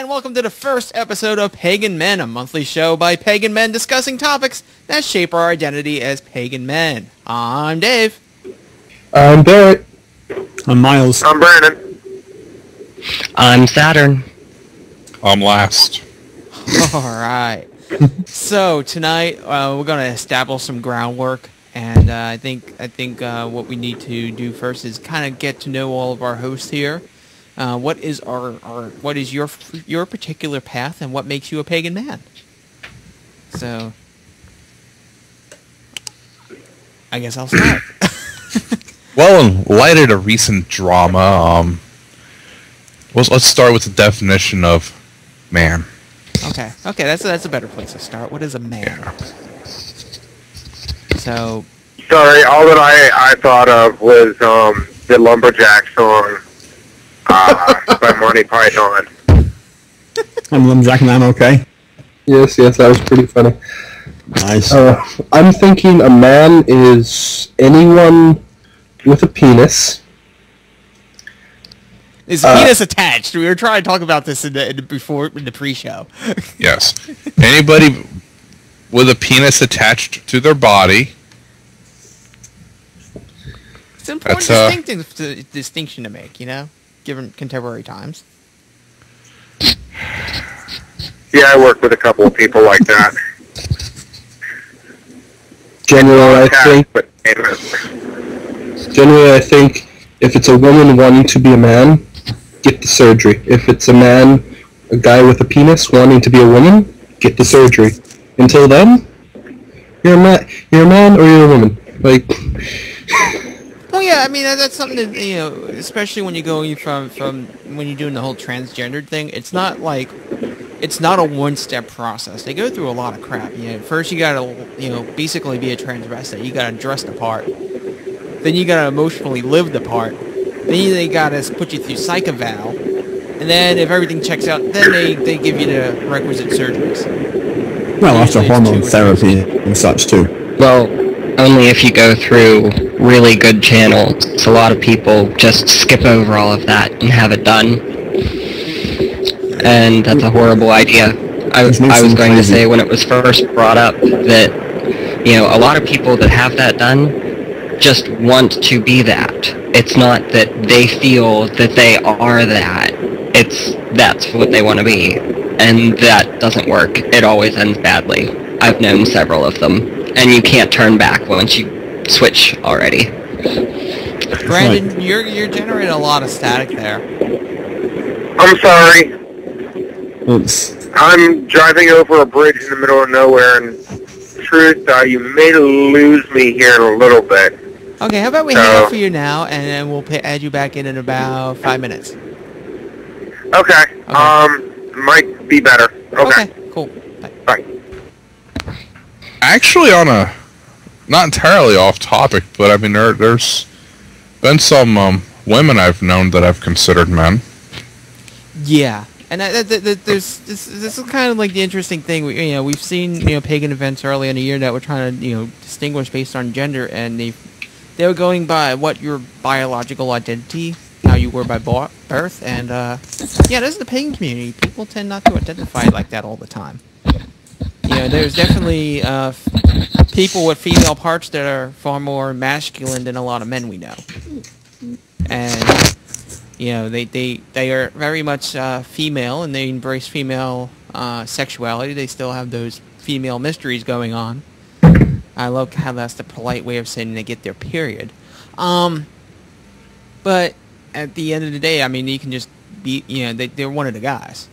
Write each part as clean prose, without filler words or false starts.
and welcome to the first episode of Pagan Men, a monthly show by Pagan Men discussing topics that shape our identity as Pagan Men. I'm Dave. I'm Barrett. I'm Miles. I'm Brandon. I'm Saturn. I'm Last. Alright. So, tonight, we're going to establish some groundwork, and I think what we need to do first is kind of get to know all of our hosts here. What is what is your particular path, and what makes you a pagan man? So, I guess I'll start. Well, in light of the recent drama, let's start with the definition of man. Okay, that's a better place to start. What is a man? Yeah. So, Sorry, all that I thought of was the Lumberjack song by Monty Python. I'm Lumberjack and I'm okay. Yes, that was pretty funny. Nice. I'm thinking a man is anyone with a penis. is the penis attached? We were trying to talk about this in the pre-show. Yes. Anybody with a penis attached to their body. It's an important distinction to make, given contemporary times. Yeah, I work with a couple of people like that. Generally, I think if it's a woman wanting to be a man, get the surgery. If it's a guy with a penis wanting to be a woman, get the surgery. Until then, you're a man or you're a woman. Like. Oh yeah, I mean that's something that especially when you're going from when you're doing the whole transgendered thing. It's not a one-step process. They go through a lot of crap. First you gotta basically be a transvestite. You gotta dress the part. Then you gotta emotionally live the part. Then they gotta put you through psych eval. And then if everything checks out, then they give you the requisite surgeries. Well, after hormone therapy and such too. Well, only if you go through really good channels. A lot of people just skip over all of that and have it done. And that's a horrible idea. I was going to say when it was first brought up that, a lot of people that have that done just want to be that. It's not that they feel that they are that. That's what they want to be. And that doesn't work. It always ends badly. I've known several of them. And you can't turn back once you switch already. Brandon, you're generating a lot of static there. I'm sorry. Oops. I'm driving over a bridge in the middle of nowhere, and truth, you may lose me here in a little bit. Okay, how about we hang up for you now, and then we'll add you back in about 5 minutes. Okay. Might be better. Okay. Cool. Bye. Actually, not entirely off topic, but I mean, there's been some women I've known that I've considered men. Yeah, and this is kind of like the interesting thing. We've seen pagan events early in the year that were trying to distinguish based on gender, and they were going by what your biological identity, how you were by birth, and this is the pagan community. People tend not to identify like that all the time. There's definitely people with female parts that are far more masculine than a lot of men we know. And, they are very much female, and they embrace female sexuality. They still have those female mysteries going on. I love how that's the polite way of saying they get their period. But at the end of the day, I mean, you can just be, they're one of the guys.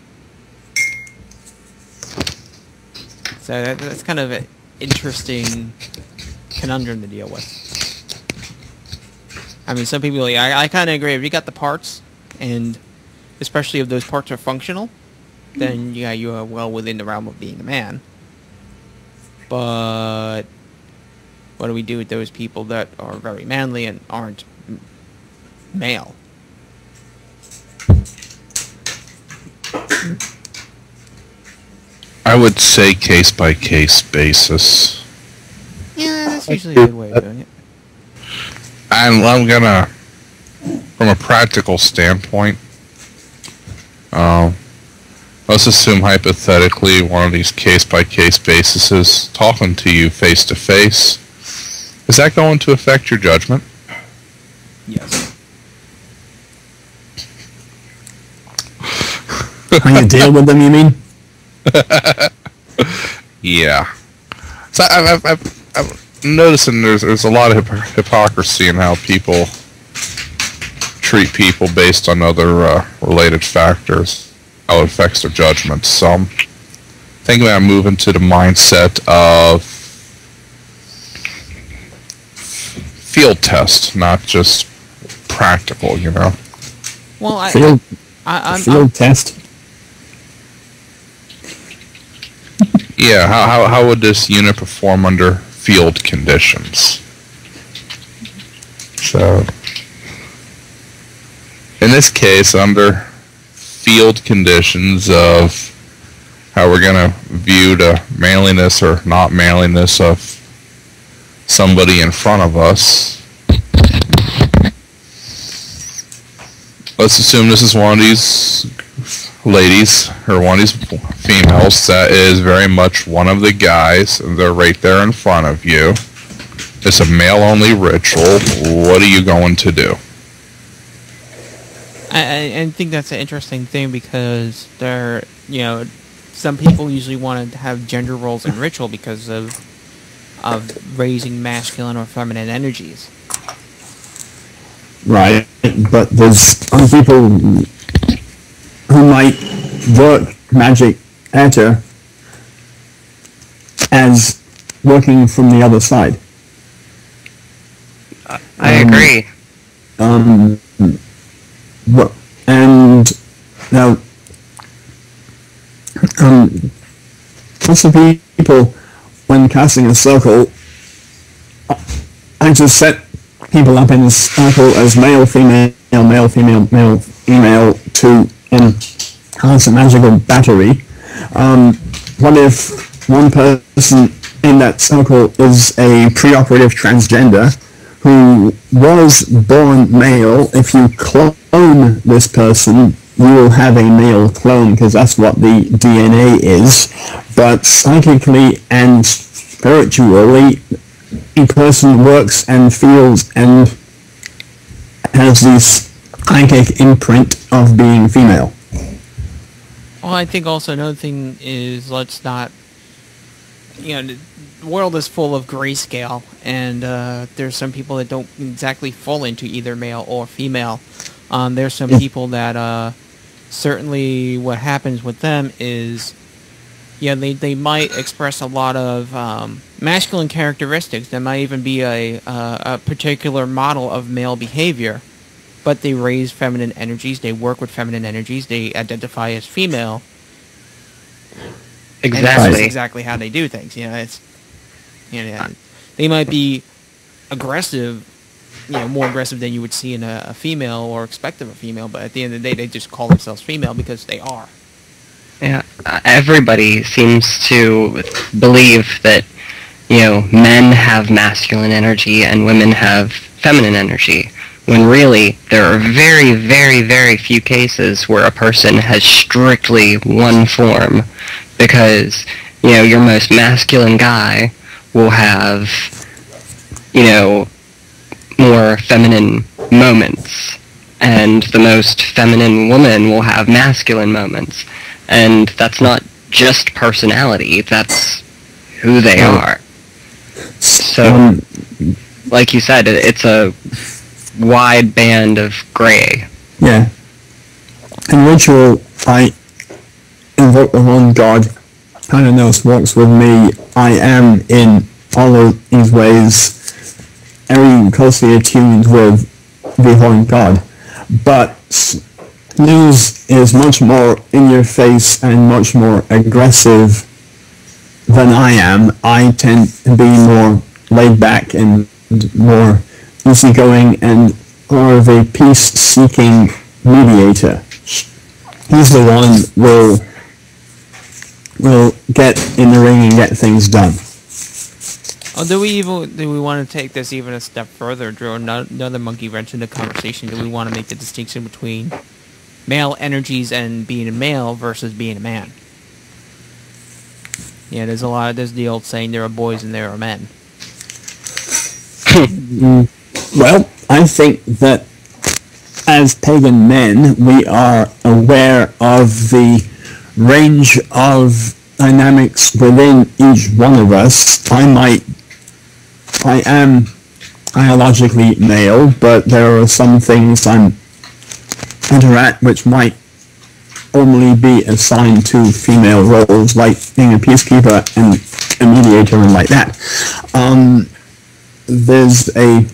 So that's kind of an interesting conundrum to deal with. I mean, some people, I kind of agree. If you got the parts, and especially if those parts are functional, then you are well within the realm of being a man. But what do we do with those people that are very manly and aren't male? I would say case-by-case basis. Yeah, that's usually a good way of doing it. And I'm gonna, from a practical standpoint, let's assume hypothetically one of these case-by-case bases is talking to you face-to-face. Is that going to affect your judgment? Yes. How you deal with them, you mean? Yeah. So I'm noticing there's a lot of hypocrisy in how people treat people based on other related factors, how it affects their judgments. So I'm thinking about moving to the mindset of field test, not just practical, you know? Well, Field test. Yeah, how would this unit perform under field conditions? So, in this case, under field conditions of how we're going to view the manliness or not manliness of somebody in front of us, let's assume this is one of these ladies, or one of these females, that is very much one of the guys, and they're right there in front of you. It's a male-only ritual. What are you going to do? I think that's an interesting thing because some people usually want to have gender roles in ritual because of raising masculine or feminine energies. Right, but there's other people who might work magic enter as working from the other side. I agree. And now, lots of people, when casting a circle, I just set people up in a circle as male, female, male, female, male, female to enhance a magical battery. What if one person in that circle is a preoperative transgender who was born male? If you clone this person, you will have a male clone because that's what the DNA is. But psychically and spiritually, a person works and feels and has this psychic imprint of being female. Well, I think also another thing is let's not, the world is full of grayscale, and there's some people that don't exactly fall into either male or female. There's some people that certainly what happens with them is, they might express a lot of masculine characteristics. There might even be a particular model of male behavior, but they raise feminine energies, they work with feminine energies, they identify as female. Exactly. And that's exactly how they do things. They might be aggressive, more aggressive than you would see in a female or expect of a female, but at the end of the day, they just call themselves female because they are. Yeah, everybody seems to believe that, men have masculine energy and women have feminine energy, when really there are very, very, very few cases where a person has strictly one form, because, your most masculine guy will have, more feminine moments, and the most feminine woman will have masculine moments. And that's not just personality, that's who they are. So, like you said, it's a wide band of gray. Yeah. In ritual, I invoke the one god, kind of knows works with me. I am in all of these ways very closely attuned with the one god. But news is much more in your face and much more aggressive than I am. I tend to be more laid back and more easygoing and more of a peace-seeking mediator. He's the one will get in the ring and get things done. Oh, do we want to take this even a step further, throw another monkey wrench in the conversation? Do we want to make the distinction between male energies and being a male versus being a man. Yeah, there's the old saying, there are boys and there are men. Well, I think that as pagan men, we are aware of the range of dynamics within each one of us. I am biologically male, but there are some things I'm better at which might only be assigned to female roles, like being a peacekeeper and a mediator and like that. There's a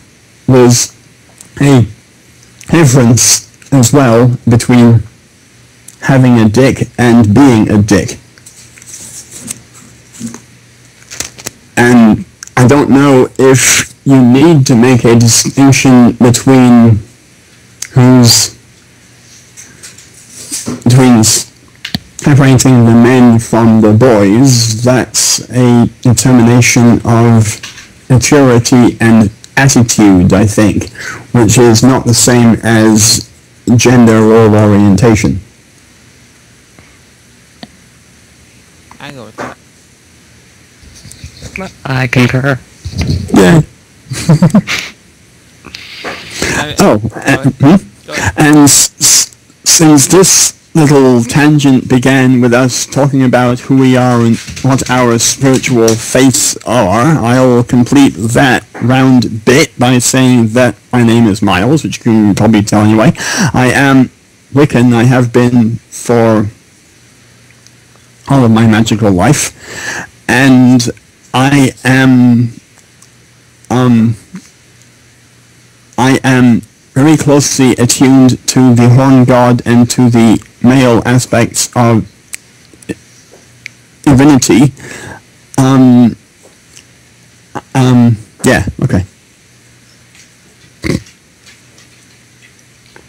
difference as well between having a dick and being a dick. And I don't know if you need to make a distinction between separating the men from the boys. That's a determination of maturity and attitude, I think, which is not the same as gender or orientation. I go with that. I concur. Yeah. And since this little tangent began with us talking about who we are and what our spiritual faiths are, I'll complete that round bit by saying that my name is Miles, which you can probably tell anyway. I am Wiccan. I have been for all of my magical life, and I am very closely attuned to the horn god and to the male aspects of divinity. Yeah, okay.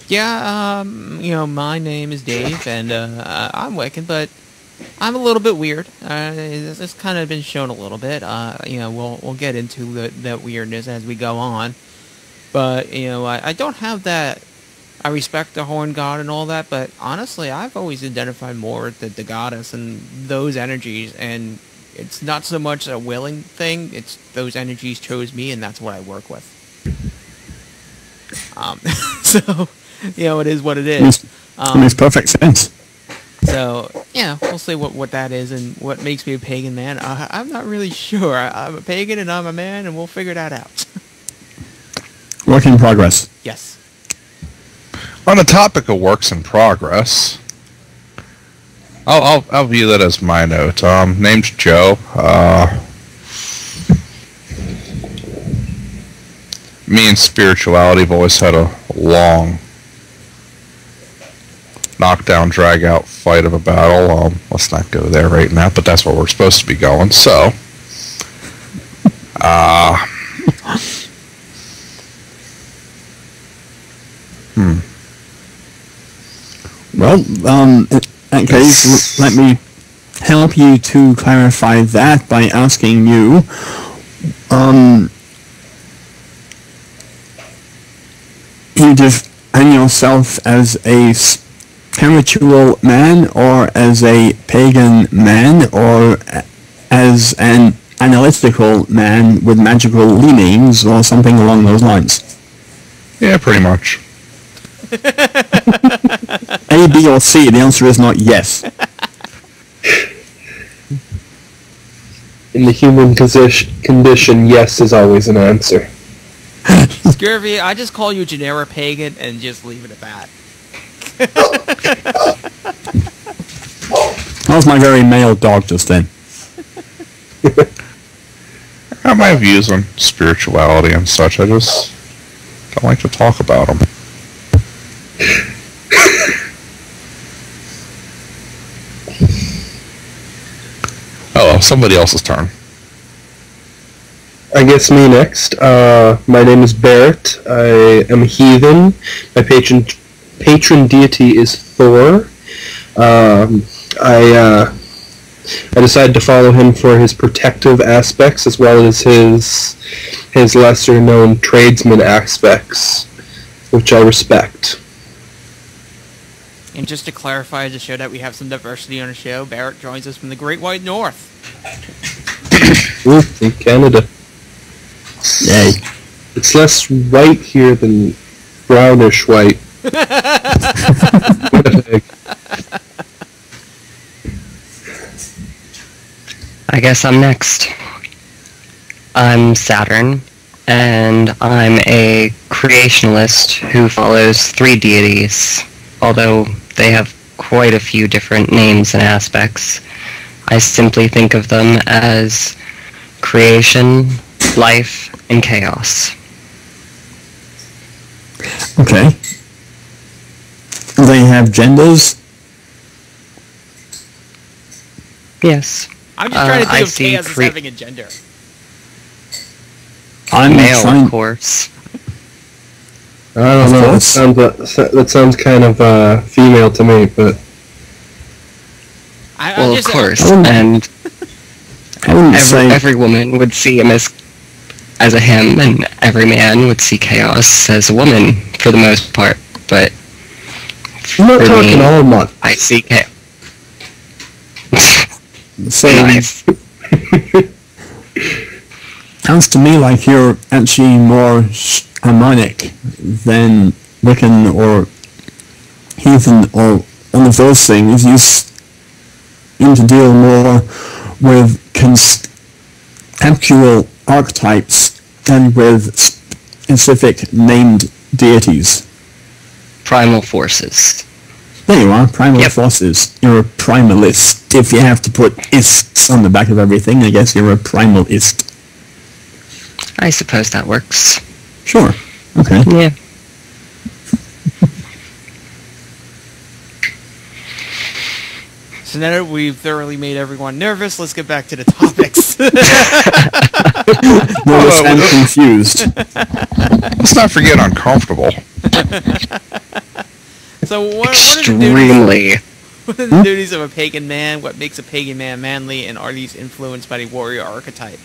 Yeah, my name is Dave, and I'm Wiccan, but I'm a little bit weird. It's kind of been shown a little bit. We'll get into that weirdness as we go on. But, I don't have that. I respect the horn god and all that, but honestly, I've always identified more with the goddess and those energies, and it's not so much a willing thing, it's those energies chose me, and that's what I work with. So, it is what it is. It makes perfect sense. So, yeah, we'll see what that is and what makes me a pagan man. I'm not really sure. I'm a pagan and I'm a man, and we'll figure that out. Work in progress. Yes. On the topic of works in progress, I'll view that as my note. Name's Joe. Me and spirituality have always had a long knockdown, drag out fight of a battle. Let's not go there right now, but that's where we're supposed to be going. So, Well, in that case, let me help you to clarify that by asking you, you define yourself as a spiritual man, or as a pagan man, or as an analytical man with magical leanings, or something along those lines? yeah, pretty much. A, B, or C? The answer is not yes. In the human condition, yes is always an answer. Scurvy, I just call you generic pagan and just leave it at that. That was my very male dog just then. I have my views on spirituality and such. I just don't like to talk about them. Oh, well, somebody else's turn. I guess me next. My name is Barrett. I am a heathen. My patron deity is Thor. I decided to follow him for his protective aspects as well as his lesser known tradesman aspects, which I respect. And just to clarify, to show that we have some diversity on the show, Barrett joins us from the Great White North. In Canada. Yay. It's less white here than brownish white. Winnipeg. I guess I'm next. I'm Saturn, and I'm a creationalist who follows 3 deities, although they have quite a few different names and aspects. I simply think of them as creation, life, and chaos. Okay. They have genders? Yes. I'm just trying to I think of see chaos as having a gender. I'm Male, trying... of course. I don't know. That sounds kind of female to me, but Well, of course, I wouldn't and say... every woman would see him as a him, and every man would see chaos as a woman, for the most part, but I'm not for talking me, all month. I see chaos. Nice. Sounds to me like you're actually more harmonic than Wiccan or heathen or one of those things. You seem to deal more with conceptual archetypes than with specific named deities. Primal forces. There you are, primal Yep. forces. You're a primalist. If you have to put ists on the back of everything, I guess you're a primalist. I suppose that works. Sure. Okay. Yeah. So now that we've thoroughly made everyone nervous, let's get back to the topics. Nervous and confused. Let's not forget uncomfortable. So what Extremely. are the duties of a pagan man? What makes a pagan man manly? And are these influenced by the warrior archetype?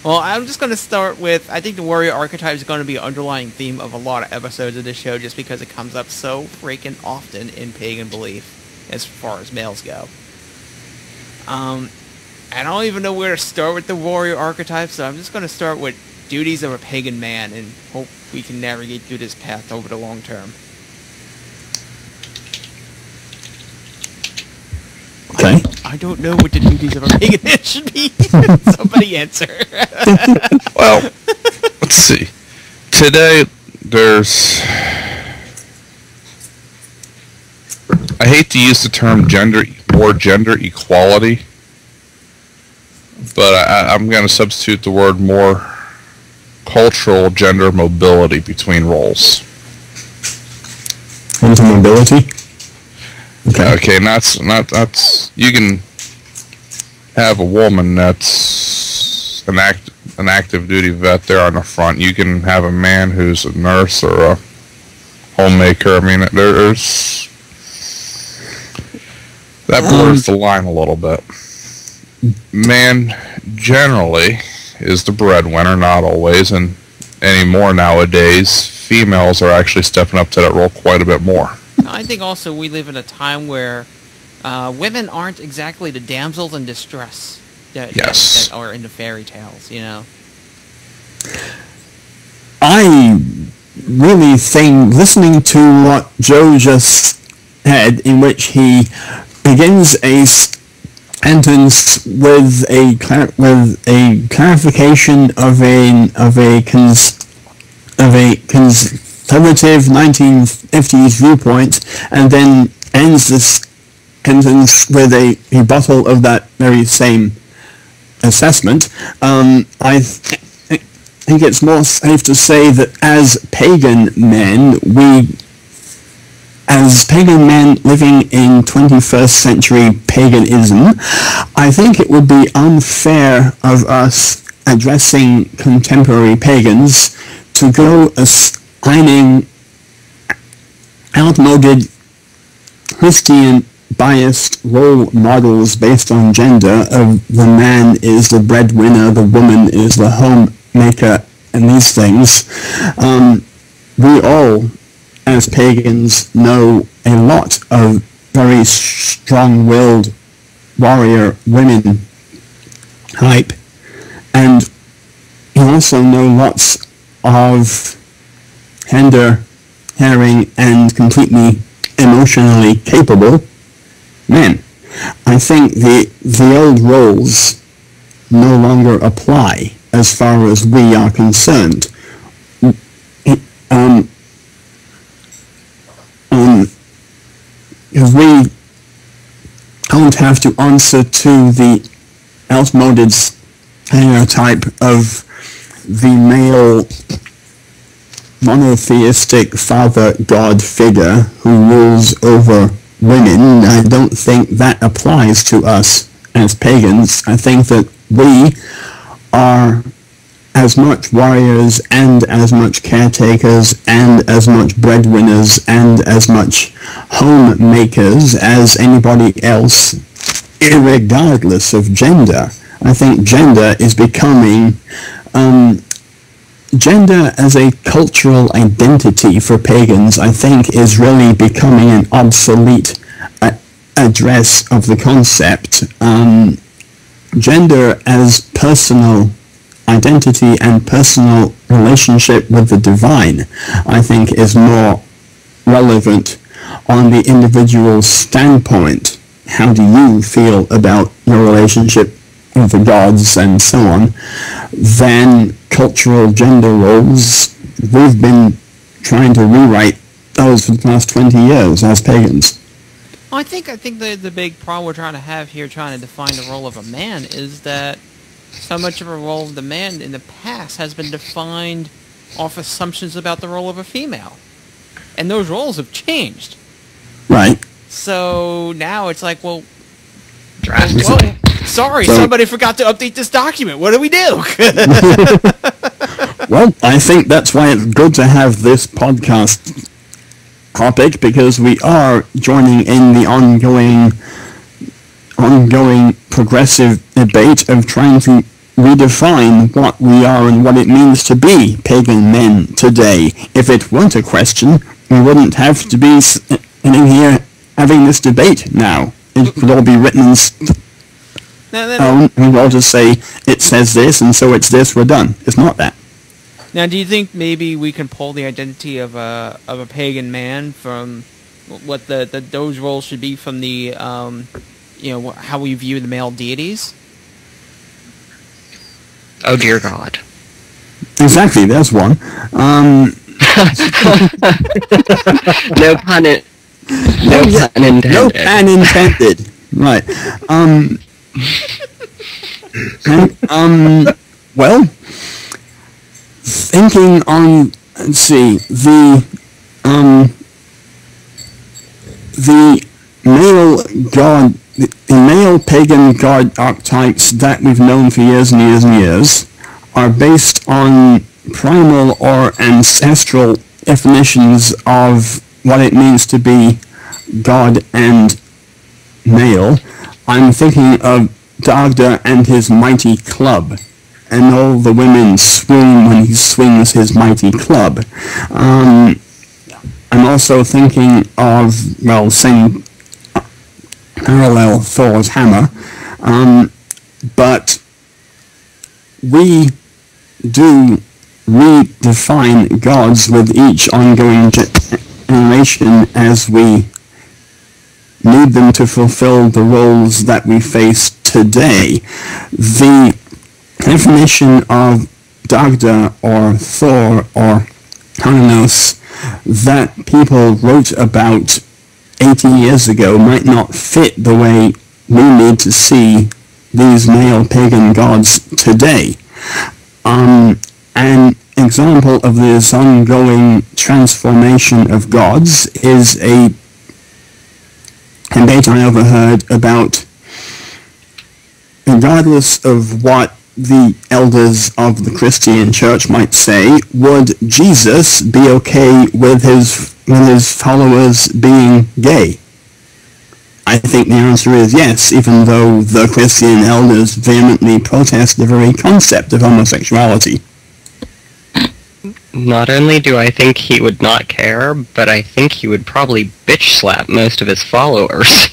Well, I'm just going to start with, I think the warrior archetype is going to be an underlying theme of a lot of episodes of this show just because it comes up so freaking often in pagan belief as far as males go. I don't even know where to start with the warrior archetype, so I'm just going to start with duties of a pagan man and hope we can navigate through this path over the long term. Okay. I don't know what the duties of a pagan man should be. Somebody answer. Well, let's see. Today, there's... I hate to use the term gender equality, but I'm going to substitute the word more cultural gender mobility between roles. Intermobility? Okay, and that's you can have a woman that's an active duty vet there on the front. You can have a man who's a nurse or a homemaker. I mean, there's that blurs the line a little bit. Man generally is the breadwinner, not always, and anymore nowadays, females are actually stepping up to that role quite a bit more. I think also we live in a time where women aren't exactly the damsels in distress that are in the fairy tales, you know. I really think, listening to what Joe just said, in which he begins a sentence with a clarification of a conservative 1950s viewpoint, and then ends this sentence with a rebuttal of that very same assessment. I think it's more safe to say that as pagan men, as pagan men living in 21st century paganism, I think it would be unfair of us addressing contemporary pagans to go assigning outmoded Christian-biased role models based on gender of the man is the breadwinner, the woman is the homemaker, and these things. We all, as pagans, know a lot of very strong-willed warrior women type, and you also know lots of tender-hearing and completely emotionally capable men. I think the old roles no longer apply as far as we are concerned. Because we don't have to answer to the outmoded stereotype of the male monotheistic father god figure who rules over women. I don't think that applies to us as pagans. I think that we are as much warriors and as much caretakers and as much breadwinners and as much homemakers as anybody else, irregardless of gender. I think gender is becoming gender as a cultural identity for pagans, I think, is really becoming an obsolete address of the concept. Gender as personal identity and personal relationship with the divine, I think, is more relevant on the individual standpoint. How do you feel about your relationship with the gods and so on, than cultural gender roles? We've been trying to rewrite those for the past 20 years as pagans. I think the big problem we're trying to have here, trying to define the role of a man, is that so much of a role of the man in the past has been defined off assumptions about the role of a female. And those roles have changed. Right. So now it's like, well, sorry, So- somebody forgot to update this document. What do we do? Well, I think that's why it's good to have this podcast topic, because we are joining in the ongoing progressive debate of trying to redefine what we are and what it means to be pagan men today. If it weren't a question, we wouldn't have to be sitting here having this debate now. It would all be written in stone, and we'd all just say, it says this, and so it's this, we're done. It's not that. Now, do you think maybe we can pull the identity of a pagan man from what those roles should be from the how we view the male deities? Oh dear God. Exactly, there's one. No pun intended. No pun intended. Right. Well, thinking on, let's see, the male god, the male pagan god archetypes that we've known for years and years and years are based on primal or ancestral definitions of what it means to be god and male. I'm thinking of Dagda and his mighty club, and all the women swoon when he swings his mighty club. I'm also thinking of, well, same parallel, Thor's hammer, but we do redefine gods with each ongoing generation as we need them to fulfill the roles that we face today. The definition of Dagda or Thor or Kronos that people wrote about 80 years ago might not fit the way we need to see these male pagan gods today. An example of this ongoing transformation of gods is a debate I overheard about, regardless of what the elders of the Christian church might say, would Jesus be okay with his followers being gay? I think the answer is yes, even though the Christian elders vehemently protest the very concept of homosexuality. Not only do I think he would not care, but I think he would probably bitch slap most of his followers.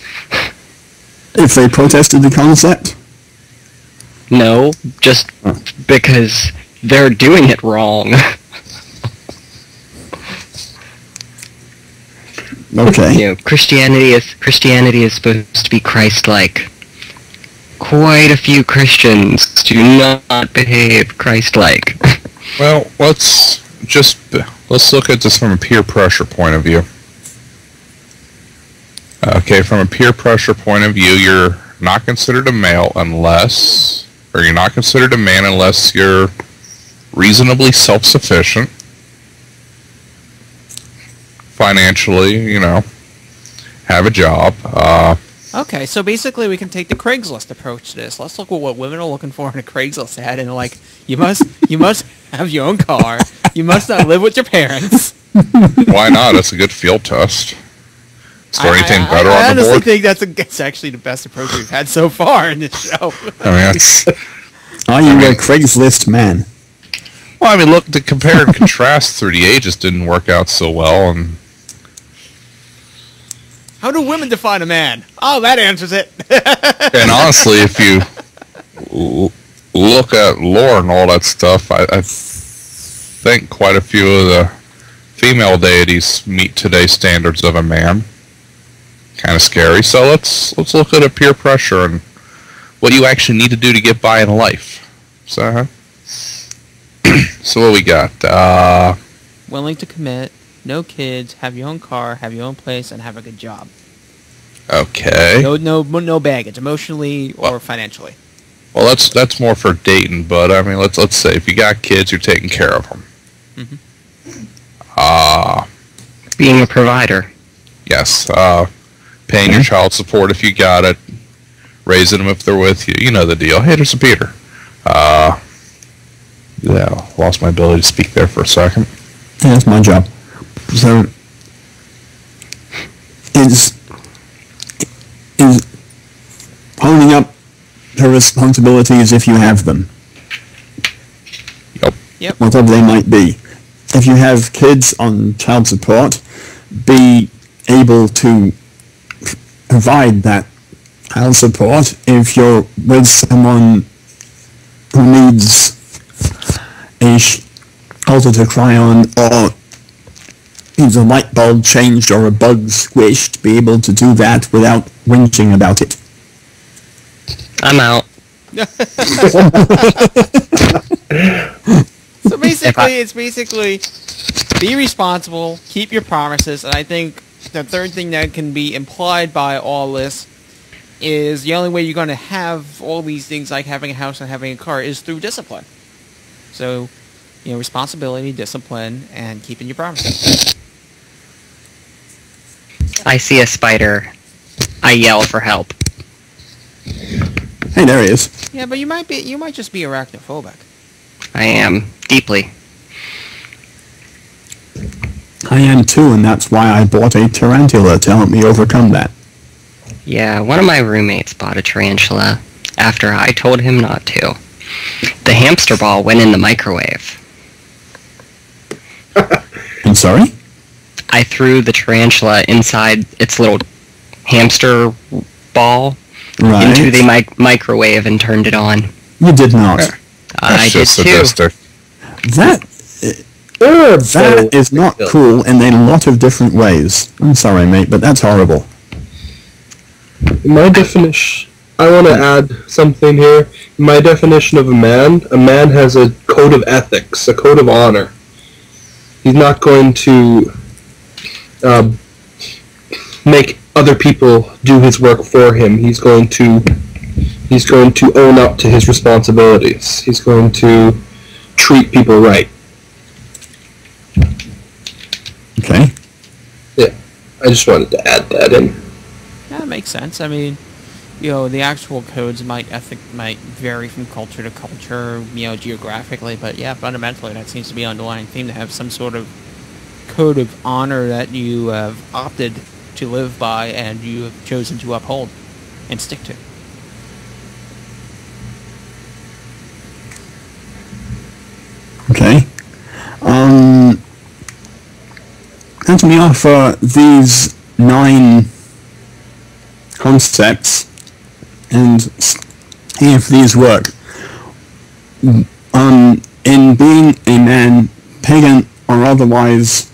If they protested the concept? No, just because they're doing it wrong. Okay. You know, Christianity is supposed to be Christ-like. Quite a few Christians do not behave Christ-like. Well, let's look at this from a peer pressure point of view. Okay, from a peer pressure point of view, you're not considered a male unless, or you're not considered a man unless you're reasonably self-sufficient. Financially, you know, have a job. Okay, so basically we can take the Craigslist approach to this. Let's look at what women are looking for in a Craigslist ad, and like, you must have your own car. You must not live with your parents. Why not? It's a good field test. Is there anything better I on the honestly board? think that's actually the best approach we've had so far in this show. I mean, that's, Are you a Craigslist man? well, I mean, look, the compare and contrast through the ages didn't work out so well, and How do women define a man? Oh, that answers it. and honestly, if you look at lore and all that stuff, I think quite a few of the female deities meet today's standards of a man. Kind of scary. So let's look at a peer pressure and what you actually need to do to get by in life. So, so what we got? Willing to commit, no kids, have your own car, have your own place, and have a good job. Okay. No baggage, emotionally or financially. Well, that's more for dating, but I mean, let's say if you got kids, you're taking care of them. Being a provider. Yes. Paying your child support if you got it. Raising them if they're with you. You know the deal. Hey, there's a Peter. Yeah, lost my ability to speak there for a second. Yeah, that's my job. So, is holding up the responsibilities if you have them. Yep. Whatever they might be. If you have kids on child support, be able to provide that child support if you're with someone who needs a shoulder to cry on, or needs a light bulb changed or a bug squished, be able to do that without whinging about it. I'm out. So basically, it's basically be responsible, keep your promises, and I think the third thing that can be implied by all this is the only way you're going to have all these things like having a house and having a car is through discipline. So, you know, responsibility, discipline, and keeping your promises. I see a spider. I yell for help. Hey, there he is. Yeah, but you might just be arachnophobic. I am. Deeply. I am too, and that's why I bought a tarantula to help me overcome that. Yeah, one of my roommates bought a tarantula after I told him not to. The hamster ball went in the microwave. I'm sorry? I threw the tarantula inside its little hamster ball into the microwave and turned it on. You did not. I did just too. sadistic. That is not cool in a lot of different ways. I'm sorry, mate, but that's horrible. My definition, I want to add something here. My definition of a man has a code of ethics, a code of honor. He's not going to make other people do his work for him. He's going to own up to his responsibilities. He's going to treat people right. Okay. Yeah, I just wanted to add that in. Yeah, that makes sense. I mean, you know, the actual codes might vary from culture to culture, you know, geographically, but yeah, fundamentally that seems to be an underlying theme, to have some sort of code of honor that you have opted to live by and you have chosen to uphold and stick to. Okay. Anthony offer these 9 concepts and see if these work. In being a man, pagan or otherwise,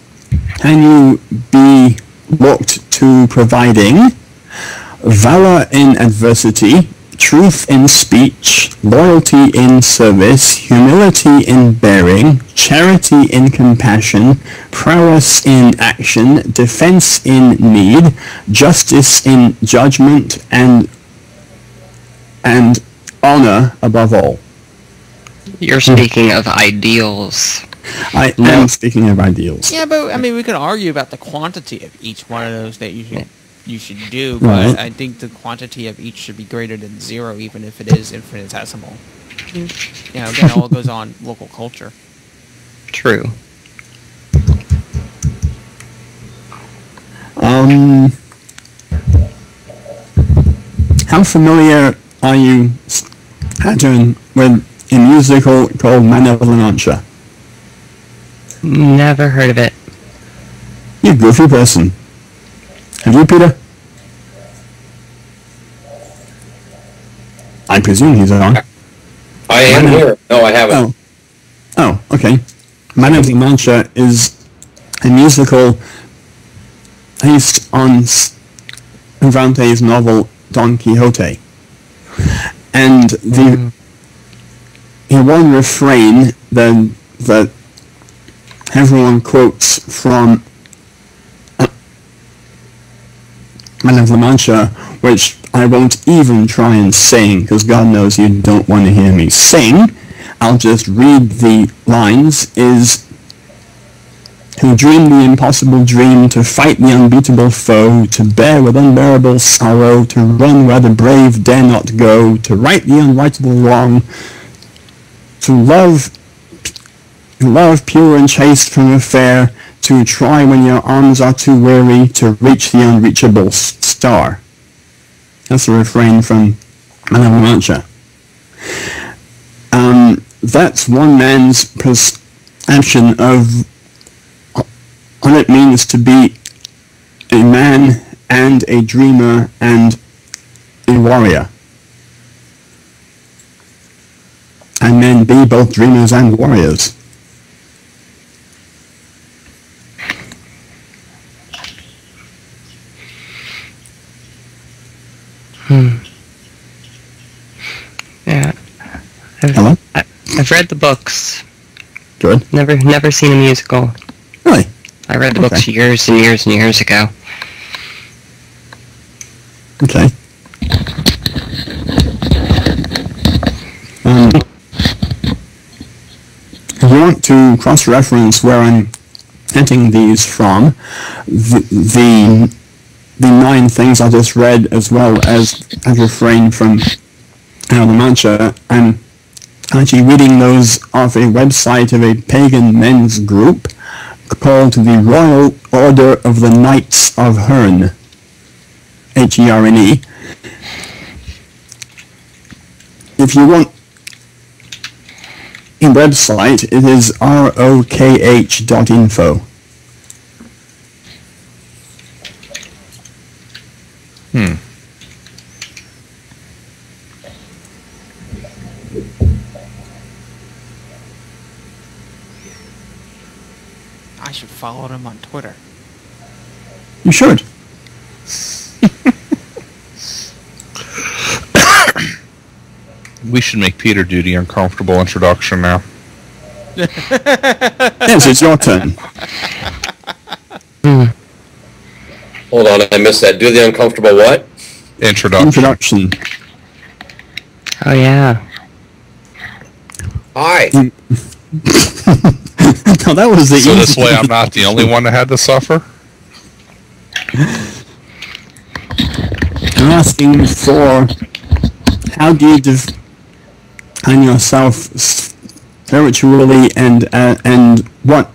can you be looked to providing valor in adversity, truth in speech, loyalty in service, humility in bearing, charity in compassion, prowess in action, defense in need, justice in judgment, and honor above all? You're speaking of ideals. I am speaking of ideals. Yeah, but I mean, we could argue about the quantity of each one of those that you should do, but Right. I think the quantity of each should be greater than 0, even if it is infinitesimal. You know, again, all goes on local culture. True. How familiar are you, Saturn, with a musical called Man of La Mancha? Never heard of it. You goofy person. Have you, Peter? I presume he's on. I am here. No, I haven't. Oh, okay. Man of La Mancha is a musical based on Cervantes' novel Don Quixote. And the one refrain that everyone quotes from Man of La Mancha, which I won't even try and sing, because God knows you don't want to hear me sing. I'll just read the lines, is: who dreamed the impossible dream, to fight the unbeatable foe, to bear with unbearable sorrow, to run where the brave dare not go, to right the unrightable wrong, to love pure and chaste from afar, to try when your arms are too weary, to reach the unreachable star. That's the refrain from Man of La Mancha. That's one man's perception of what it means to be a man and a dreamer and a warrior. And men be both dreamers and warriors. Yeah. Hello? I've read the books. Good. Never seen a musical. Really? I read the books years and years and years ago. Okay. If you want to cross-reference where I'm getting these from, the 9 things I just read, as well as a refrain from La Mancha, I'm actually reading those off a website of a pagan men's group called the Royal Order of the Knights of Herne, Herne. If you want a website, it is rokh.info. I should follow them on Twitter. You should. We should make Peter do the uncomfortable introduction now. Yes, it's your turn. Hold on, I missed that. Do the uncomfortable what? Introduction. Oh yeah. Hi. No, that was the So this easy way I'm not the only one that had to suffer? I'm asking for, how do you define yourself spiritually, and what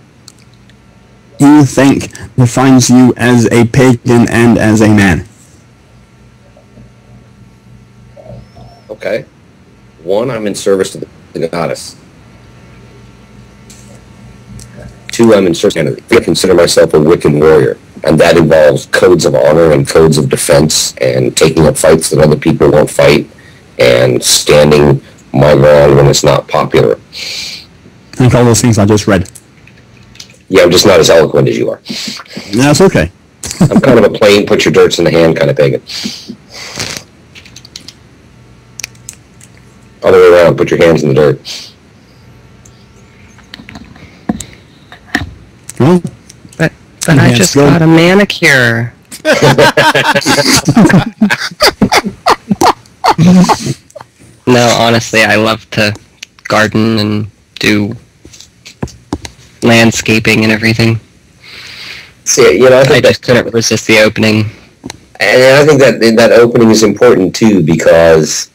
you think defines you as a pagan and as a man? Okay. 1, I'm in service to the goddess. Two, I'm in search of identity. I consider myself a Wiccan warrior, and that involves codes of honor and codes of defense and taking up fights that other people won't fight and standing my ground when it's not popular. Like all those things I just read. Yeah, I'm just not as eloquent as you are. That's okay. I'm kind of a plain, put your dirts in the hand kind of pagan. Other way around, put your hands in the dirt. Well, But I just got a manicure. No, honestly, I love to garden and do landscaping and everything. See, you know, I just couldn't resist the opening. And I think that opening is important too, because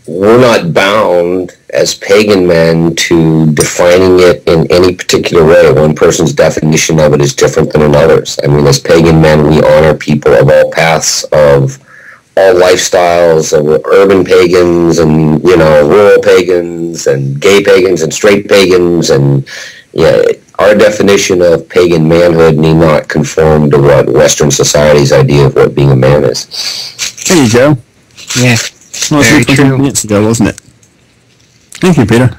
we're not bound as pagan men to defining it in any particular way. One person's definition of it is different than another's. I mean, as pagan men, we honor people of all paths, of all lifestyles, of urban pagans and, you know, rural pagans and gay pagans and straight pagans. And yeah, our definition of pagan manhood need not conform to what Western society's idea of what being a man is. There you go. Yeah, Well, very it was true. minutes ago, wasn't it? Thank you, Peter.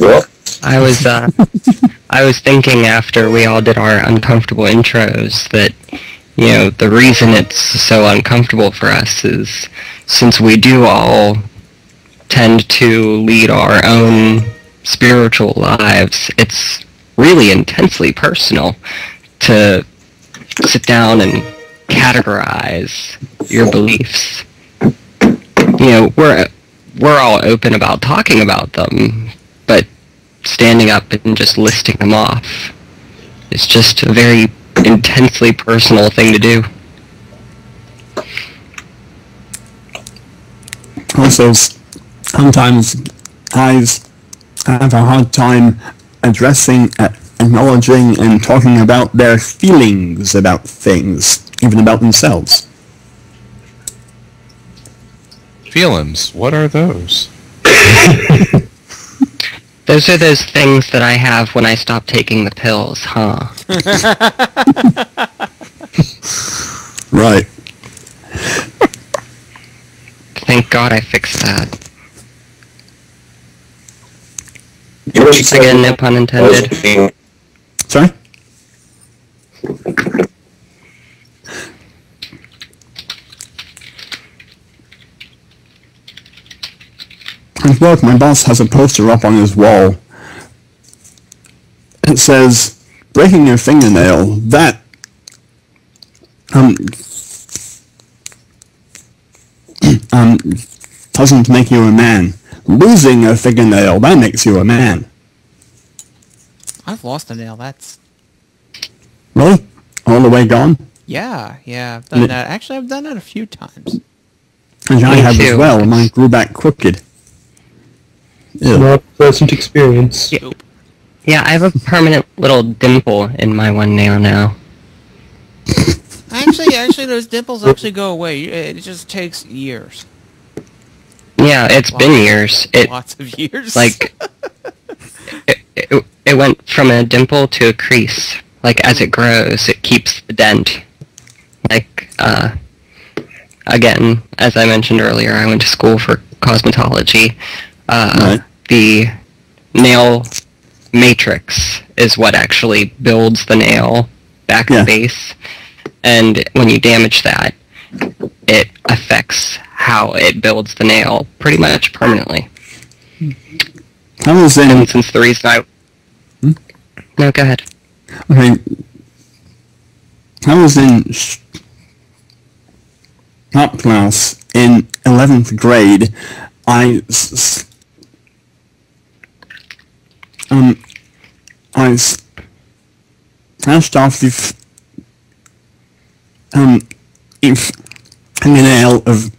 Well, I was thinking after we all did our uncomfortable intros that, you know, the reason it's so uncomfortable for us is since we do all tend to lead our own spiritual lives, it's really intensely personal to sit down and categorize your beliefs. You know, we're all open about talking about them, but standing up and just listing them off is just a very intensely personal thing to do. Also, sometimes guys have a hard time addressing, acknowledging, and talking about their feelings about things, even about themselves. Feelings. What are those? Those are those things that I have when I stop taking the pills, huh? Right. Thank God I fixed that. Once Again, no pun intended. Sorry? At work, my boss has a poster up on his wall. It says, breaking your fingernail, that, doesn't make you a man. Losing a fingernail, that makes you a man. I've lost a nail. That's Really? All the way gone? yeah. I've done that. Actually, I've done that a few times. And I Me have as too. well, and mine grew back crooked. Ew. Not a pleasant experience. Yeah, I have a permanent little dimple in my one nail now. Actually, those dimples actually go away. It just takes years. Yeah, it's been years. Lots of years. Like, it went from a dimple to a crease. Like, as it grows, it keeps the dent. Like, again, as I mentioned earlier, I went to school for cosmetology. Right. The nail matrix is what actually builds the nail back Yeah. to base. And when you damage that, it affects how it builds the nail pretty much permanently. I was in... And since the reason I... No, go ahead. Okay. I was in top class in 11th grade. I smashed off the fingernail of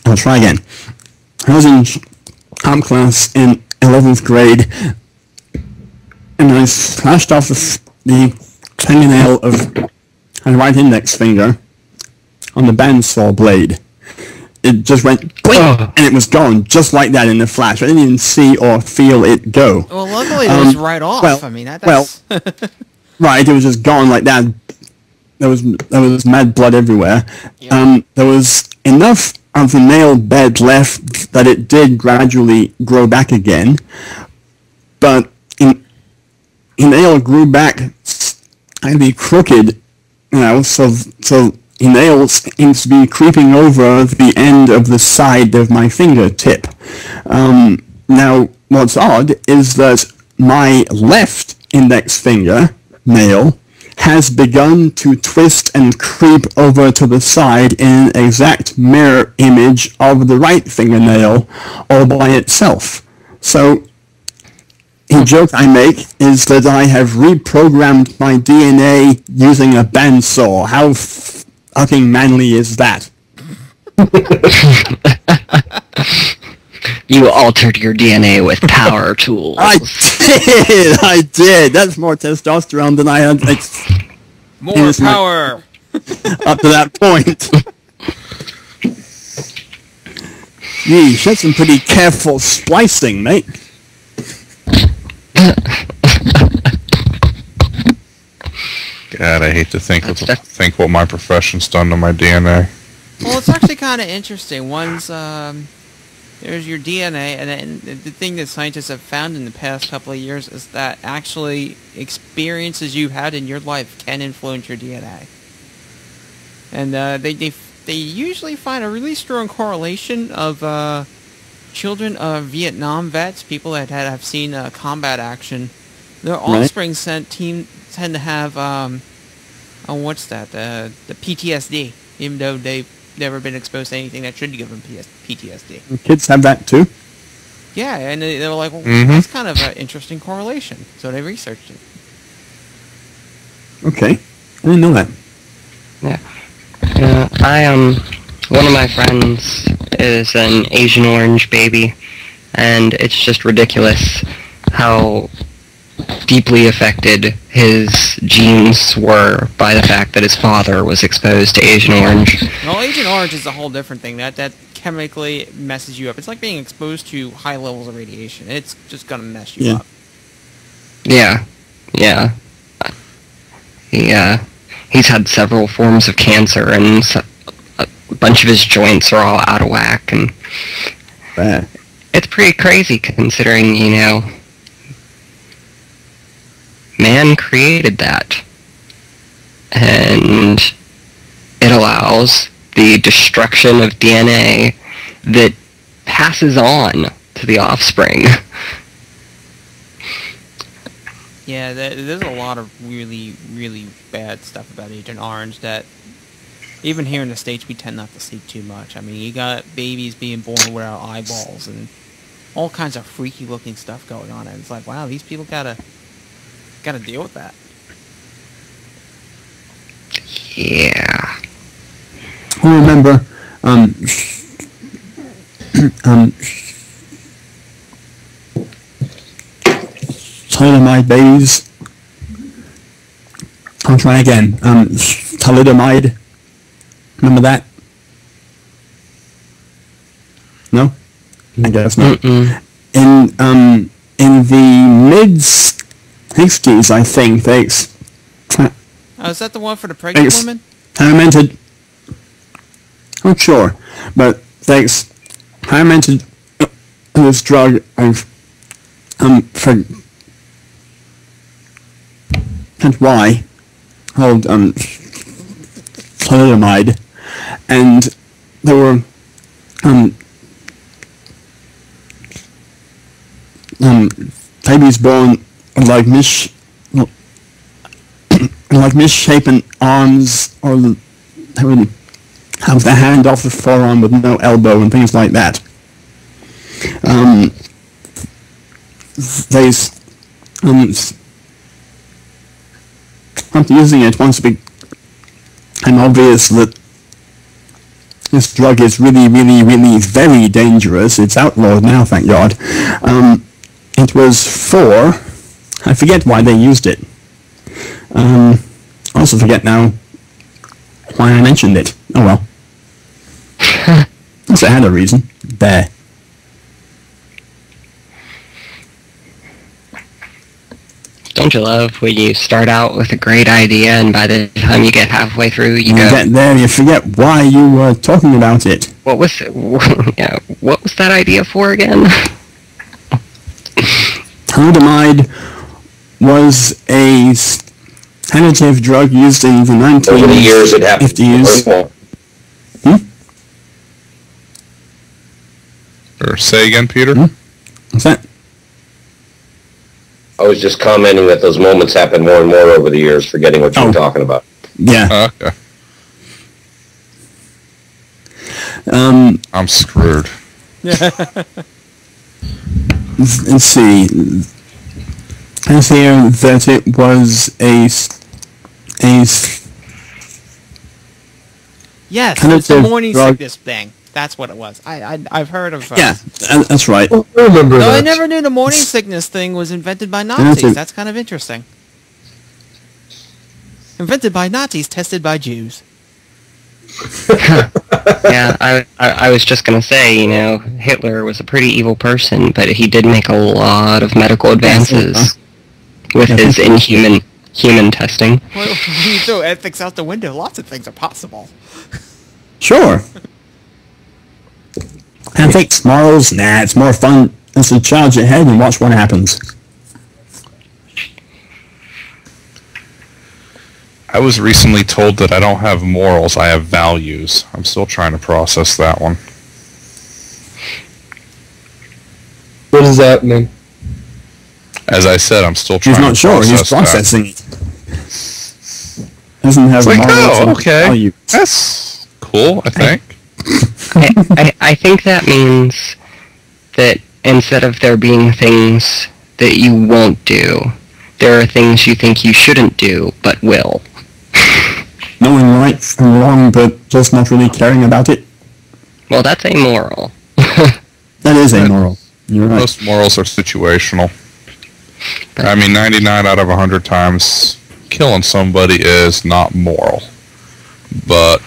I'll try again. I was in top class in 11th grade, and I slashed off the fingernail of my right index finger on the bandsaw blade. it just went blink, and it was gone, just like that in a flash. I didn't even see or feel it go. Well, luckily it was right off. Well, I mean, that's... right, it was just gone like that. There was mad blood everywhere. Yeah. There was enough of the nail bed left that it did gradually grow back again, but the nail grew back slightly crooked, so the nail seems to be creeping over the end of the side of my fingertip. Now, what's odd is that my left index finger nail has begun to twist and creep over to the side in an exact mirror image of the right fingernail all by itself. So, the joke I make is that I have reprogrammed my DNA using a bandsaw. How fucking manly is that? You altered your DNA with power tools. I did. That's more testosterone than I had. More power! Up to that point. Yeesh, that's some pretty careful splicing, mate. God, I hate to think what my profession's done to my DNA. Well, it's actually kind of interesting. There's your DNA, and then the thing that scientists have found in the past couple of years is that actually experiences you had in your life can influence your DNA. And they usually find a really strong correlation of children of Vietnam vets, people that have seen combat action. Their offspring tend to have the PTSD, even though they've never been exposed to anything that should give them PTSD. Kids have that too? Yeah, and they were like, well, that's kind of an interesting correlation. So they researched it. Okay. I didn't know that. Yeah. One of my friends is an Asian orange baby, and it's just ridiculous how deeply affected his genes were by the fact that his father was exposed to Agent Orange. Well, Agent Orange is a whole different thing. That chemically messes you up. It's like being exposed to high levels of radiation. It's just gonna mess you up. Yeah. He's had several forms of cancer, and a bunch of his joints are all out of whack, and it's pretty crazy considering, man created that, and it allows the destruction of DNA that passes on to the offspring. Yeah, there's a lot of really, really bad stuff about Agent Orange that even here in the States we tend not to see too much. I mean, you got babies being born without eyeballs and all kinds of freaky looking stuff going on, and it's like, wow, these people gotta deal with that. Yeah. I remember, thalidomide babies. I'll try again. Thalidomide. Remember that? No? I guess not. In the mid-60s, I think, Oh, is that the one for the pregnant woman? Experimented. I'm sure, but they experimented this drug of why called thalidomide, and there were babies born like misshapen arms, or they would have the hand off the forearm with no elbow and things like that. They after using it once it became obvious that this drug is really, really, really very dangerous. It's outlawed now, thank God. It was for, I forget why they used it. I also forget now why I mentioned it. Oh well. Must have had a reason. There. Don't you love when you start out with a great idea and by the time you get halfway through you go... get there, you forget why you were talking about it. What was it? Yeah, what was that idea for again? Thalidomide was a sedative drug used in the 1950s. Over the years, it happened. Or say again, Peter? What's that? I was just commenting that those moments happen more and more over the years, forgetting what you were talking about. Yeah. Okay. I'm screwed. Let's see. I hear that it was yes, it's a morning sickness thing. That's what it was. I've heard of... yeah, that's right. Well, I remember that. I never knew the morning sickness thing was invented by Nazis. That's kind of interesting. Invented by Nazis, tested by Jews. Yeah, I was just going to say, Hitler was a pretty evil person, but he did make a lot of medical advances with his inhuman human testing. Well, when you throw ethics out the window, lots of things are possible. Sure. Ethics, morals, nah, it's more fun just to charge ahead and watch what happens. I was recently told that I don't have morals, I have values. I'm still trying to process that one. What does that mean? As I said, I'm still trying He's not to sure, process he's processing it. Doesn't have it's like, morals oh, and okay. values. That's cool, I think. I think that means that instead of there being things that you won't do, there are things you think you shouldn't do, but will. Knowing right from wrong, but just not really caring about it. Well, that's amoral. That is amoral. You're right. Most morals are situational. I mean, 99 out of 100 times, killing somebody is not moral. But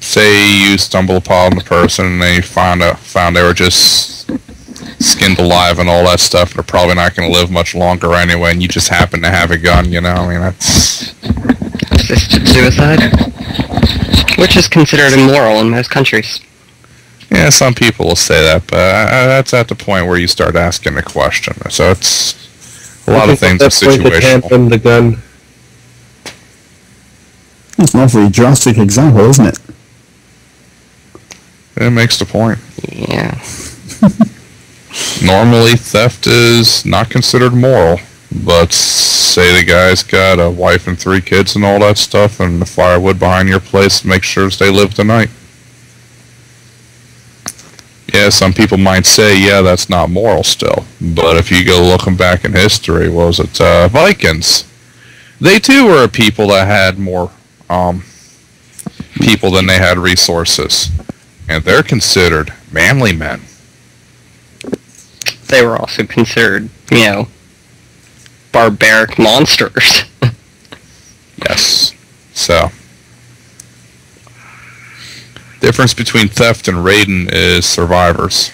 say you stumble upon the person and they found they were just skinned alive and all that stuff, they're probably not going to live much longer anyway, and you just happen to have a gun, I mean, that's... Assisted suicide? Which is considered immoral in most countries. Yeah, some people will say that, but that's at the point where you start asking the question. So it's... A lot of things are situational. From the gun. That's an awfully drastic example, isn't it? It makes the point. Yeah. Normally, theft is not considered moral, but say the guy's got a wife and 3 kids and all that stuff, and the firewood behind your place makes sure they live the night. Yeah, some people might say, yeah, that's not moral still. But if you go looking back in history, what was it, Vikings? They too were a people that had more people than they had resources. And they're considered manly men. They were also considered, barbaric monsters. Yes. So, difference between theft and raiding is survivors.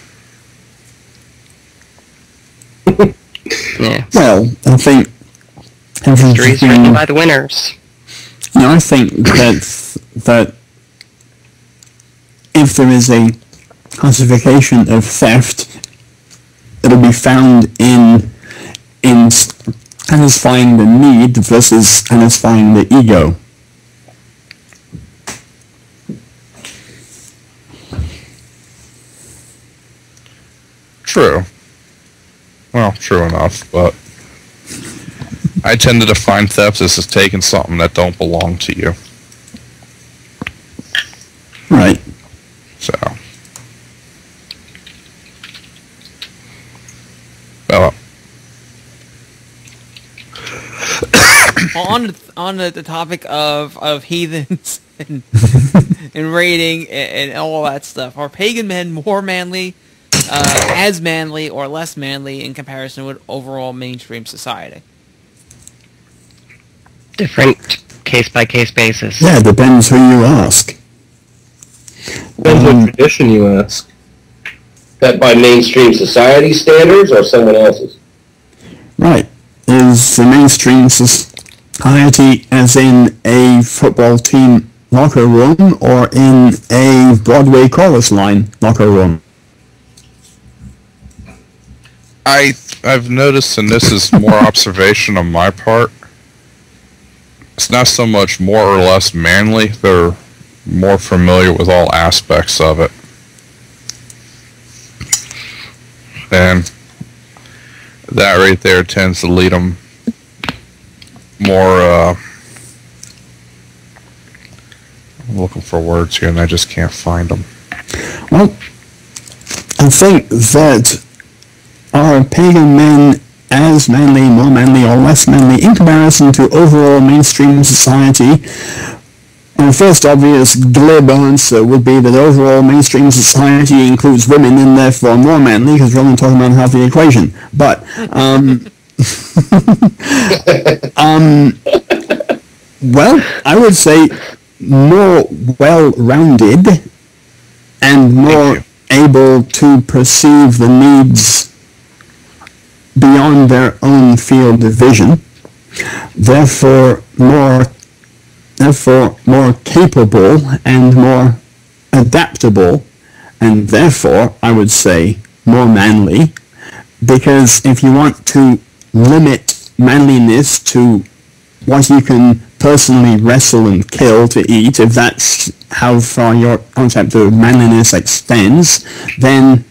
Yeah. Well, I think... History is written by the winners. I think that if there is a classification of theft, it'll be found in satisfying the need versus satisfying the ego. True. Well, true enough, but I tend to define theft as just taking something that don't belong to you. Right. So. Well. on the topic of heathens and raiding and all that stuff, are pagan men more manly, as manly or less manly in comparison with overall mainstream society? Different case-by-case basis. Yeah, it depends who you ask. Depends what tradition you ask. That by mainstream society standards or someone else's? Right. Is the mainstream society as in a football team locker room or in a Broadway chorus line locker room? I've noticed, and this is more observation on my part, it's not so much more or less manly, they're more familiar with all aspects of it. And that right there tends to lead them more, I'm looking for words here and I just can't find them. Well, I think that are pagan men as manly, more manly, or less manly in comparison to overall mainstream society? The first obvious glib answer would be that overall mainstream society includes women and therefore more manly, because we're only talking about half the equation. But, well, I would say more well-rounded and more able to perceive the needs beyond their own field of vision, therefore more capable and more adaptable, and therefore I would say more manly, because if you want to limit manliness to what you can personally wrestle and kill to eat, if that's how far your concept of manliness extends, then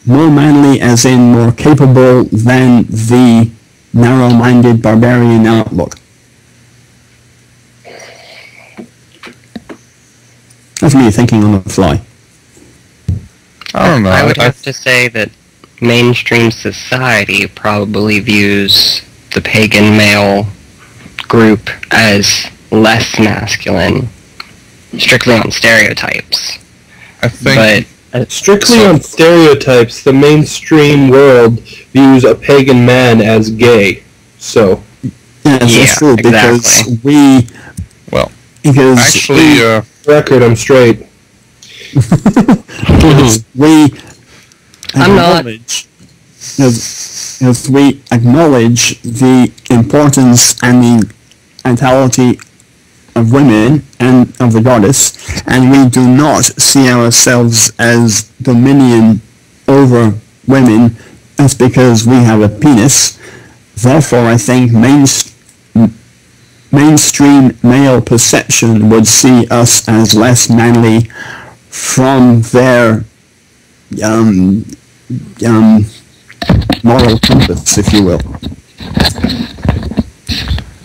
more manly as in more capable than the narrow-minded barbarian outlook. That's me thinking on the fly. I don't know. I would have to say that mainstream society probably views the pagan male group as less masculine, strictly on stereotypes. I think... Strictly on stereotypes, the mainstream world views a pagan man as gay. So, that's true, because we... Well, because actually... record, I'm straight. Because we acknowledge... If we acknowledge the importance and the vitality of women and of the goddess, and we do not see ourselves as dominion over women, that's because we have a penis. Therefore, I think mainstream male perception would see us as less manly from their moral compass, if you will.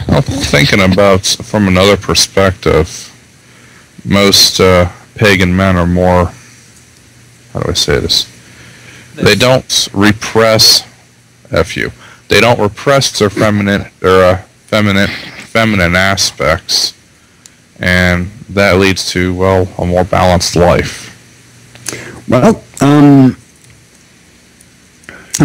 Well, thinking about from another perspective, most pagan men are more, how do I say this? They don't repress, they don't repress their feminine aspects, and that leads to, well, a more balanced life. Well, let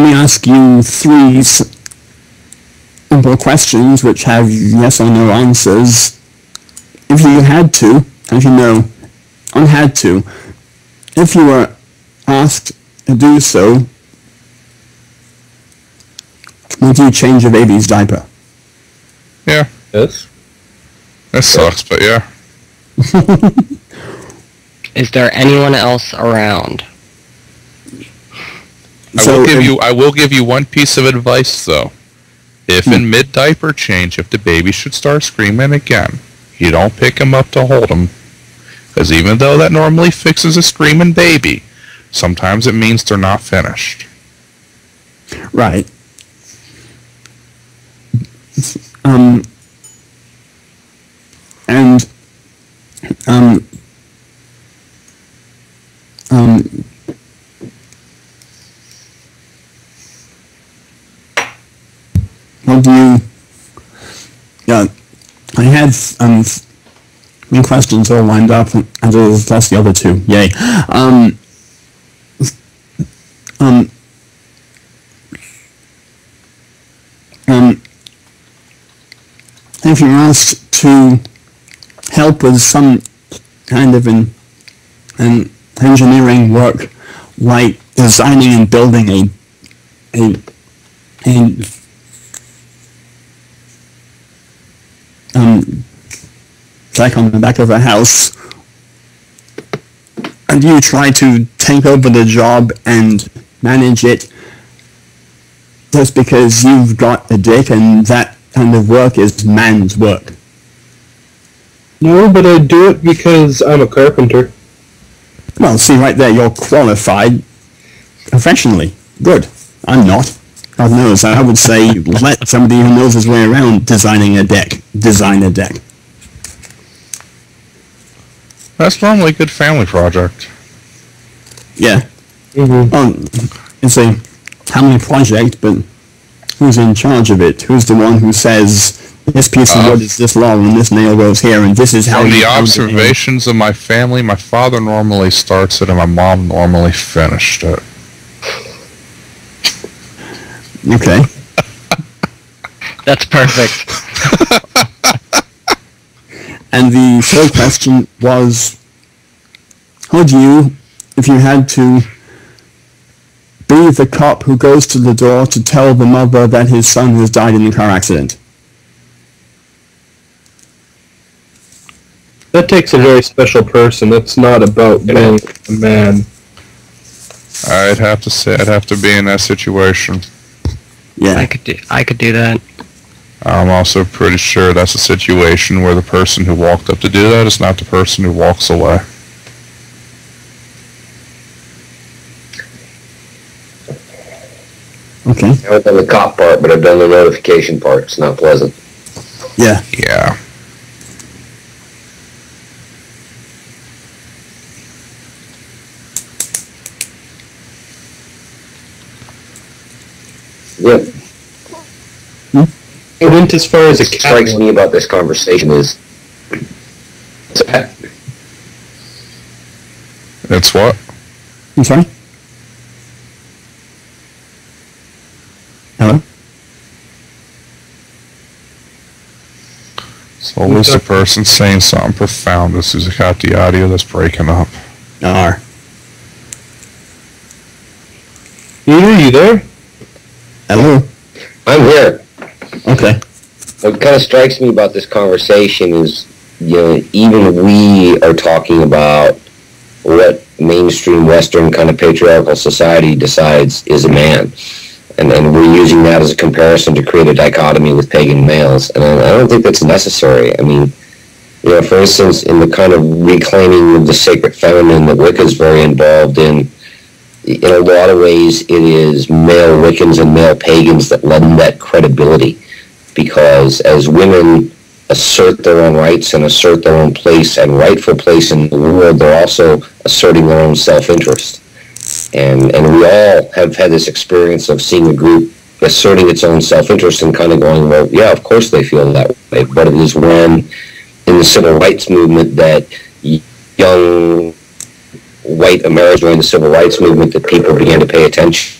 me ask you three simple questions which have yes or no answers. If you had to, if you were asked to do so, would you change a baby's diaper? Yeah. Yes. That sucks, but yeah. Is there anyone else around? I will give you one piece of advice, though. If in mid-diaper change, if the baby should start screaming again, you don't pick him up to hold him. Because even though that normally fixes a screaming baby, sometimes it means they're not finished. Right. What do you... Yeah, I had three questions all lined up, and that's the other two. Yay. If you're asked to help with some kind of an engineering work like designing and building a track on the back of a house, and you try to take over the job and manage it just because you've got a dick and that kind of work is man's work. No, but I do it because I'm a carpenter. Well, see right there, you're qualified professionally. Good. I'm not. God knows, I would say let somebody who knows his way around designing a deck design a deck. That's normally a good family project. Yeah. Mm-hmm. It's a family project, but who's in charge of it? Who's the one who says, this piece of wood is this long and this nail goes here and this is how From you the build it observations of my family, my father normally starts it and my mom normally finished it. here? Okay. That's perfect. And the third question was, would you, if you had to, be the cop who goes to the door to tell the mother that his son has died in a car accident? That takes a very special person. That's not about being a man. I'd have to say, I'd have to be in that situation. Yeah. I could do that. I'm also pretty sure that's a situation where the person who walked up to do that is not the person who walks away. Okay. I haven't done the cop part, but I've done the notification part. It's not pleasant. Yeah. Yeah. Yeah. I went as far as a What cat. strikes me about this conversation is It's what? I'm sorry? Hello? It's always the person saying something profound. This is got the audio that's breaking up. R. Peter, you there? Hello? I'm here. Okay. What kind of strikes me about this conversation is, you know, even we are talking about what mainstream Western kind of patriarchal society decides is a man. And we're using that as a comparison to create a dichotomy with pagan males. And I don't think that's necessary. I mean, you know, for instance, in the kind of reclaiming of the sacred feminine that Wicca is very involved in a lot of ways, it is male Wiccans and male pagans that lend that credibility. Because as women assert their own rights and assert their own place and rightful place in the world, they're also asserting their own self-interest. And we all have had this experience of seeing a group asserting its own self-interest and kind of going, well, yeah, of course they feel that way. But it is when, in the civil rights movement, that young white Americans joined the civil rights movement that people began to pay attention.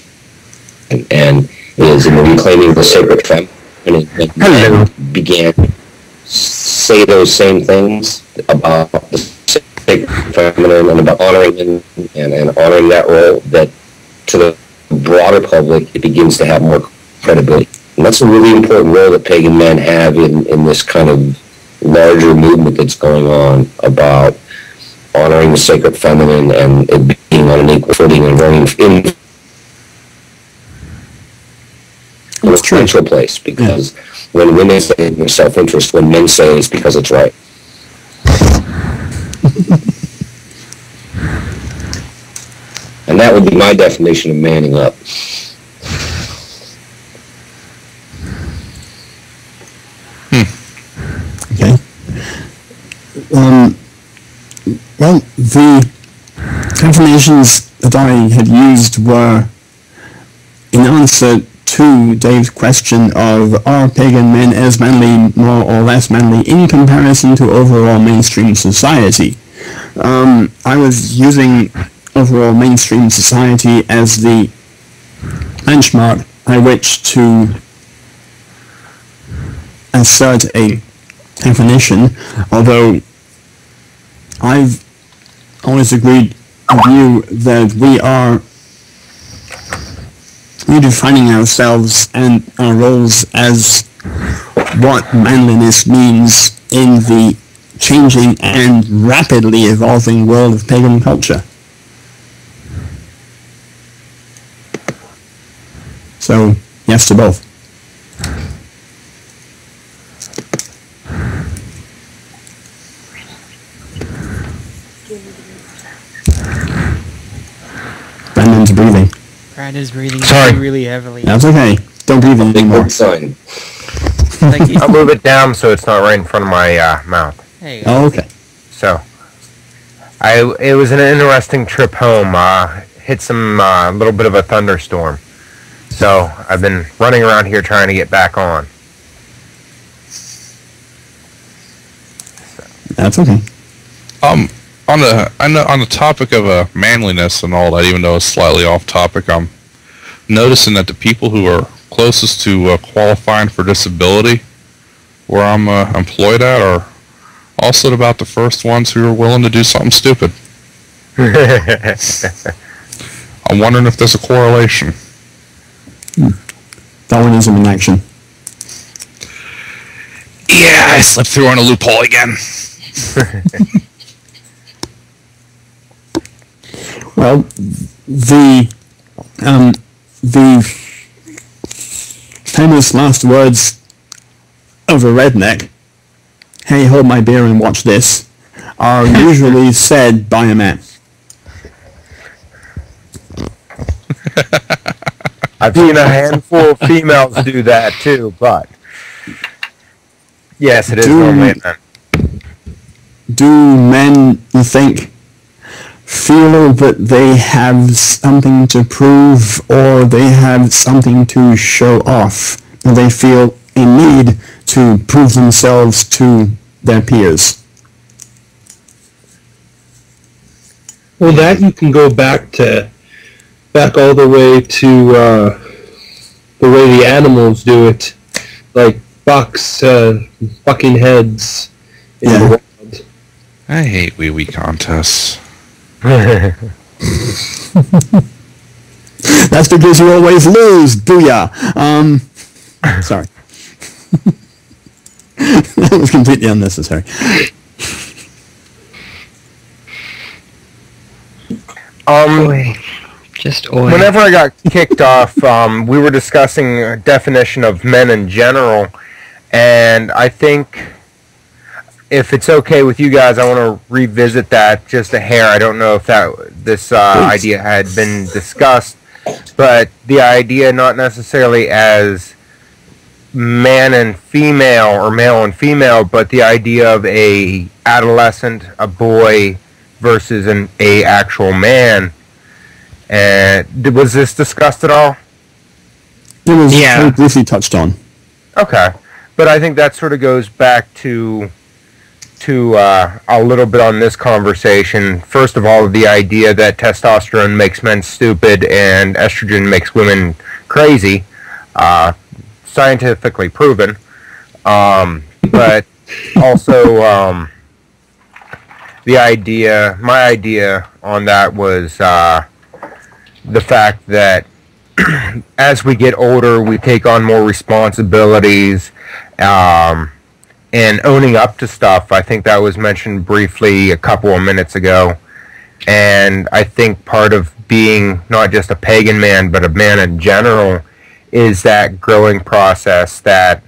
And it is in the reclaiming of the sacred feminine that men began to say those same things about the sacred feminine and about honoring them and honoring that role, that to the broader public it begins to have more credibility. And that's a really important role that pagan men have in this kind of larger movement that's going on about honoring the sacred feminine and it being on an equal footing and running in a spiritual place, because when women say it in self-interest, when men say it's because it's right. And that would be my definition of manning up. Okay. Well, the confirmations that I had used were in answer to Dave's question of are pagan men as manly, more or less manly, in comparison to overall mainstream society. I was using overall mainstream society as the benchmark by which to assert a definition, although I've always agreed with you that we are redefining ourselves and our roles as what manliness means in the changing and rapidly evolving world of pagan culture. So, yes to both. Brandon's breathing. Brandon's breathing Sorry. really heavily. That's okay. Don't breathe anymore. Good sign. Like he's, I'll move it down so it's not right in front of my mouth. there you go. Oh, okay. So, it was an interesting trip home. Hit some little bit of a thunderstorm. So I've been running around here trying to get back on. That's okay. On the topic of manliness and all that, even though it's slightly off topic, I'm noticing that the people who are closest to qualifying for disability, where I'm employed at, are also about the first ones who are willing to do something stupid. I'm wondering if there's a correlation. Darwinism in action. Yeah, I slipped through on a loophole again. Well, the famous last words of a redneck, "Hey, hold my beer and watch this," are usually said by a man. I've seen a handful of females do that too, but yes, it is normally a man. Do men, you think, feel that they have something to prove or they have something to show off? And they feel a need to prove themselves to their peers? Well, that you can go back all the way to the way the animals do it, like bucks bucking heads in the wild. I hate wee-wee contests. That's because you always lose, booyah! Sorry. That was completely unnecessary. Just oi. Whenever I got kicked off, we were discussing a definition of men in general, and I think if it's okay with you guys, I want to revisit that just a hair. I don't know if this idea had been discussed, but the idea not necessarily as man and female or male and female, but the idea of a adolescent, a boy versus a actual man. And was this discussed at all? It was Yeah. very briefly touched on. Okay, but I think that sort of goes back to a little bit on this conversation. First of all, the idea that testosterone makes men stupid and estrogen makes women crazy, scientifically proven. But also, my idea on that was the fact that as we get older, we take on more responsibilities, and owning up to stuff. I think that was mentioned briefly a couple of minutes ago. And I think part of being not just a pagan man, but a man in general, is that growing process, that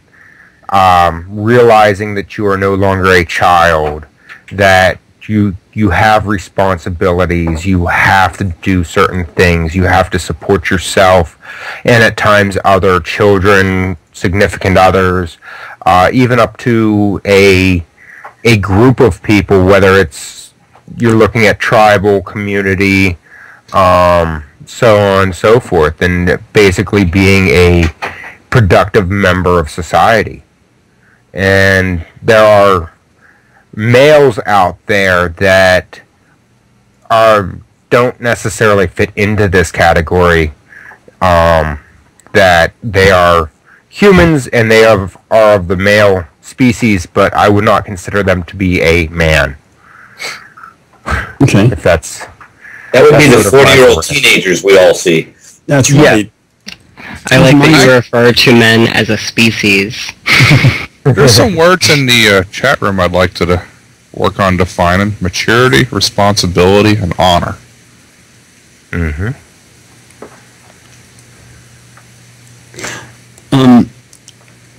realizing that you are no longer a child, that you have responsibilities, you have to do certain things, you have to support yourself, and at times other children, significant others, even up to a group of people, whether it's you're looking at tribal, community, so on and so forth, and basically being a productive member of society. And there are males out there that don't necessarily fit into this category, that they are humans and they are of the male species, but I would not consider them to be a man. Okay. If that's... That would be the sort of 40-year-old reference. teenagers we all see. That's right. I like that you refer to men as a species. There's some words in the chat room I'd like to work on defining: maturity, responsibility, and honor. Mm-hmm.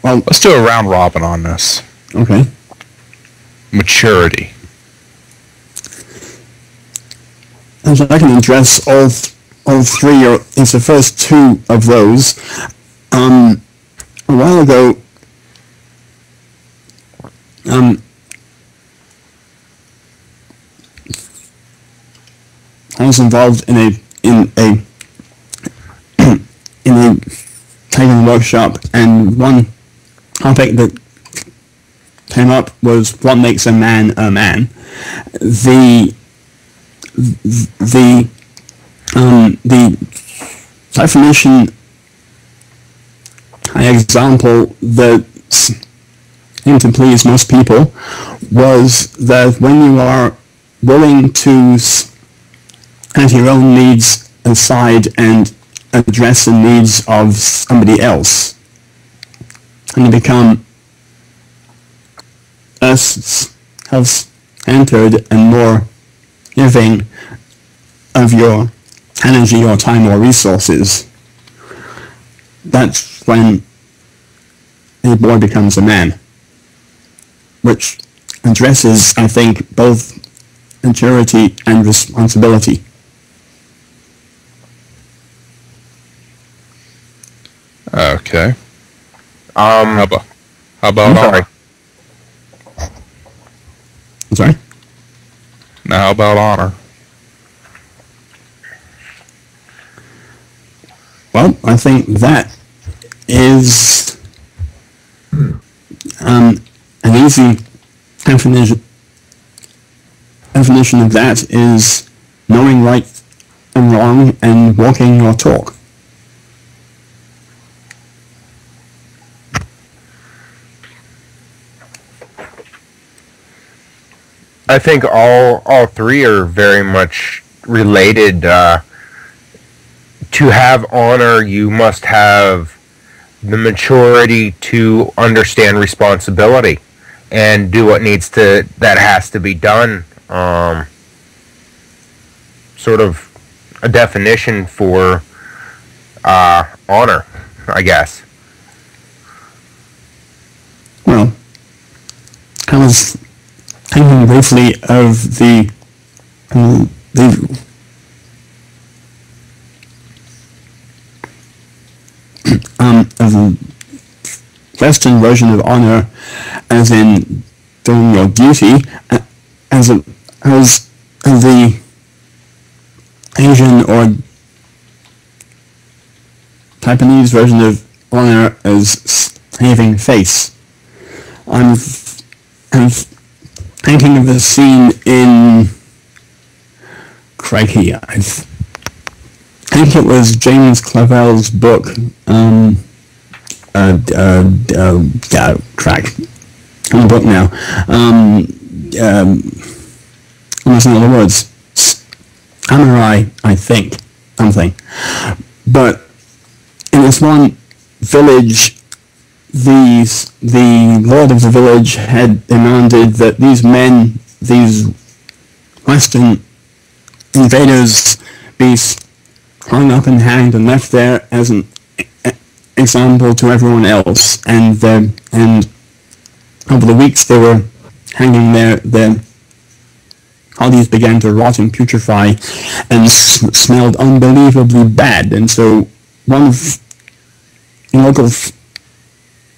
Well, Let's do a round robin on this. okay. Maturity. And so I can address all three, or it's the first two of those. A while ago, I was involved in a Pagan workshop, and one topic that came up was what makes a man a man. The definition, example that seemed to please most people was that when you are willing to set your own needs aside and address the needs of somebody else, and you become less self-centered and more giving of your energy or time or resources, that's when a boy becomes a man, which addresses, I think, both maturity and responsibility. Okay. How How about I'm sorry. honor? I'm sorry? Now, how about honor? Well, I think that is an easy definition of that is knowing right and wrong and walking your talk. I think all three are very much related. To have honor, you must have the maturity to understand responsibility and do what that has to be done. Sort of a definition for honor, I guess. Well, I was thinking briefly of the of the Western version of honor, as in doing your duty, as the Asian or Japanese version of honor as saving face. I'm thinking of a scene in Crikey. I think it was James Clavell's book. Crack. I'm the book now. I'm missing all the words. Samurai, I think, something. But in this one village, the lord of the village had demanded that these men, these Western invaders, be hung up and hanged and left there as an example to everyone else. And over the weeks they were hanging there, their bodies began to rot and putrefy and smelled unbelievably bad. And so one of the local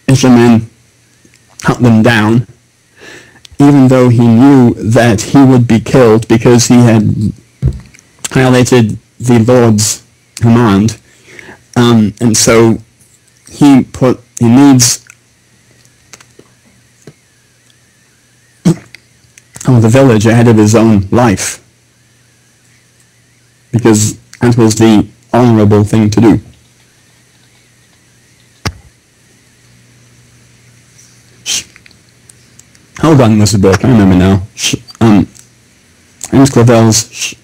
fishermen cut them down, even though he knew that he would be killed because he had violated the Lord's command. And so he needs the village ahead of his own life, because that was the honorable thing to do. Hold on, Mr. Burke, I remember now. James Clavell's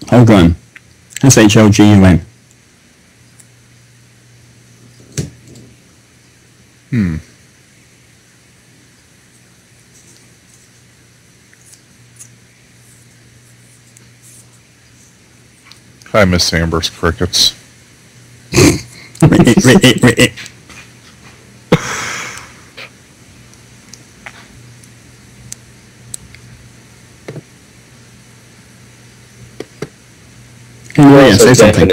Hogun. Shogun. I miss Amber's crickets. Anyway, say something.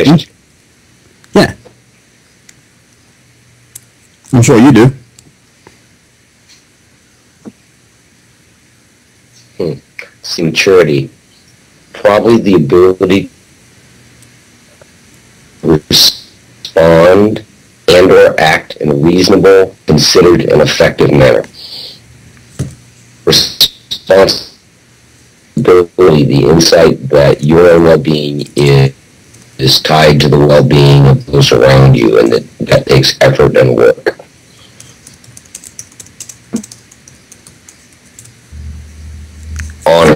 Yeah. I'm sure you do. See, maturity. Probably the ability to respond and or act in a reasonable, considered, and effective manner. Responsibility, the insight that your own well-being is tied to the well-being of those around you, and that takes effort and work. Honor.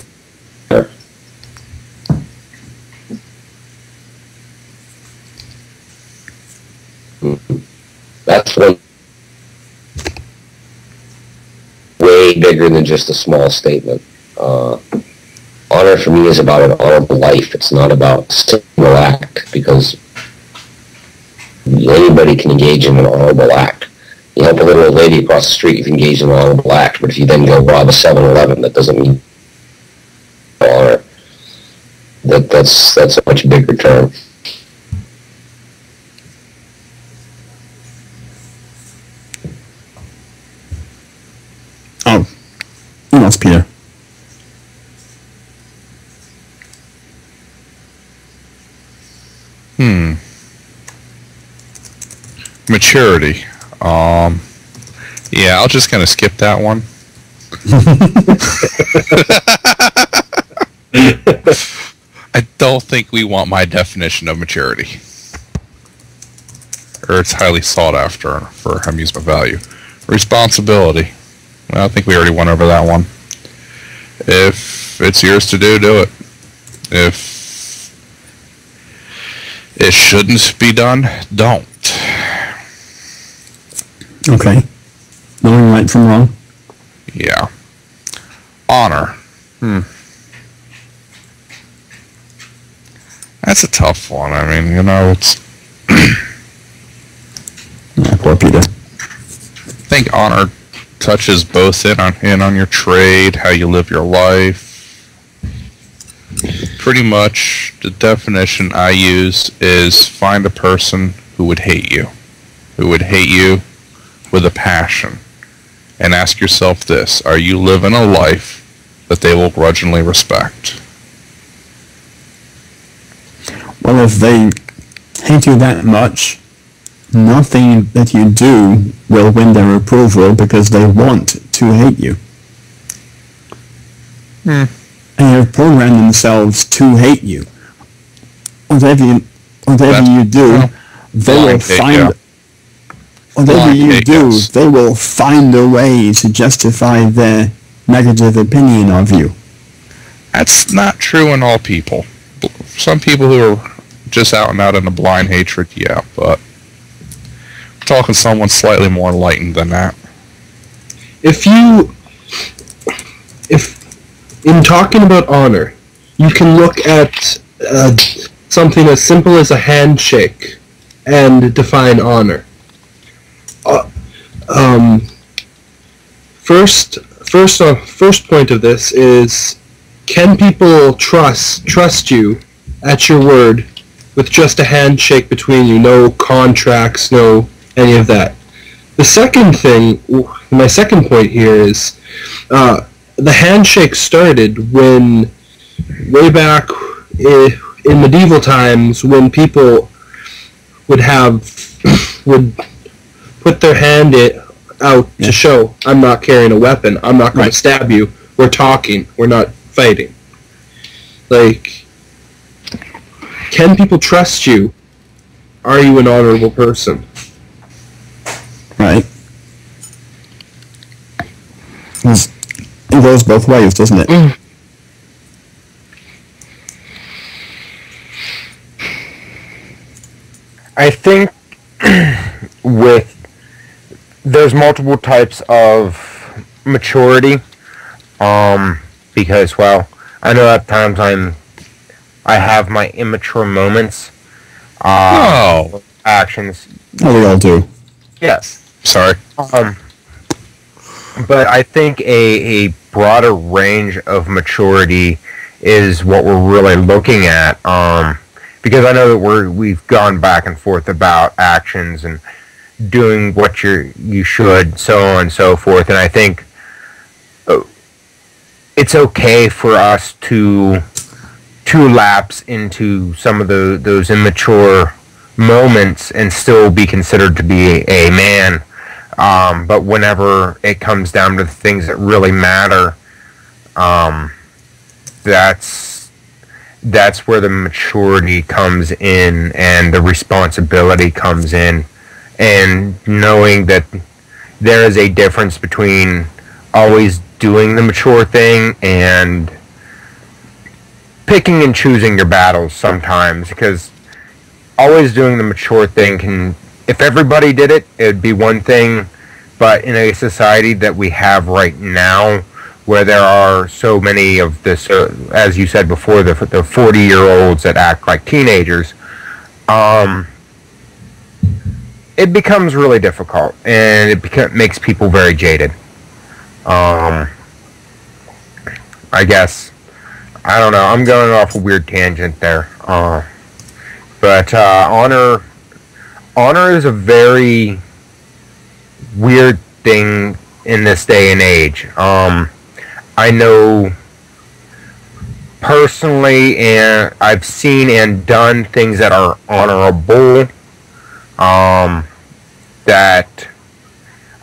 That's one way bigger than just a small statement. Honor for me is about an honorable life. It's not about a single act, because anybody can engage in an honorable act. You help a little old lady across the street, you've engaged in an honorable act, but if you then go rob a 7-Eleven, that doesn't mean honor. That's a much bigger term. Oh, yes, Peter. Maturity. Yeah, I'll just kind of skip that one. I don't think we want my definition of maturity. Or it's highly sought after for amusement value. Responsibility. Well, I think we already went over that one. If it's yours to do, do it. If it shouldn't be done, don't. Okay. Knowing right from wrong? Yeah. Honor. That's a tough one. I mean, it's... Yeah, poor Peter. I think honor touches both in on your trade, how you live your life. Pretty much, the definition I use is find a person who would hate you. Who would hate you with a passion. And ask yourself this: are you living a life that they will grudgingly respect? Well, if they hate you that much, nothing that you do will win their approval, because they want to hate you. And they've programmed themselves to hate you. Whatever you do, they will find... Whatever you do, they will find a way to justify their negative opinion of you. That's not true in all people. Some people who are just out and out in a blind hatred, yeah, but we're talking someone slightly more enlightened than that. If in talking about honor, you can look at something as simple as a handshake and define honor. First point of this is, can people trust you at your word with just a handshake between you, no contracts, no any of that? The second thing, my second point here is, the handshake started when, way back in medieval times, when people would put their hand out to show, I'm not carrying a weapon, I'm not going to stab you, we're talking, we're not fighting. Like, can people trust you? Are you an honorable person? Right. It goes both ways, doesn't it? I think there's multiple types of maturity, because, well, I know at times I have my immature moments, actions. Oh, we all do. Yes. Sorry. But I think a broader range of maturity is what we're really looking at. Because I know that we've gone back and forth about actions and doing what you should, so on and so forth. And I think it's okay for us to lapse into some of those immature moments and still be considered to be a man. But whenever it comes down to the things that really matter, that's where the maturity comes in and the responsibility comes in, and knowing that there is a difference between always doing the mature thing and picking and choosing your battles sometimes, because always doing the mature thing can, if everybody did it, it would be one thing, but in a society that we have right now, where there are so many of this, as you said before, the 40-year-olds that act like teenagers, it becomes really difficult, and it makes people very jaded. I guess, I don't know, I'm going off a weird tangent there. But honor is a very weird thing in this day and age. I know personally, and I've seen and done things that are honorable, that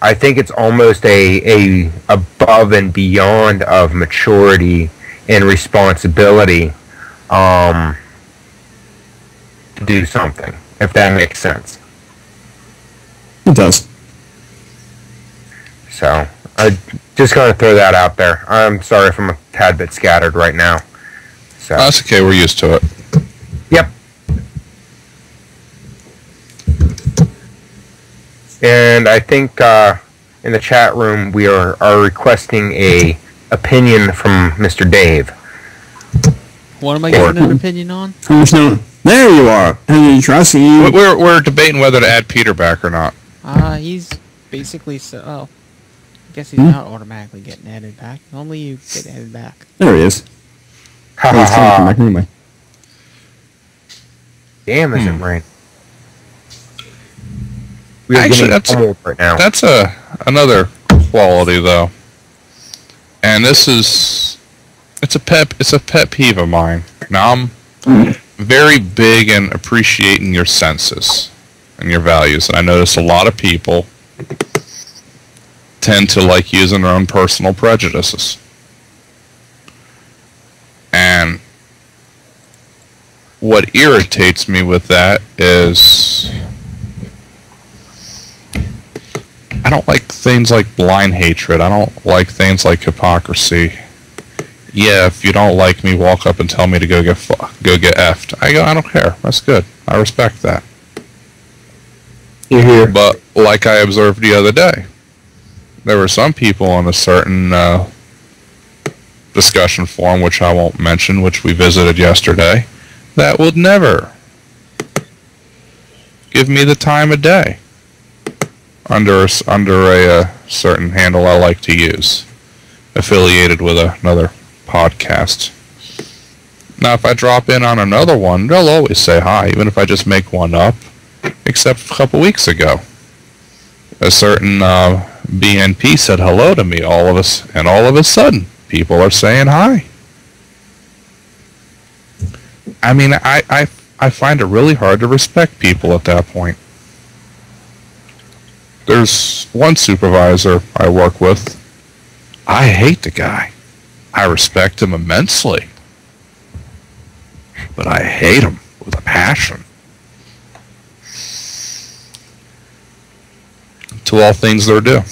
I think it's almost a above and beyond of maturity and responsibility to do something, if that makes sense. It does. So, I just gotta throw that out there. I'm sorry if I'm a tad bit scattered right now. So That's okay, we're used to it. Yep. And I think in the chat room we are requesting a opinion from Mr. Dave. What am I getting an opinion on? There you are. And trusting you. We're debating whether to add Peter back or not. He's basically I guess he's not automatically getting added back. Normally you get added back. There he is. Ha He's trying to come ha back ha. anyway. Damn, is it rain? We are Actually, getting cold right now. That's another quality though, and it's a pet peeve of mine. Now I'm very big in appreciating your senses and your values, and I notice a lot of people tend to like using their own personal prejudices, and what irritates me with that is I don't like things like blind hatred. I don't like things like hypocrisy. Yeah, if you don't like me, walk up and tell me to go get effed. I don't care. That's good. I respect that. You're here. But like I observed the other day, there were some people on a certain discussion forum, which I won't mention, which we visited yesterday, that would never give me the time of day under a certain handle I like to use, affiliated with another podcast. Now, if I drop in on another one, they'll always say hi, even if I just make one up, except a couple weeks ago. A certain BNP said hello to me, all of a sudden, people are saying hi. I mean, I find it really hard to respect people at that point. There's one supervisor I work with. I hate the guy. I respect him immensely. But I hate him with a passion. To all things their due.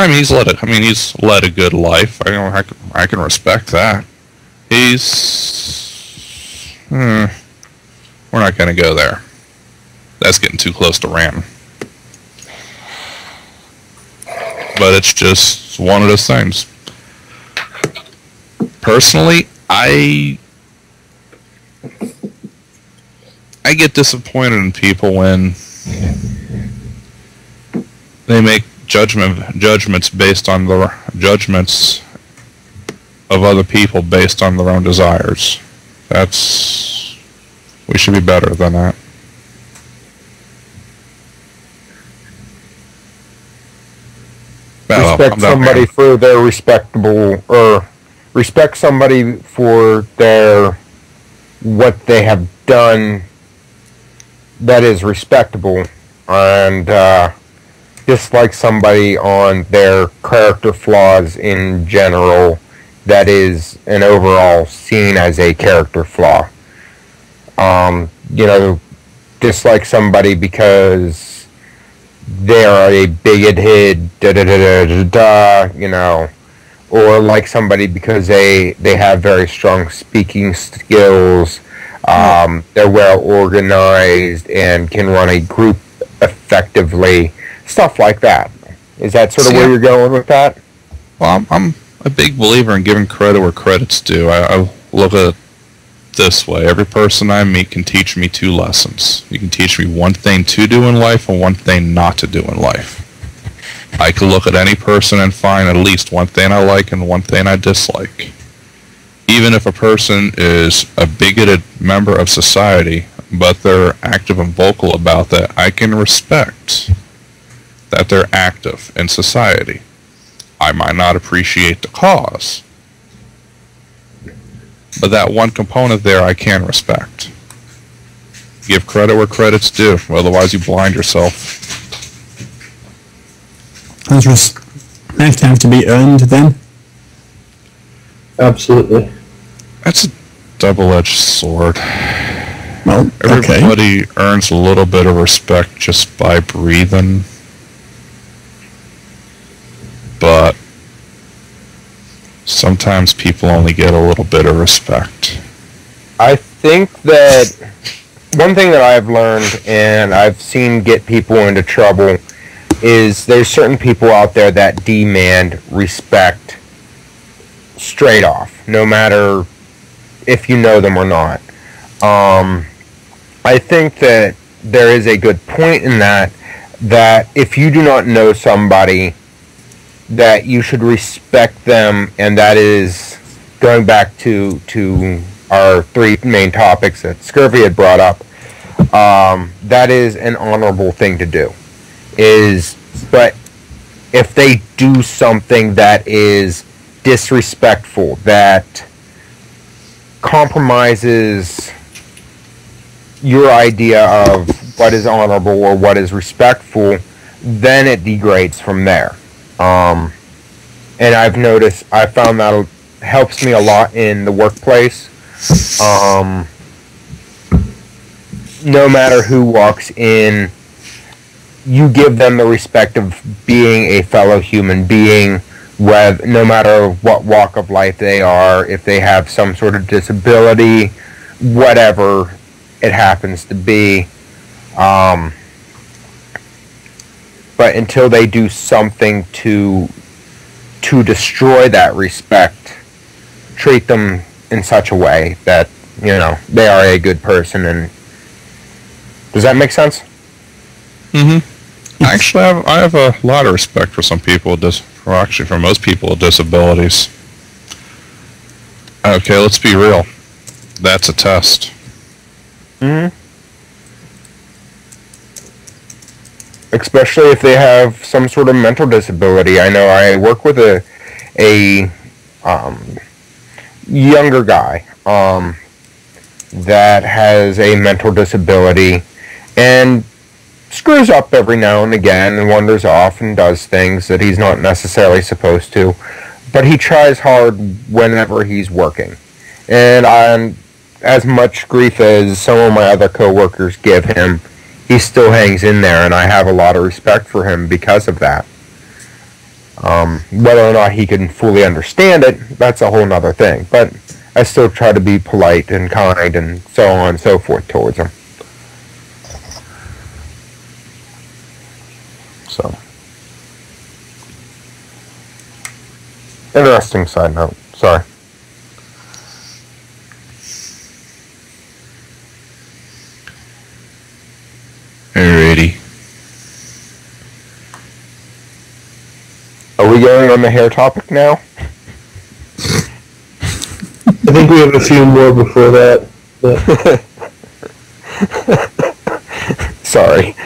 I mean, he's led a good life. I can respect that. We're not going to go there. That's getting too close to ranting. But it's just one of those things. Personally, I get disappointed in people when they make judgments based on the judgments of other people based on their own desires. We should be better than that. Respect somebody for their respect somebody for what they have done that is respectable, and dislike somebody on their character flaws in general that is an overall seen as a character flaw. Dislike somebody because they are a bigoted, or like somebody because they have very strong speaking skills, they're well organized and can run a group effectively, stuff like that. Is that sort of where you're going with that? Well, I'm a big believer in giving credit where credit's due. I look at it this way. Every person I meet can teach me 2 lessons. You can teach me one thing to do in life and one thing not to do in life. I can look at any person and find at least one thing I like and one thing I dislike. Even if a person is a bigoted member of society, but they're active and vocal about that, I can respect that they're active in society. I might not appreciate the cause, but that one component there I can respect. Give credit where credit's due, otherwise you blind yourself. Does respect have to be earned then? Absolutely. That's a double-edged sword. Well, everybody earns a little bit of respect just by breathing, but sometimes people only get a little bit of respect. I think that one thing that I've learned and I've seen get people into trouble is there's certain people out there that demand respect straight off, no matter if you know them or not. I think that there is a good point in that if you do not know somebody, that you should respect them, and that is going back to our 3 main topics that Scurvy had brought up. That is an honorable thing to do. But if they do something that is disrespectful, that compromises your idea of what is honorable or what is respectful, then it degrades from there. And I found that helps me a lot in the workplace. No matter who walks in, you give them the respect of being a fellow human being, no matter what walk of life they are, if they have some sort of disability, whatever it happens to be. But until they do something to destroy that respect, treat them in such a way that, they are a good person. And does that make sense? Mm-hmm. Actually, I have a lot of respect for some people for most people with disabilities. Okay, let's be real. That's a test. Mm-hmm. Especially if they have some sort of mental disability. I know I work with a younger guy that has a mental disability and screws up every now and again and wanders off and does things that he's not necessarily supposed to. But he tries hard whenever he's working. And as much grief as some of my other coworkers give him, he still hangs in there, and I have a lot of respect for him because of that. Whether or not he can fully understand it, that's a whole nother thing. But I still try to be polite and kind and so on and so forth towards him. So, interesting side note. Sorry. Alrighty. Are we going on the hair topic now? I think we have a few more before that. But Sorry.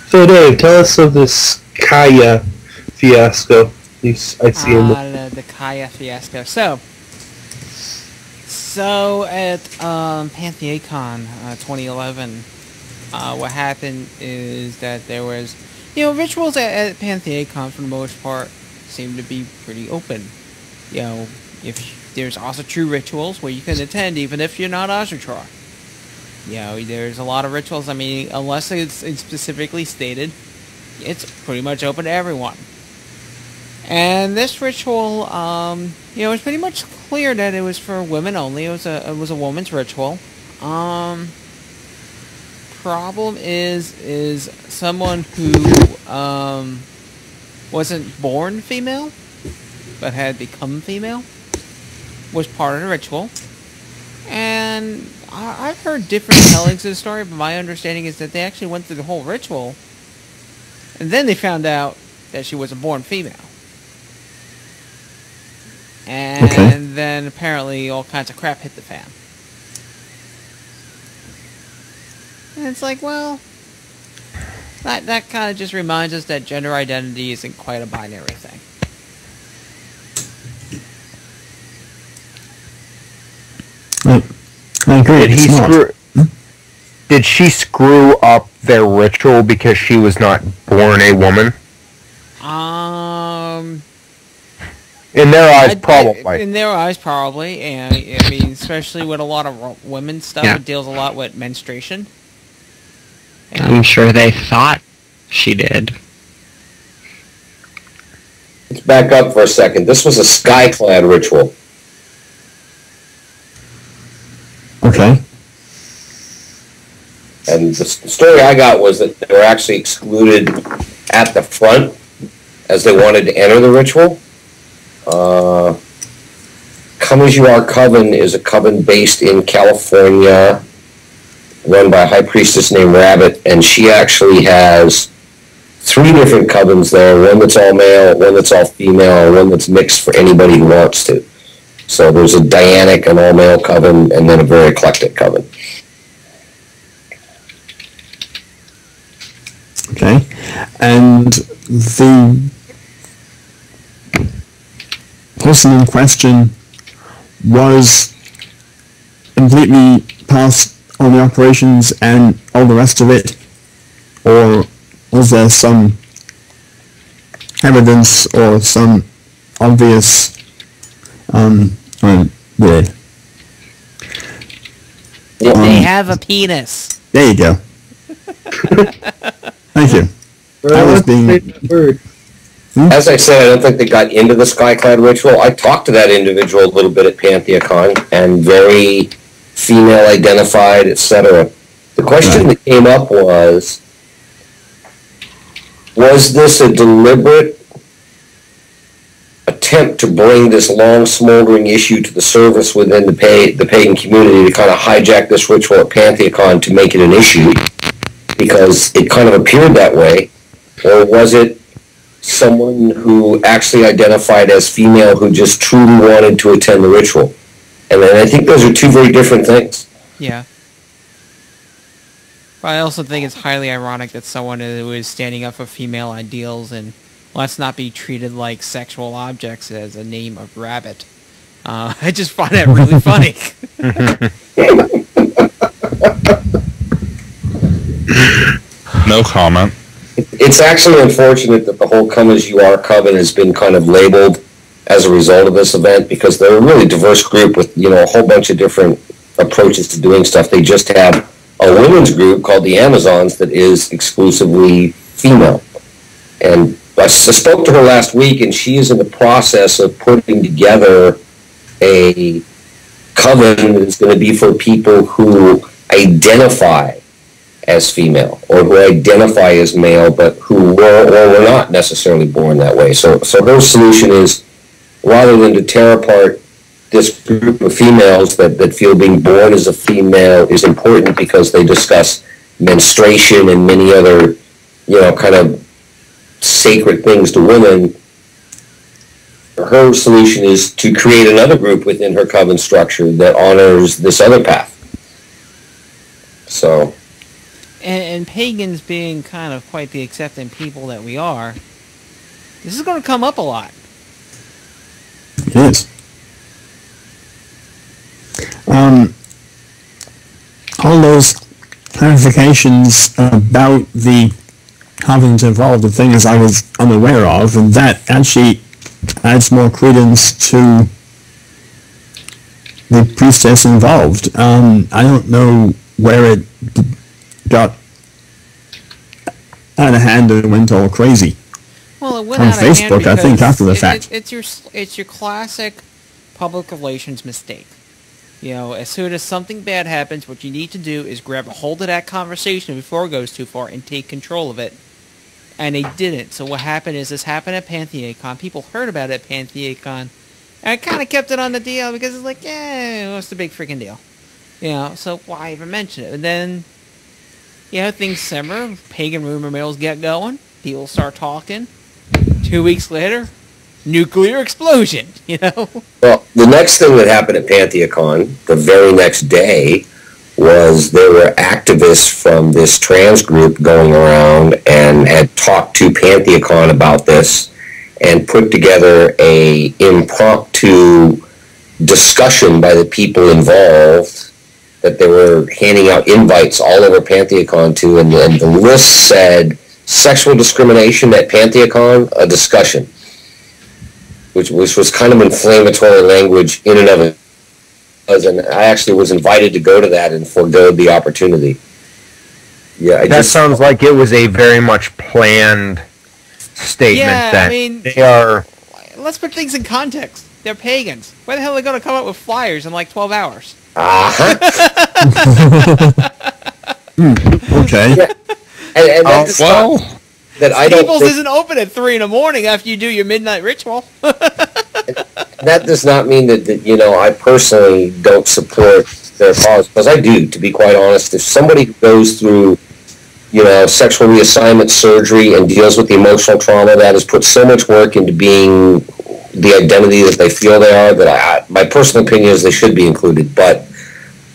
so Dave, tell us of this Kaya fiasco. At least I see him. The Kaya fiasco. So at PantheaCon 2011, what happened is that there was, rituals at PantheaCon for the most part seem to be pretty open. If there's also true rituals where you can attend even if you're not Ashutara. There's a lot of rituals. I mean, unless it's specifically stated, it's pretty much open to everyone. And this ritual, it was pretty much clear that it was for women only. It was a woman's ritual. Problem is someone who wasn't born female, but had become female, was part of the ritual. And I've heard different tellings of the story, but my understanding is that they actually went through the whole ritual, and then they found out that she wasn't born female. And then apparently all kinds of crap hit the fan. And it's like, well, that kind of just reminds us that gender identity isn't quite a binary thing. I agree. Did she screw up their ritual because she was not born a woman? In their eyes, probably. In their eyes, probably. And I mean, especially with a lot of women's stuff, it deals a lot with menstruation. I'm sure they thought she did. Let's back up for a second. This was a skyclad ritual. Okay. And the story I got was that they were actually excluded at the front as they wanted to enter the ritual. Come As You Are Coven is a coven based in California, run by a high priestess named Rabbit, and she actually has 3 different covens there, one that's all male, one that's all female, and one that's mixed for anybody who wants to. So there's a Dianic, an all-male coven, and then a very eclectic coven. Okay. And the person in question was completely past all the operations and all the rest of it, or was there some evidence or some obvious weird? They have a penis. There you go. Thank you. I was being... As I said, I don't think they got into the skyclad ritual. I talked to that individual a little bit at PantheaCon, and very female identified, etc. The question that came up was this a deliberate attempt to bring this long smoldering issue to the surface within the pagan community to kind of hijack this ritual at PantheaCon to make it an issue because it kind of appeared that way? Or was it someone who actually identified as female who just truly wanted to attend the ritual? And then I think those are 2 very different things. Yeah. But I also think it's highly ironic that someone who is standing up for female ideals and let's not be treated like sexual objects as a name of Rabbit. I just find that really funny. No comment. It's actually unfortunate that the whole Come As You Are coven has been kind of labeled as a result of this event because they're a really diverse group with, a whole bunch of different approaches to doing stuff. They just have a women's group called the Amazons that is exclusively female. And I spoke to her last week, and she is in the process of putting together a coven that is going to be for people who identify as female or who identify as male, but who were or were not necessarily born that way. So her solution is, rather than to tear apart this group of females that feel being born as a female is important because they discuss menstruation and many other, kind of sacred things to women, her solution is to create another group within her coven structure that honors this other path. So... And pagans being kind of quite the accepting people that we are, this is going to come up a lot. It is. All those clarifications about the covens involved, the things I was unaware of, and that actually adds more credence to the priestess involved. I don't know where it got out of hand and went all crazy. Well, it went on out of hand Facebook, I think, after the fact. It's your classic public relations mistake. As soon as something bad happens, what you need to do is grab a hold of that conversation before it goes too far and take control of it. And they didn't. So what happened is this happened at PantheaCon. People heard about it at PantheaCon. And I kind of kept it on the DL because it's like, what's the big freaking deal? So why even mention it? And then, things simmer. Pagan rumor mills get going. People start talking. 2 weeks later, nuclear explosion, Well, the next thing that happened at PantheaCon, the very next day, was there were activists from this trans group going around and had talked to PantheaCon about this and put together a impromptu discussion by the people involved that they were handing out invites all over PantheaCon to, and the list said, sexual discrimination at PantheaCon, a discussion, which was kind of inflammatory language in and of it. And I actually was invited to go to that and forego the opportunity. Yeah, that sounds like it was a very much planned statement. Yeah, that I mean, they are. Let's put things in context. They're pagans. Why the hell are they going to come up with flyers in like 12 hours? Okay. Yeah. And that's that I don't Staples isn't open at 3 in the morning after you do your midnight ritual. That does not mean that I personally don't support their cause, because I do, to be quite honest. If somebody who goes through, sexual reassignment surgery and deals with the emotional trauma that has put so much work into being the identity that they feel they are, that my personal opinion is they should be included. But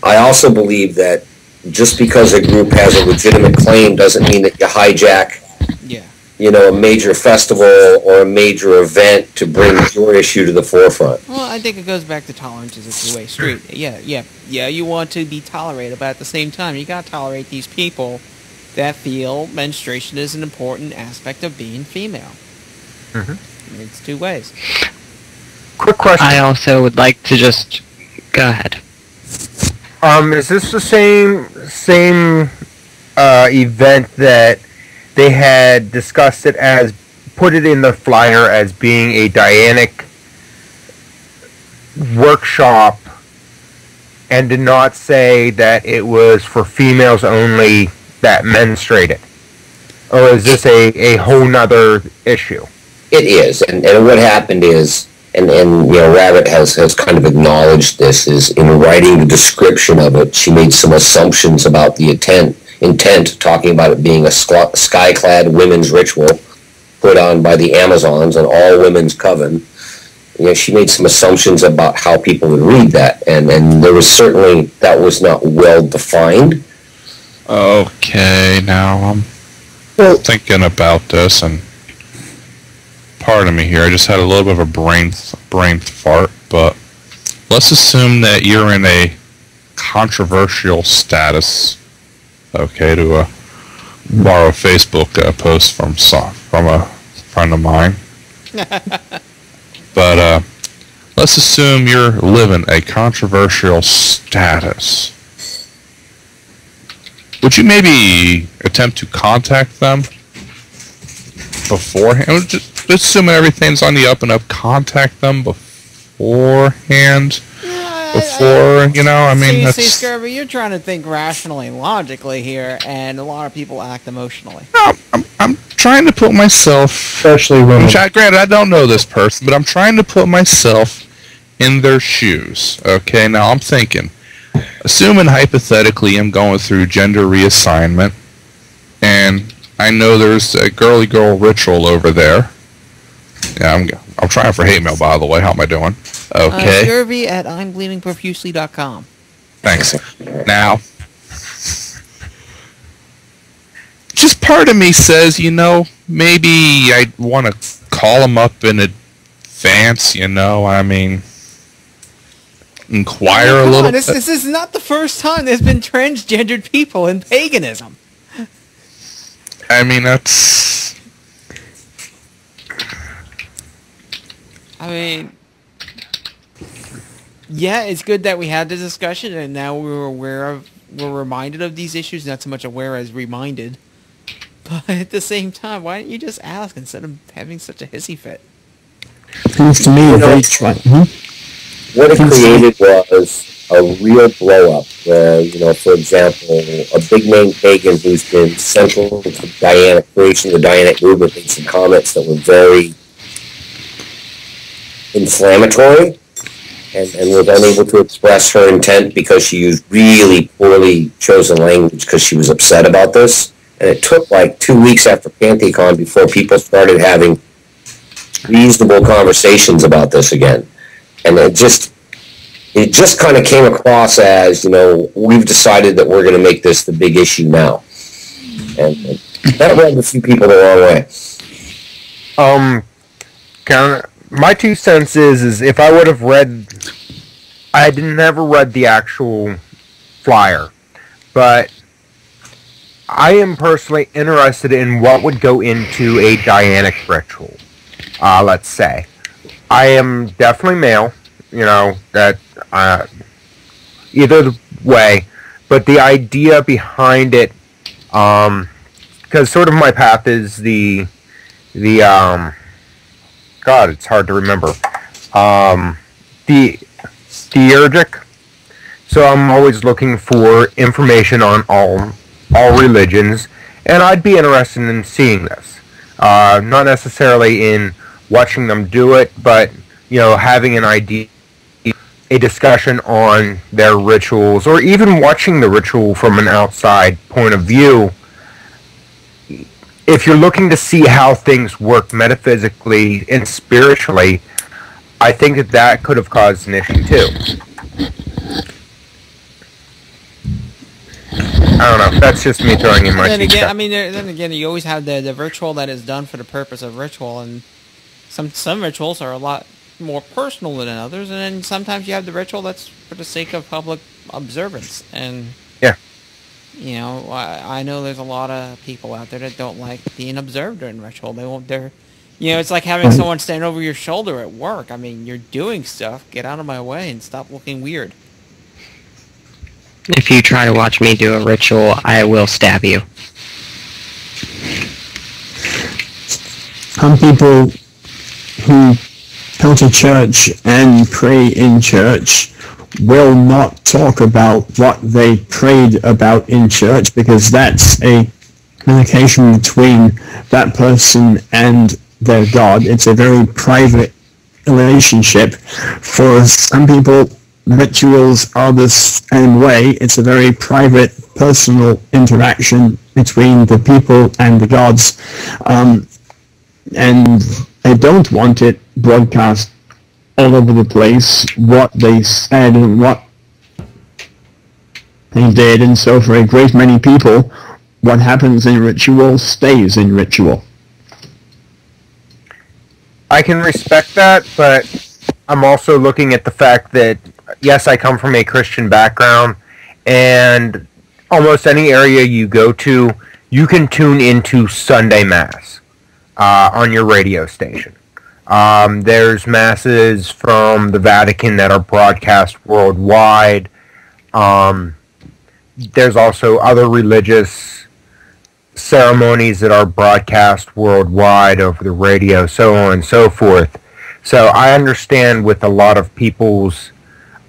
I also believe that just because a group has a legitimate claim doesn't mean that you hijack a major festival or a major event to bring your issue to the forefront. Well, I think it goes back to tolerance is a two-way street. Yeah, you want to be tolerated, but at the same time, you got to tolerate these people that feel menstruation is an important aspect of being female. Mm-hmm. It's two ways. Quick question. I also would like to just... Go ahead. Is this the same event that they had discussed it as, put it in the flyer as being a Dianic workshop, and did not say that it was for females only that menstruated? Or is this a whole nother issue? It is, and what happened is, and Rabbit has kind of acknowledged this, is in writing the description of it, she made some assumptions about the intent, talking about it being a sky-clad women's ritual put on by the Amazons, an all-women's coven. She made some assumptions about how people would read that, and there was certainly, that was not well-defined. Okay, now I'm thinking about this, and pardon me here, I just had a little bit of a brain fart, but let's assume that you're in a controversial status, okay, to borrow a Facebook post from a friend of mine. But let's assume you're living a controversial status. would you maybe attempt to contact them beforehand? Just assuming everything's on the up and up, contact them beforehand. See, Scurvy, you're trying to think rationally and logically here, and a lot of people act emotionally. No, I'm trying to put myself, Especially women. granted, I don't know this person, but I'm trying to put myself in their shoes. Okay, now I'm thinking, assuming hypothetically I'm going through gender reassignment, and I know there's a girly girl ritual over there. Yeah, I'm trying for hate mail, by the way. How am I doing? Okay. Scurvy at I'mBleedingProfusely.com. Thanks. Now, just part of me says, maybe I want to call them up in advance, inquire a little bit. This is not the first time there's been transgendered people in paganism. Yeah, it's good that we had this discussion, and now we're reminded of these issues, not so much aware as reminded. But at the same time, why don't you just ask instead of having such a hissy fit? Seems to me what it created was a real blow-up where, for example, a big-name pagan who's been central to creation of the Dianic movement made some comments that were very inflammatory and was unable to express her intent because she used really poorly chosen language because she was upset about this. And it took like 2 weeks after PantheCon before people started having reasonable conversations about this again. And it just kind of came across as, we've decided that we're going to make this the big issue now. And that rubbed a few people the wrong way. My 2 cents is if I would have read, I had never read the actual flyer, but I am personally interested in what would go into a Dianic ritual. Let's say I am definitely male, that either way, but the idea behind it, because sort of my path is the God, it's hard to remember. The theurgic. So I'm always looking for information on all religions, and I'd be interested in seeing this. Not necessarily in watching them do it, but having an idea, a discussion on their rituals, or even watching the ritual from an outside point of view. If you're looking to see how things work metaphysically and spiritually, I think that could have caused an issue too. I don't know. That's just me throwing in my. Then again, you always have the ritual that is done for the purpose of ritual, and some rituals are a lot more personal than others, and then sometimes you have the ritual that's for the sake of public observance. And I know there's a lot of people out there that don't like being observed during ritual. They won't. It's like having someone stand over your shoulder at work. You're doing stuff. Get out of my way and stop looking weird. If you try to watch me do a ritual, I will stab you. Some people who go to church and pray in church will not talk about what they prayed about in church because that's a communication between that person and their God. It's a very private relationship. For some people, rituals are the same way. It's a very private, personal interaction between the people and the gods. And they don't want it broadcast all over the place, what they said and what they did. And so for a great many people, what happens in ritual stays in ritual. I can respect that, but I'm also looking at the fact that, yes, I come from a Christian background, and almost any area you go to, you can tune into Sunday Mass on your radio station. There's masses from the Vatican that are broadcast worldwide. there's also other religious ceremonies that are broadcast worldwide over the radio, so on and so forth. So I understand with a lot of people's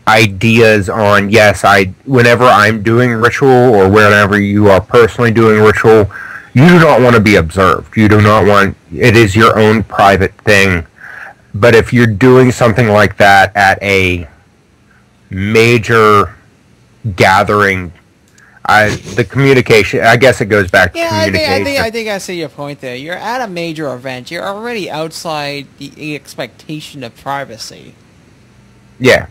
ideas on, yes, whenever I'm doing ritual or whenever you are personally doing ritual, you do not want to be observed. You do not want, it is your own private thing. But if you're doing something like that at a major gathering, the communication, I guess it goes back to communication. I think I see your point there. You're at a major event. You're already outside the expectation of privacy. Yeah.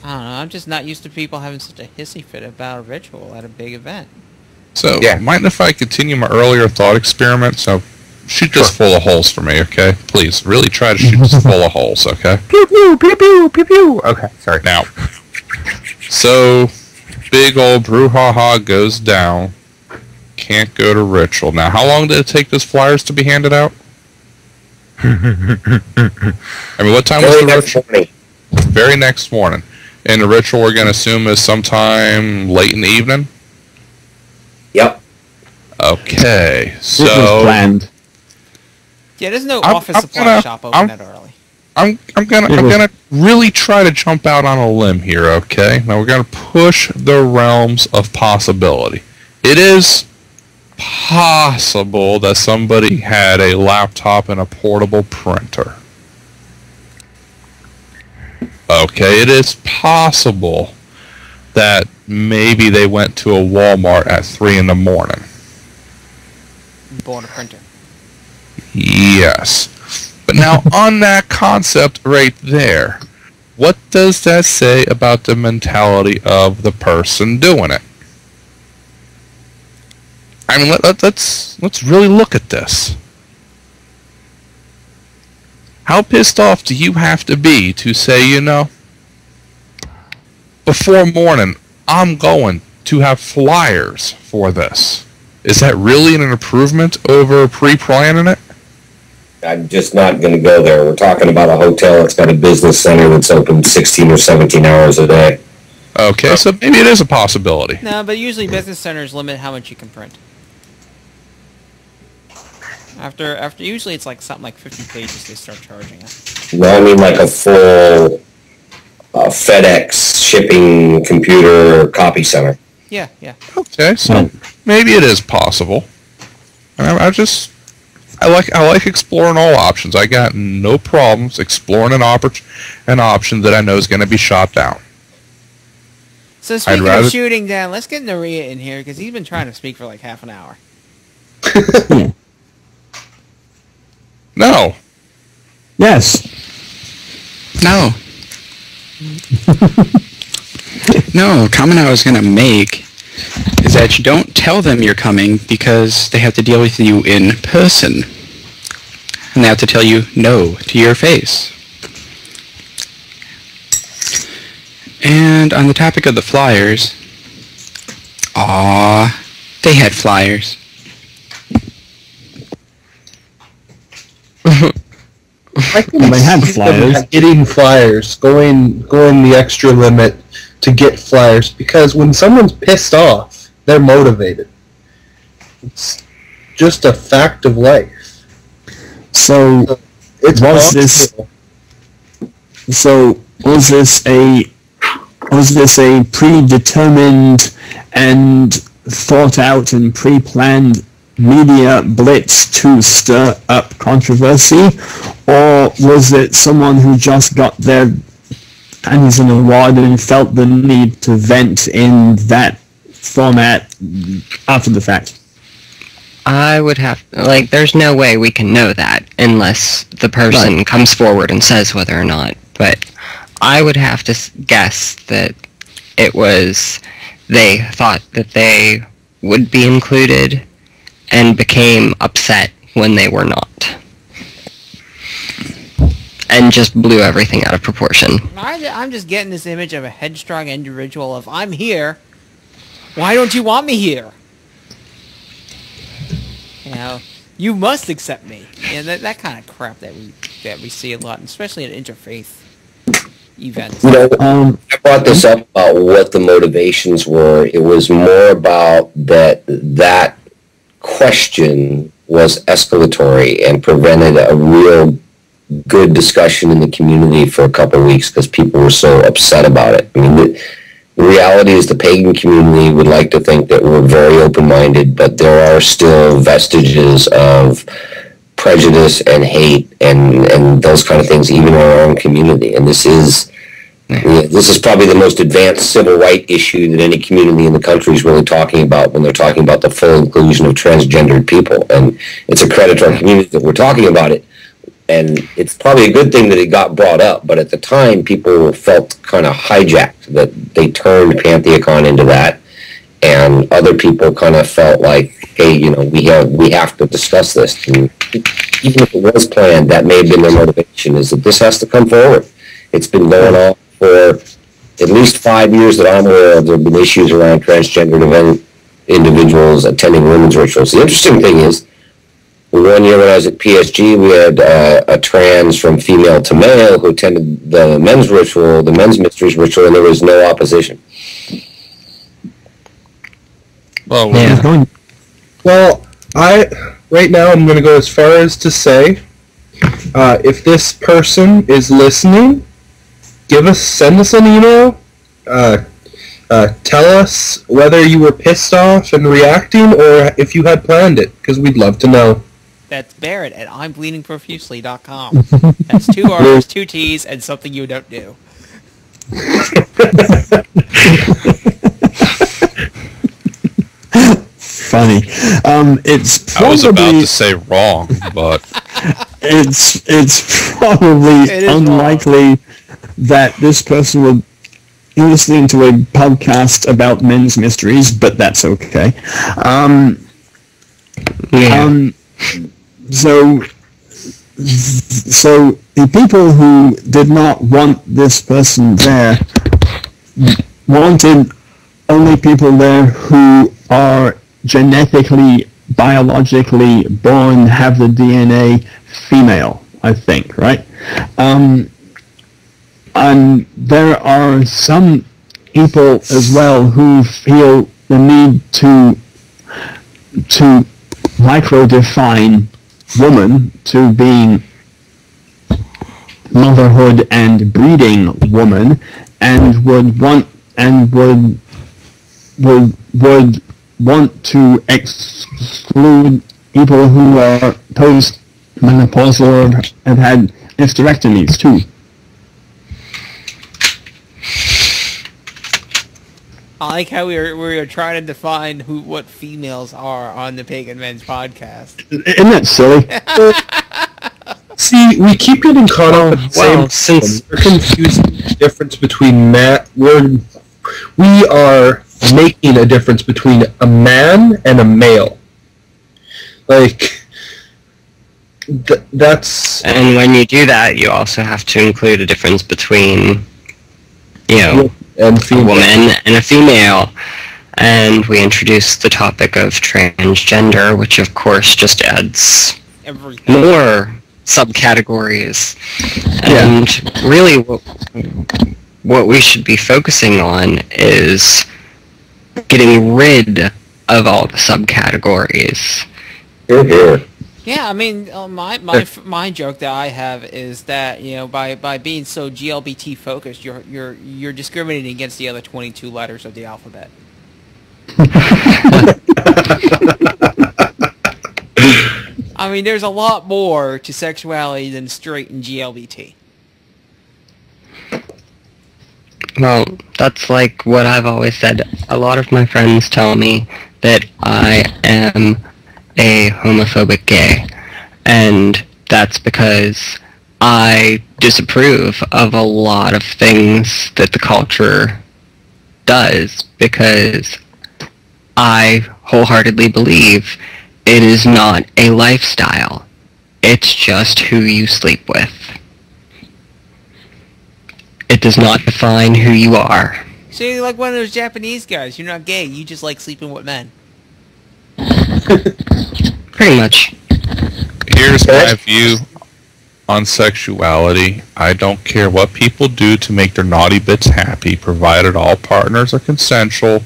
I don't know. I'm just not used to people having such a hissy fit about a ritual at a big event. So, mind if I continue my earlier thought experiment? So, shoot this full of holes for me, okay? Please, really try to shoot this full of holes, okay? Pew, pew, pew, pew, pew, pew. Okay, sorry. Now, so, big old brouhaha goes down. Can't go to ritual. Now, how long did it take those flyers to be handed out? I mean, what time was the ritual? Very next morning. And the ritual, we're going to assume, is sometime late in the evening? Yep. Okay, so... It was planned. Yeah, there's no office supply shop open that early. I'm gonna really try to jump out on a limb here, okay? Now we're gonna push the realms of possibility. It is possible that somebody had a laptop and a portable printer. Okay, it is possible that maybe they went to a Walmart at 3 in the morning. Bought a printer. Yes. But now, on that concept right there, what does that say about the mentality of the person doing it? I mean, let's really look at this. How pissed off do you have to be to say, you know, before morning, I'm going to have flyers for this? Is that really an improvement over pre-planning it? I'm just not going to go there. We're talking about a hotel that's got a business center that's open 16 or 17 hours a day. Okay, so maybe it is a possibility. No, but usually business centers limit how much you can print. After usually it's like something like 50 pages they start charging it. No, I mean like a full FedEx shipping computer copy center. Yeah, yeah. Okay, so maybe it is possible. And I like exploring all options. I got no problems exploring an option that I know is going to be shot down. So speaking of shooting down, let's get Naria in here because he's been trying to speak for like half an hour. No. Yes. No. No, comment I was going to make is that you don't tell them you're coming because they have to deal with you in person. And they have to tell you no to your face. And on the topic of the flyers, they had flyers. They had flyers. Getting flyers, going the extra limit to get flyers, because when someone's pissed off, they're motivated. It's just a fact of life. So, was this a predetermined and thought out and pre-planned media blitz to stir up controversy, or was it someone who just got their panties in a wad and felt the need to vent in that format after the fact? I would have, there's no way we can know that unless the person comes forward and says whether or not, but I would have to guess that it was, they thought that they would be included and became upset when they were not. And just blew everything out of proportion. I'm just getting this image of a headstrong individual of, I'm here, why don't you want me here? You know, you must accept me. Yeah, that kind of crap that we see a lot, especially at interfaith events. You know, brought this up about what the motivations were, it was more about that question was escalatory and prevented a real good discussion in the community for a couple of weeks because people were so upset about it. I mean, the reality is the pagan community would like to think that we're very open-minded, but there are still vestiges of prejudice and hate and those kind of things even in our own community. And this is probably the most advanced civil rights issue that any community in the country is really talking about when they're talking about the full inclusion of transgendered people. And it's a credit to our community that we're talking about it. And it's probably a good thing that it got brought up, but at the time, people felt kind of hijacked, that they turned Pantheacon into that, and other people kind of felt like, hey, we have to discuss this. And even if it was planned, that may have been their motivation, is that this has to come forward. It's been going on for at least 5 years that I'm aware of. There have been issues around transgender individuals attending women's rituals. The interesting thing is, 1 year when I was at PSG, we had a trans from female to male who attended the men's ritual, the men's mysteries ritual, and there was no opposition. Well, yeah. Well, right now I'm going to go as far as to say, if this person is listening, send us an email, tell us whether you were pissed off and reacting, or if you had planned it, because we'd love to know. That's Barrett at I'mBleedingProfusely.com. That's 2 R's, 2 T's, and something you don't do. Funny. It's probably, I was about to say wrong, but it's probably unlikely that this person will be listening to a podcast about men's mysteries, but that's okay. So the people who did not want this person there wanted only people there who are genetically, biologically born, have the DNA female, I think, right? And there are some people as well who feel the need to micro-define woman to being motherhood and breeding woman, and would want to exclude people who are post-menopausal or have had hysterectomies too. I like how we were trying to define what females are on the Pagan Men's podcast. Isn't that silly? See, we keep getting caught up in the same thing. We're confusing the difference between we are making a difference between a man and a male. Like, that's... And when you do that, you also have to include a difference between, a woman and a female. And we introduced the topic of transgender, which of course just adds more subcategories. And really what we should be focusing on is getting rid of all the subcategories. Yeah, I mean, my joke that I have is that by being so GLBT focused, you're discriminating against the other 22 letters of the alphabet. I mean, there's a lot more to sexuality than straight and GLBT. Well, that's like what I've always said. A lot of my friends tell me that I am a homophobic gay, and that's because I disapprove of a lot of things that the culture does, because I wholeheartedly believe it is not a lifestyle. It's just who you sleep with. It does not define who you are. So you're like one of those Japanese guys. You're not gay. You just like sleeping with men. Pretty much. Here's my view on sexuality. I don't care what people do to make their naughty bits happy, provided all partners are consensual,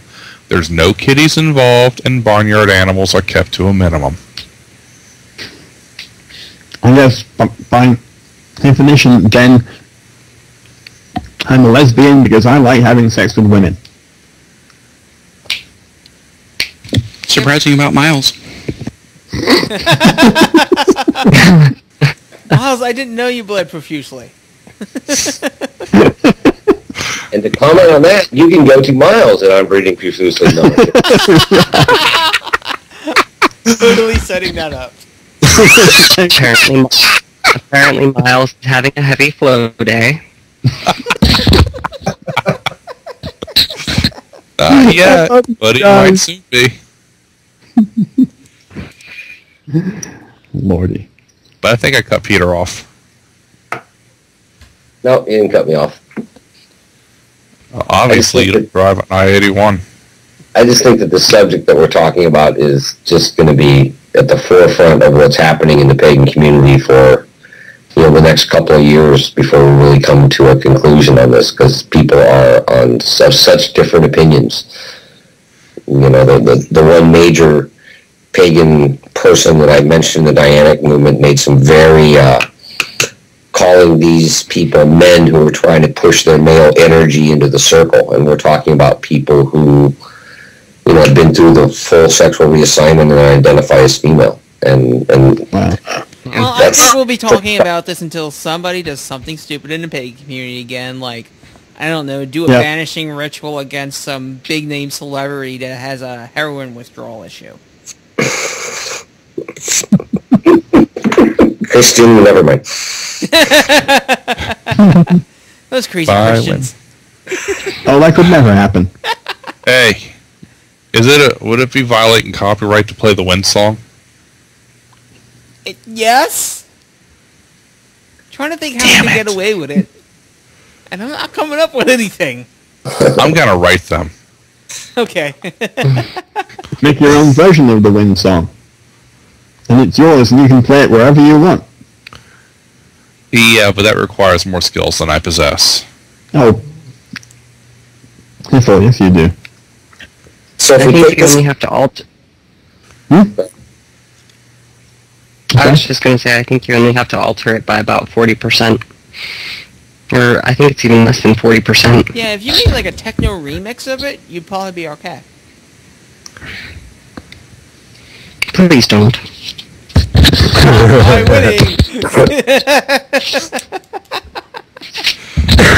there's no kitties involved, and barnyard animals are kept to a minimum. I guess by definition, then I'm a lesbian because I like having sex with women. Surprising about Miles. Miles, I didn't know you bled profusely. And to comment on that, you can go to Miles at I'm Breeding Profusely. No. Totally setting that up. apparently Miles is having a heavy flow day. Not yet, but he might soon be. Lordy. But I think I cut Peter off. No, you didn't cut me off. Obviously, you don't drive an I-81. I just think that the subject that we're talking about is just going to be at the forefront of what's happening in the pagan community for the next couple of years before we really come to a conclusion on this, because people are on such different opinions. The one major pagan person that I mentioned, the Dianic movement, made some very calling these people men who are trying to push their male energy into the circle, and we're talking about people who have been through the full sexual reassignment and identify as female. And wow. Well, I think we'll be talking about this until somebody does something stupid in the pagan community again, like, I don't know, do a banishing ritual against some big-name celebrity that has a heroin withdrawal issue. Christian, never mind. Those crazy Christians. Oh, that could never happen. Hey, would it be violating copyright to play the Wind song? Yes. Trying to think how to get away with it, and I'm not coming up with anything. I'm gonna write them. Okay. Make your own version of the Wind song, and it's yours, and you can play it wherever you want. Yeah, but that requires more skills than I possess. Oh, yes, you do. So I think you only have to alter. I was just going to say, I think you only have to alter it by about 40%. Or I think it's even less than 40%. Yeah, if you made like a techno remix of it, you'd probably be okay. Please don't. I'm winning!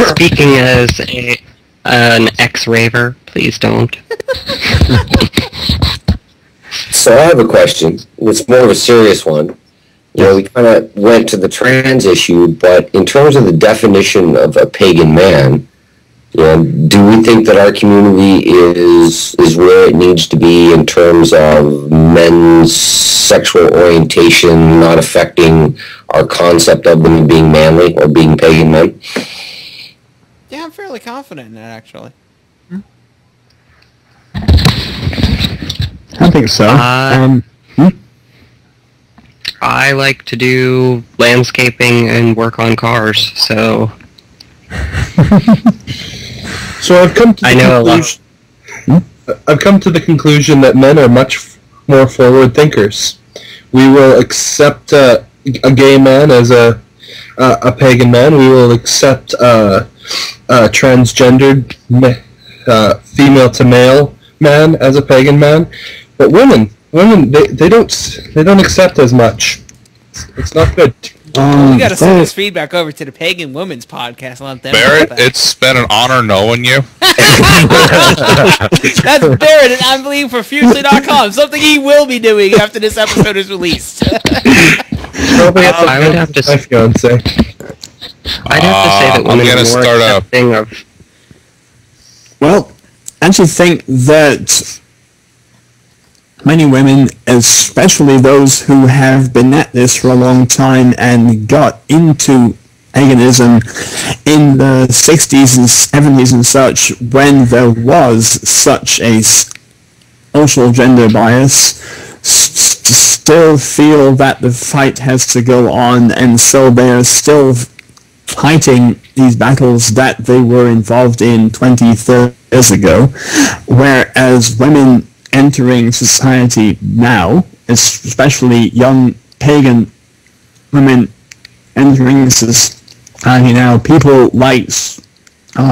Speaking as an ex-raver, please don't. So I have a question. It's more of a serious one. We kind of went to the trans issue, but in terms of the definition of a pagan man, do we think that our community is where it needs to be in terms of men's sexual orientation not affecting our concept of them being manly or being pagan men? Yeah, I'm fairly confident in that, actually. I think so. I like to do landscaping and work on cars, so... So I've come to the conclusion that men are much more forward thinkers. We will accept a gay man as a pagan man. We will accept a transgendered female to male man as a pagan man. But women, they don't accept as much. It's not good. We got to send this feedback over to the Pagan Women's podcast and let them. Barrett, it's been an honor knowing you. That's Barrett at I'mBleedingProfusely.com. Something he will be doing after this episode is released. I would have to say. I'd have to say that women are more accepting of. Well, I actually think that many women, especially those who have been at this for a long time and got into paganism in the 60s and 70s and such, when there was such a social gender bias, still feel that the fight has to go on, and so they're still fighting these battles that they were involved in 20, 30 years ago, whereas women entering society now, especially young pagan women entering society now, people like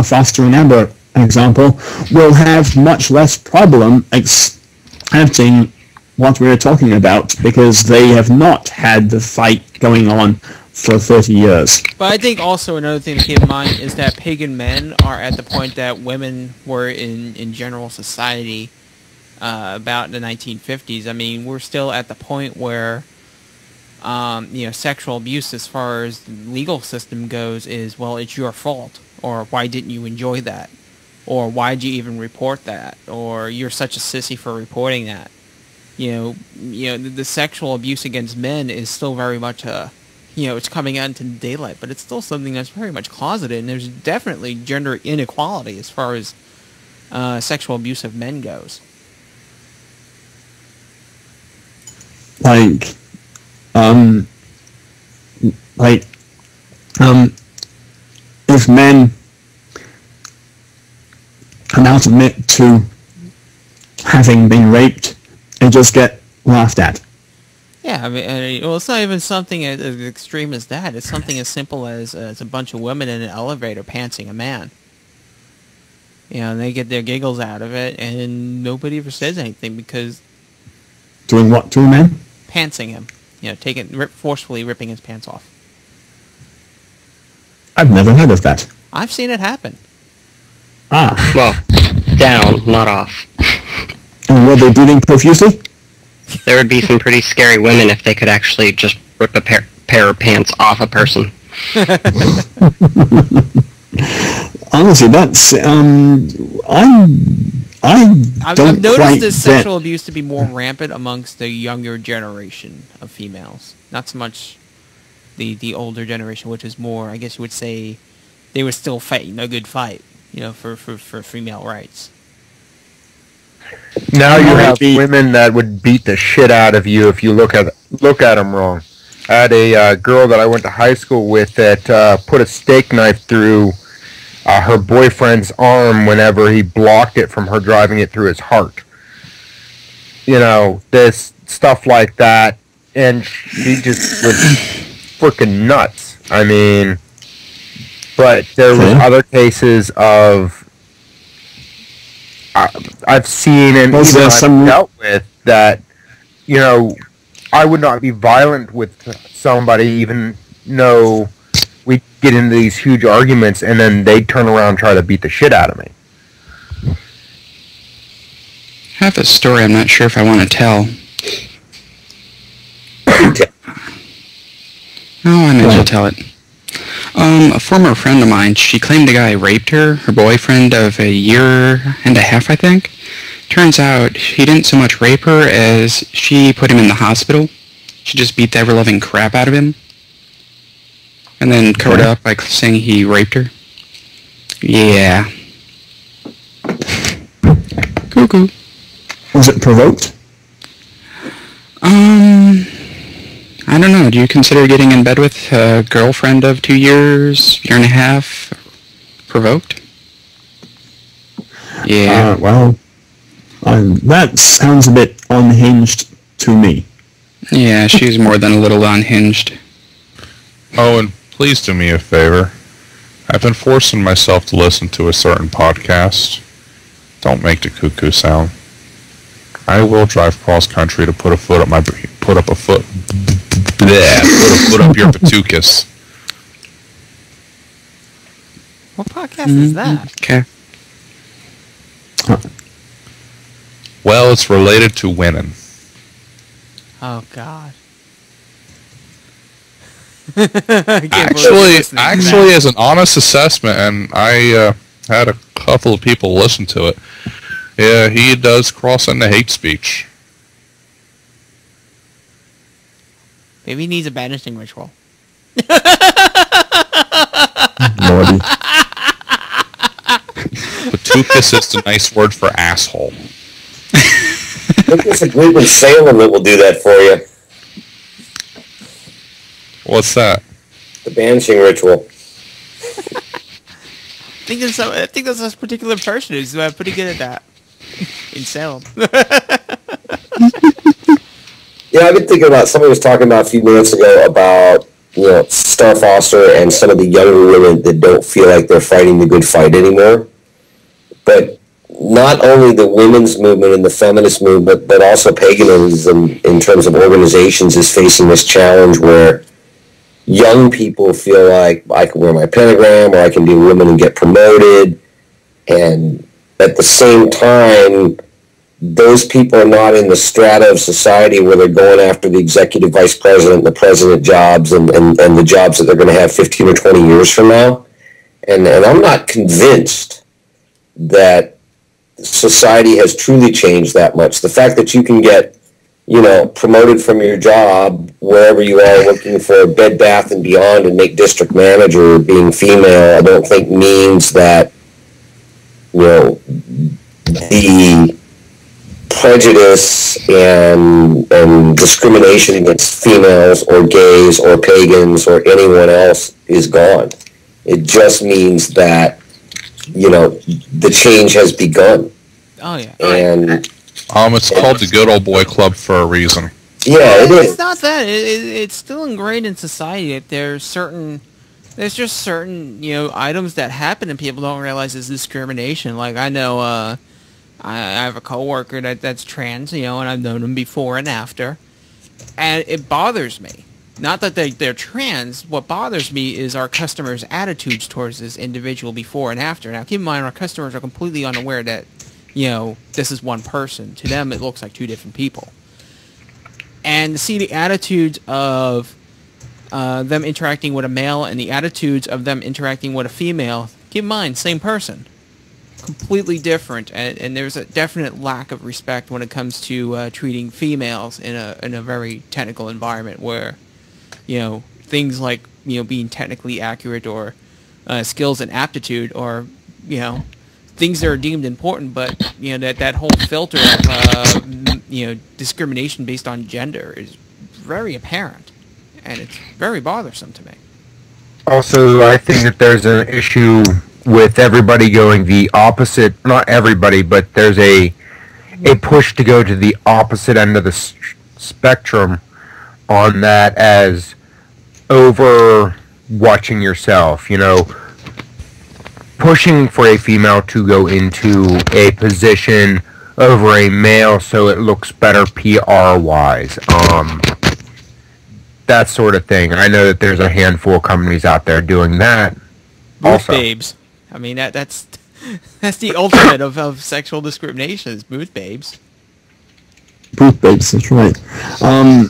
Foster and Amber, example, will have much less problem accepting what we're talking about because they have not had the fight going on for 30 years. But I think also another thing to keep in mind is that pagan men are at the point that women were in general society about the 1950s. I mean, we're still at the point where sexual abuse as far as the legal system goes is, well, it's your fault, or why didn't you enjoy that, or why did you even report that, or you're such a sissy for reporting that. The sexual abuse against men is still very much it's coming out into daylight, but it's still something that's very much closeted, and there's definitely gender inequality as far as sexual abuse of men goes. If men come out and admit to having been raped, and just get laughed at. Yeah, I mean, it's not even something as extreme as that. It's something as simple as a bunch of women in an elevator pantsing a man. And they get their giggles out of it, and nobody ever says anything because... Doing what to a man? Pantsing him. Forcefully ripping his pants off. I've never heard of that. I've seen it happen. Ah. Well, down, not off. And were they bleeding profusely? There would be some pretty scary women if they could actually just rip a pair of pants off a person. Honestly, that's I've noticed this sexual abuse to be more rampant amongst the younger generation of females. Not so much the older generation, which is more, I guess you would say, they were still fighting a good fight, for female rights. Now you have women that would beat the shit out of you if you look at them wrong. I had a girl that I went to high school with that put a steak knife through her boyfriend's arm whenever he blocked it from her driving it through his heart. This stuff like that, and she just was freaking nuts. I mean, but there were other cases of I've seen and even I've dealt with that, I would not be violent with somebody even though we get into these huge arguments and then they'd turn around and try to beat the shit out of me. I have a story I'm not sure if I want to tell. Oh, I may as well tell it. A former friend of mine, she claimed a guy raped her boyfriend of a year and a half, I think. Turns out he didn't so much rape her as she put him in the hospital. She just beat the ever-loving crap out of him. And then covered up by saying he raped her. Yeah. Cuckoo. Was it provoked? I don't know. Do you consider getting in bed with a girlfriend of 2 years, year and a half, provoked? Yeah. That sounds a bit unhinged to me. Yeah, she's more than a little unhinged. Oh, and please do me a favor. I've been forcing myself to listen to a certain podcast. Don't make the cuckoo sound. I will drive cross country to put a foot up your patukas. What podcast is that? Okay. Well, it's related to winning. Oh God. Actually, as an honest assessment, and I had a couple of people listen to it. Yeah, he does cross into hate speech. Maybe he needs a banishing ritual. Lordy. Patukas is a nice word for asshole. think there's a group in Salem that will do that for you. What's that? The banishing ritual. I think there's this particular person who's pretty good at that in Salem. Yeah, I've been thinking about, somebody was talking about a few minutes ago about, Star Foster and some of the younger women that don't feel like they're fighting the good fight anymore. But not only the women's movement and the feminist movement, but also paganism in terms of organizations is facing this challenge where young people feel like I can wear my pentagram or I can be a woman and get promoted. And at the same time, those people are not in the strata of society where they're going after the executive vice president, the president jobs, and the jobs that they're going to have 15 or 20 years from now. And I'm not convinced that society has truly changed that much. The fact that you can get, promoted from your job wherever you are working for Bed Bath and Beyond and make district manager being female, I don't think means that, the prejudice and discrimination against females or gays or pagans or anyone else is gone. It just means that, the change has begun. Oh, yeah. And it's called the Good Old Boy Club for a reason. Yeah, it is. It's not that. It's still ingrained in society that there's just certain, items that happen and people don't realize is discrimination. Like, I know, I have a coworker that's trans, and I've known him before and after, and it bothers me. Not that they're trans. What bothers me is our customers' attitudes towards this individual before and after. Now, keep in mind, our customers are completely unaware that, this is one person. To them, it looks like two different people. And to see the attitudes of them interacting with a male and the attitudes of them interacting with a female, keep in mind, same person. Completely different, and there's a definite lack of respect when it comes to treating females in a very technical environment where, things like, being technically accurate or skills and aptitude or, things that are deemed important, but, that whole filter of, discrimination based on gender is very apparent, and it's very bothersome to me. Also, I think that there's an issue with everybody going the opposite, not everybody, but there's a push to go to the opposite end of the spectrum on that as over watching yourself, pushing for a female to go into a position over a male so it looks better PR-wise. That sort of thing. I know that there's a handful of companies out there doing that. Booth also. babes. I mean, that's the ultimate of sexual discrimination is booth babes. Booth babes, that's right. A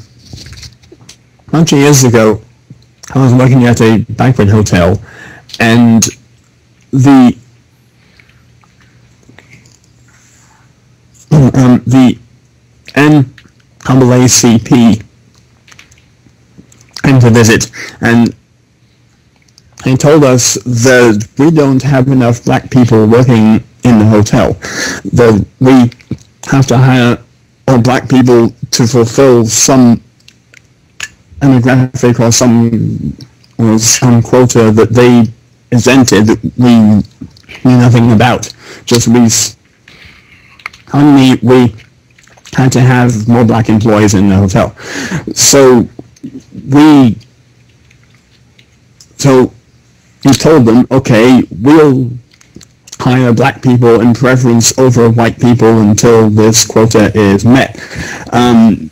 bunch of years ago, I was working at a banquet hotel, and the NAACP came to visit, and they told us that we don't have enough black people working in the hotel, that we have to hire more black people to fulfill some demographic or some quota that they presented that we knew nothing about. Just we had to have more black employees in the hotel. So we told them, okay, we'll hire black people in preference over white people until this quota is met. And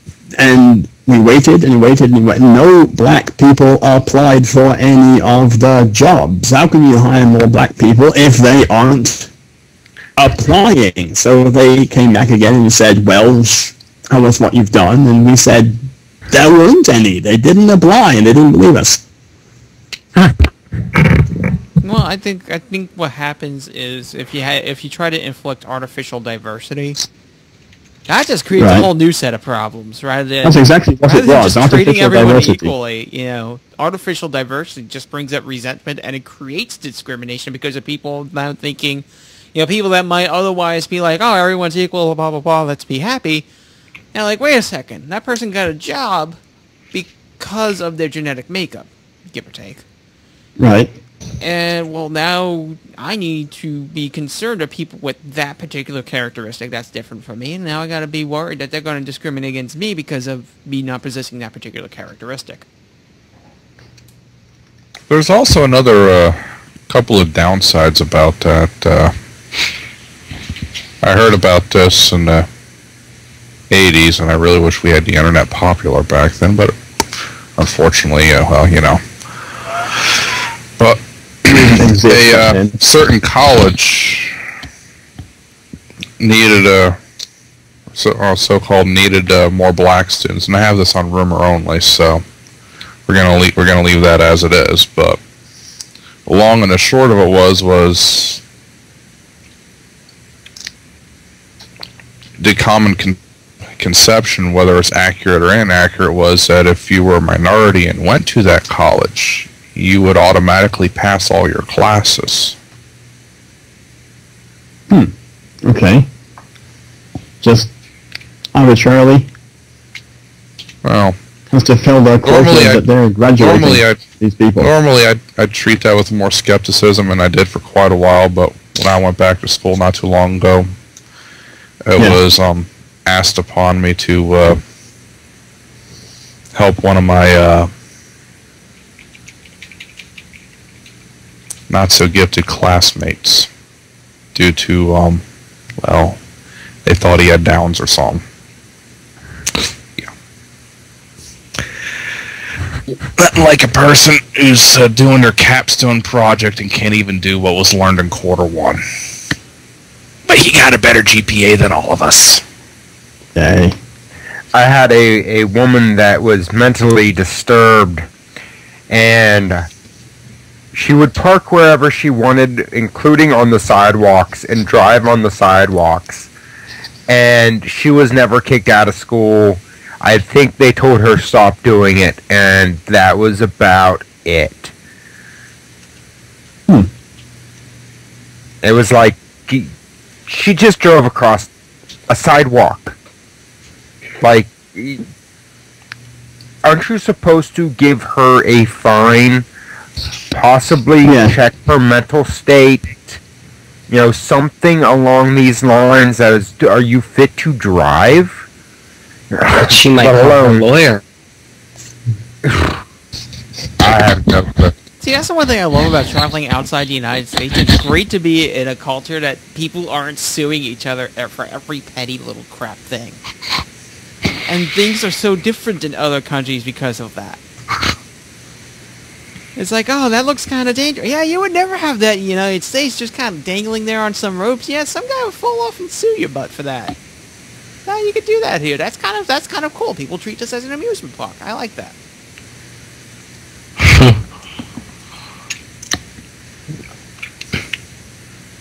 we waited and waited and waited. No black people applied for any of the jobs. How can you hire more black people if they aren't applying? So they came back again and said, well, tell us what you've done. And we said, there weren't any. They didn't apply and they didn't believe us. Well, I think what happens is if you try to inflict artificial diversity, that just creates a whole new set of problems, rather than that's exactly what it was. Just treating everyone equally. Artificial diversity just brings up resentment and it creates discrimination because of people now thinking, people that might otherwise be like, oh, everyone's equal, blah blah blah, let's be happy. Now, like, wait a second. That person got a job because of their genetic makeup, give or take. Right. And, well, now I need to be concerned of people with that particular characteristic that's different from me, and now I gotta be worried that they're going to discriminate against me because of me not possessing that particular characteristic. There's also another couple of downsides about that. I heard about this in the 80s, and I really wish we had the internet popular back then, but unfortunately, well, you know. But a certain college needed so-called needed more black students, and I have this on rumor only, so we're gonna leave that as it is. But the long and the short of it was the common conception, whether it's accurate or inaccurate, was that if you were a minority and went to that college, you would automatically pass all your classes. Okay. Just arbitrarily. Well, has to fill their quota that they're graduating. These people. Normally, I'd treat that with more skepticism, and I did for quite a while. But when I went back to school not too long ago, it was asked upon me to help one of my not so gifted classmates due to well, they thought he had Downs or something. Yeah. Nothing like a person who's doing their capstone project and can't even do what was learned in quarter one. But he got a better GPA than all of us. Yay. I had a woman that was mentally disturbed, and she would park wherever she wanted, including on the sidewalks, and drive on the sidewalks. And she was never kicked out of school. I think they told her stop doing it, and that was about it. It was like she just drove across a sidewalk. Like, aren't you supposed to give her a fine? Possibly check her mental state, you know, something along these lines. That is, are you fit to drive? But she might call a lawyer. I have no clue. See, that's the one thing I love about traveling outside the United States. It's great to be in a culture that people aren't suing each other for every petty little crap thing. And things are so different in other countries because of that. It's like, oh, that looks kind of dangerous. Yeah, you would never have that in the United States, just kind of dangling there on some ropes. Yeah, some guy would fall off and sue your butt for that. No, you could do that here. That's kind of cool. People treat this as an amusement park. I like that.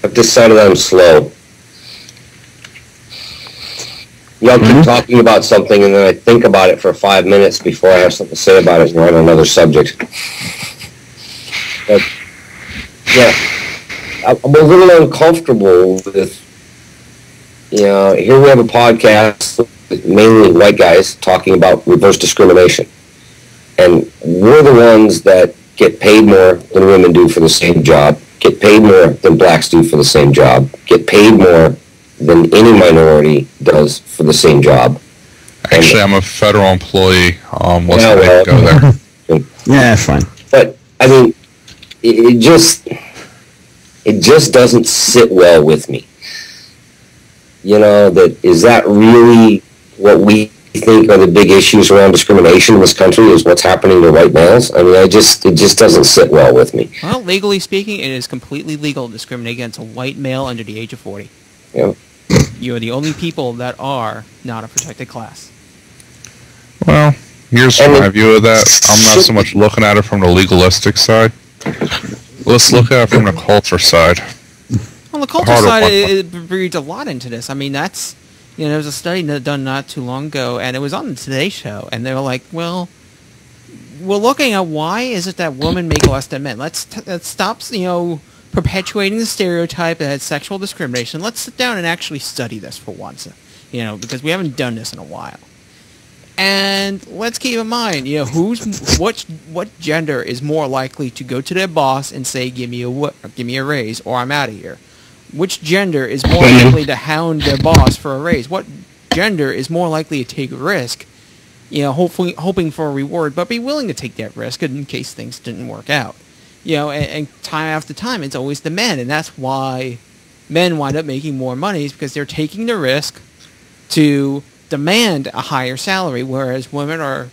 I've decided I'm slow. Y'all keep talking about something, and then I think about it for 5 minutes before I have something to say about it, and we're on another subject. But, yeah, I'm a little uncomfortable with, here we have a podcast with mainly white guys talking about reverse discrimination. And we're the ones that get paid more than women do for the same job, get paid more than blacks do for the same job, get paid more than any minority does for the same job. Actually, I'm a federal employee. Let's go there. Yeah, fine. But I mean, it just doesn't sit well with me. Is that really what we think are the big issues around discrimination in this country? Is what's happening to white males? I mean, it just doesn't sit well with me. Well, legally speaking, it is completely legal to discriminate against a white male under the age of 40. Yeah. You are the only people that are not a protected class. Well, here's my view of that. I'm not so much looking at it from the legalistic side. Let's look at it from the culture side. On the culture side, it breeds a lot into this. I mean, that's, there was a study done not too long ago, and it was on the Today Show, and they were like, well, we're looking at why is it that women make less than men. Let's stop, perpetuating the stereotype that sexual discrimination. Let's sit down and actually study this for once, because we haven't done this in a while. And let's keep in mind, what gender is more likely to go to their boss and say, give me a raise, or I'm out of here? Which gender is more likely to hound their boss for a raise? What gender is more likely to take a risk, hoping for a reward, but be willing to take that risk in case things didn't work out? And time after time, it's always the men, and that's why men wind up making more money, is because they're taking the risk to demand a higher salary, whereas women are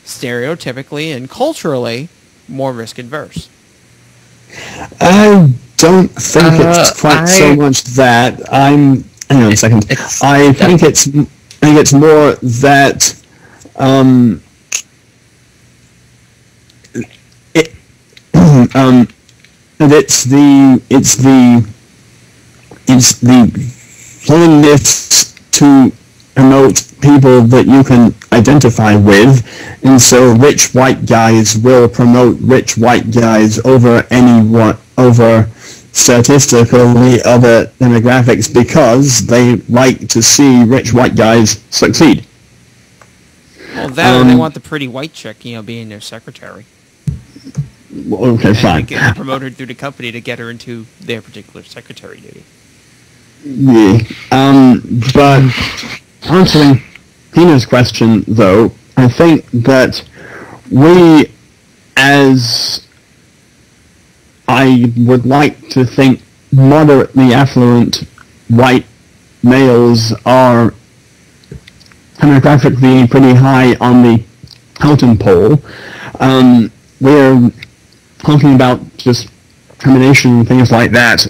stereotypically and culturally more risk adverse. I don't think it's quite so much that. Hang on a second. I think it's more that it's the willingness to promote people that you can identify with, and so rich white guys will promote rich white guys over statistically other demographics, because they like to see rich white guys succeed. Well, that or they want the pretty white chick, being their secretary. Okay, fine. And promote her through the company to get her into their particular secretary duty. Yeah. But answering Tina's question, though, I think that we, as I would like to think, moderately affluent white males are demographically pretty high on the totem pole. We're talking about just discrimination and things like that,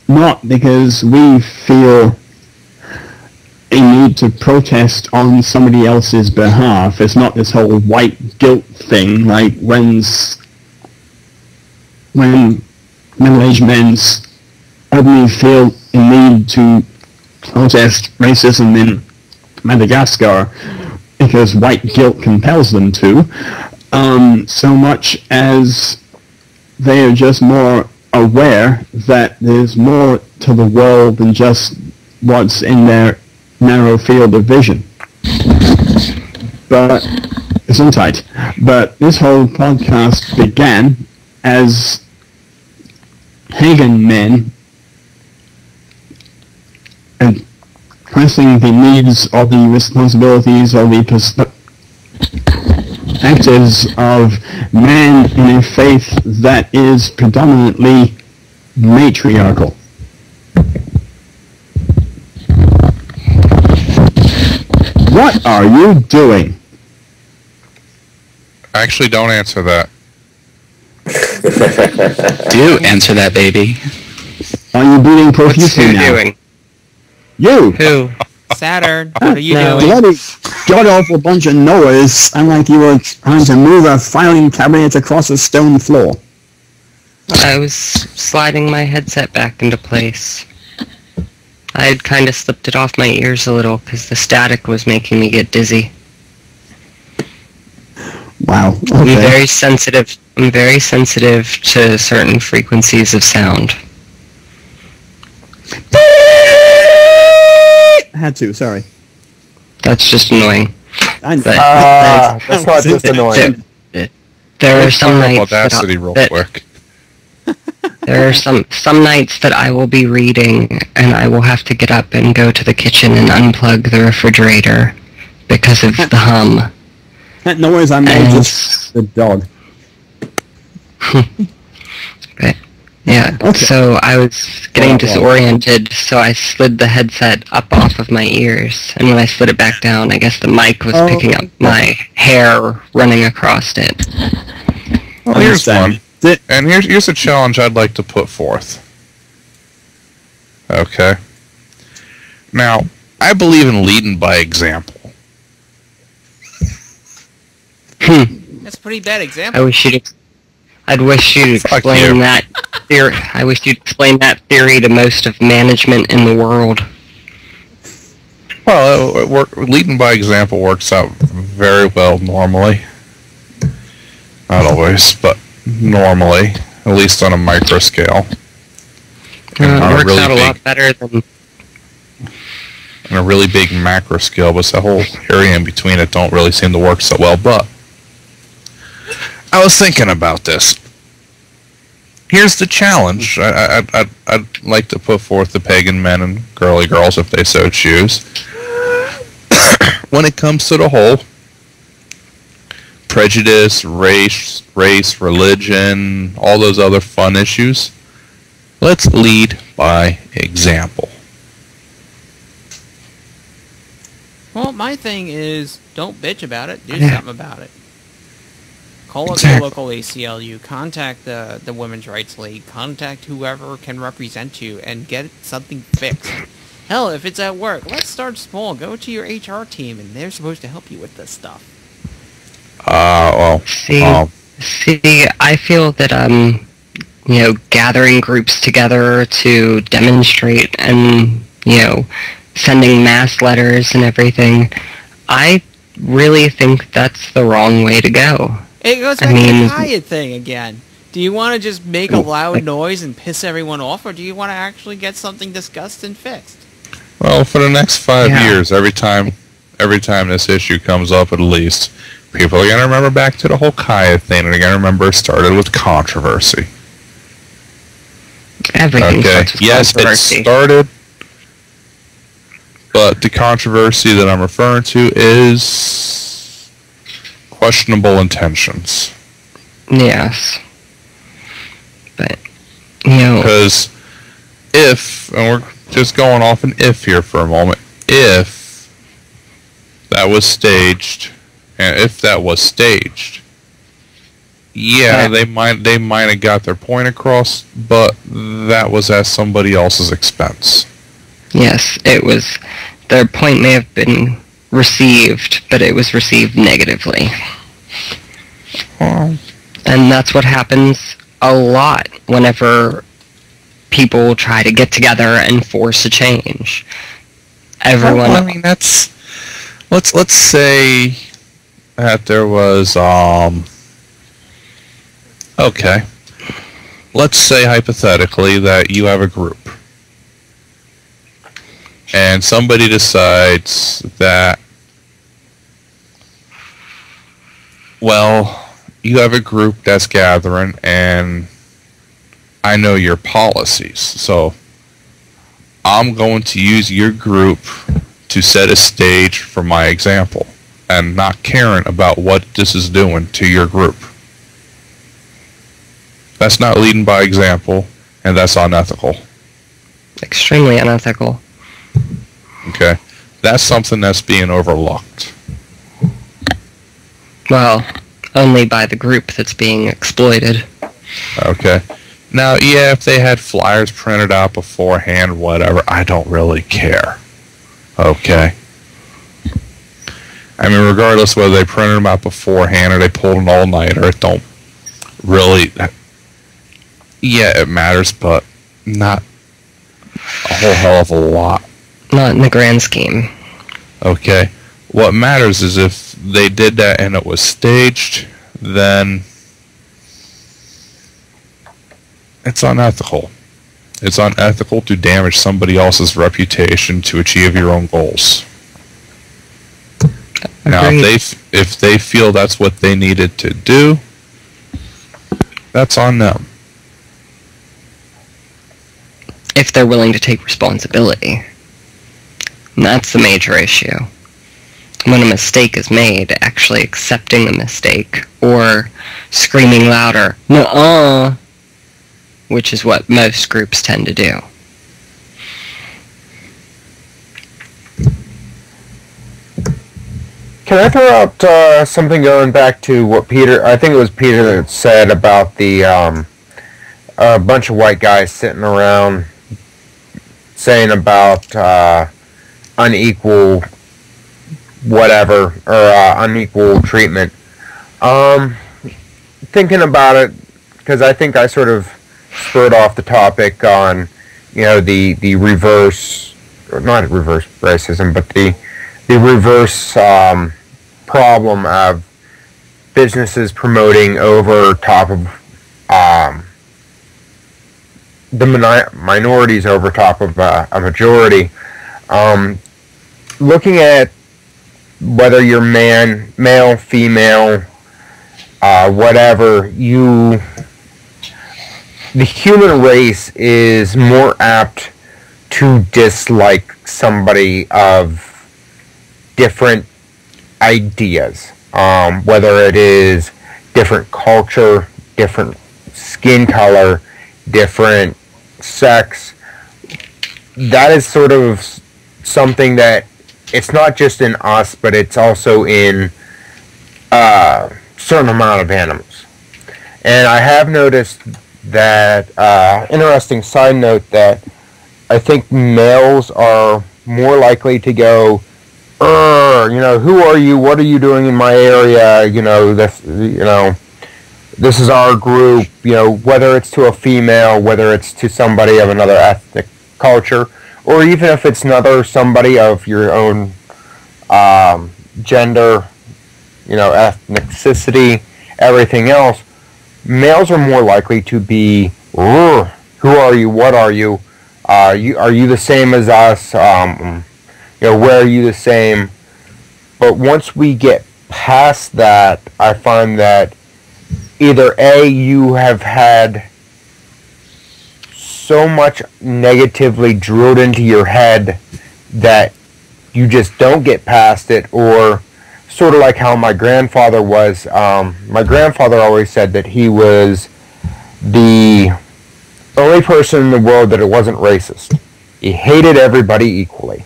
not because we feel a need to protest on somebody else's behalf. It's not this whole white guilt thing, like when middle-aged men suddenly feel a need to protest racism in Madagascar because white guilt compels them to, so much as they are just more aware that there's more to the world than just what's in their narrow field of vision. But this whole podcast began as Pagan Men addressing the needs or the responsibilities or the perspectives of men in a faith that is predominantly matriarchal. What are you doing? Actually, don't answer that. Do answer that, baby. Are you bleeding profusely now? Doing? You! Who? Saturn, what are you No. doing? Bloody god-awful bunch of Noahs, sound like you were trying to move a filing cabinet across a stone floor. I was sliding my headset back into place. I had kind of slipped it off my ears a little because the static was making me get dizzy. Wow. Okay. I'm very sensitive to certain frequencies of sound. I had to, sorry. That's just annoying. That's not just annoying. There are some nights Audacity real quick. There are some nights that I will be reading and I will have to get up and go to the kitchen and unplug the refrigerator because of the hum. No worries, I'm just the dog. But, yeah, Okay. so I was getting disoriented, so I slid the headset up off of my ears, and when I slid it back down, I guess the mic was picking up my hair running across it. Well, here's one. Understand. And here's a challenge I'd like to put forth. Okay. Now, I believe in leading by example. That's a pretty bad example. I wish you'd explain that theory. I wish you'd explain that theory to most of management in the world. Well, leading by example works out very well normally. Not always, but normally, at least on a micro scale. It works out a lot better than... On a really big macro scale, but the whole area in between it don't really seem to work so well. But I was thinking about this. Here's the challenge. I'd like to put forth the pagan men and girly girls, if they so choose. When it comes to the whole prejudice, race, religion, all those other fun issues, let's lead by example. Well, my thing is, don't bitch about it. Do something about it. Call up your local ACLU. Contact the Women's Rights League. Contact whoever can represent you and get something fixed. Hell, if it's at work, let's start small. Go to your HR team, and they're supposed to help you with this stuff. See, I feel that, gathering groups together to demonstrate and, sending mass letters and everything, I really think that's the wrong way to go. It goes back to the riot thing again. Do you want to just make a loud noise and piss everyone off, or do you want to actually get something discussed and fixed? Well, for the next 5 years, every time this issue comes up, at least, people are going to remember back to the whole Kaya thing, and they're going to remember it started with controversy. Everything starts with controversy. It started, but the controversy that I'm referring to is questionable intentions. Yes. But, because if, and we're just going off an if here for a moment, if that was staged, they might have got their point across, but that was at somebody else's expense. Yes, their point may have been received, but it was received negatively. And that's what happens a lot whenever people try to get together and force a change. Everyone... Well, I mean, let's say that there was, okay. Let's say hypothetically that you have a group. And somebody decides that, well, you have a group that's gathering, and I know your policies, so I'm going to use your group to set a stage for my example, and not caring about what this is doing to your group. That's not leading by example, and that's unethical. Extremely unethical. Okay. That's something that's being overlooked. Well, only by the group that's being exploited. Okay. Now, yeah, if they had flyers printed out beforehand, whatever, I don't really care. Okay. I mean, regardless whether they printed them out beforehand or they pulled an all-nighter, it don't really... Yeah, it matters, but not a whole hell of a lot. Not in the grand scheme. Okay. What matters is if they did that and it was staged, then it's unethical. It's unethical to damage somebody else's reputation to achieve your own goals. Now, if they feel that's what they needed to do, that's on them. If they're willing to take responsibility. And that's the major issue. When a mistake is made, actually accepting the mistake, or screaming louder, "Nuh-uh," which is what most groups tend to do. Can I throw out something going back to what I think it was Peter that said about the a bunch of white guys sitting around saying about unequal whatever, or unequal treatment. Thinking about it, because I think I sort of spurred off the topic on, the reverse, or not reverse racism, but the reverse problem of businesses promoting over top of the minorities over top of a majority. Looking at whether you're male, female, whatever, the human race is more apt to dislike somebody of different ideas, whether it is different culture, different skin color, different sex. That is sort of something that it's not just in us, but it's also in a certain amount of animals. And I have noticed that, interesting side note, that I think males are more likely to go, who are you? What are you doing in my area? This is our group. Whether it's to a female, whether it's to somebody of another ethnic culture, or even if it's somebody of your own gender, ethnicity, everything else. Males are more likely to be, who are you? What are you? Are you the same as us? Where are you the same? But once we get past that, I find that either A, you have had so much negatively drilled into your head that you just don't get past it, or sort of like how my grandfather was. My grandfather always said that he was the only person in the world that it wasn't racist. He hated everybody equally.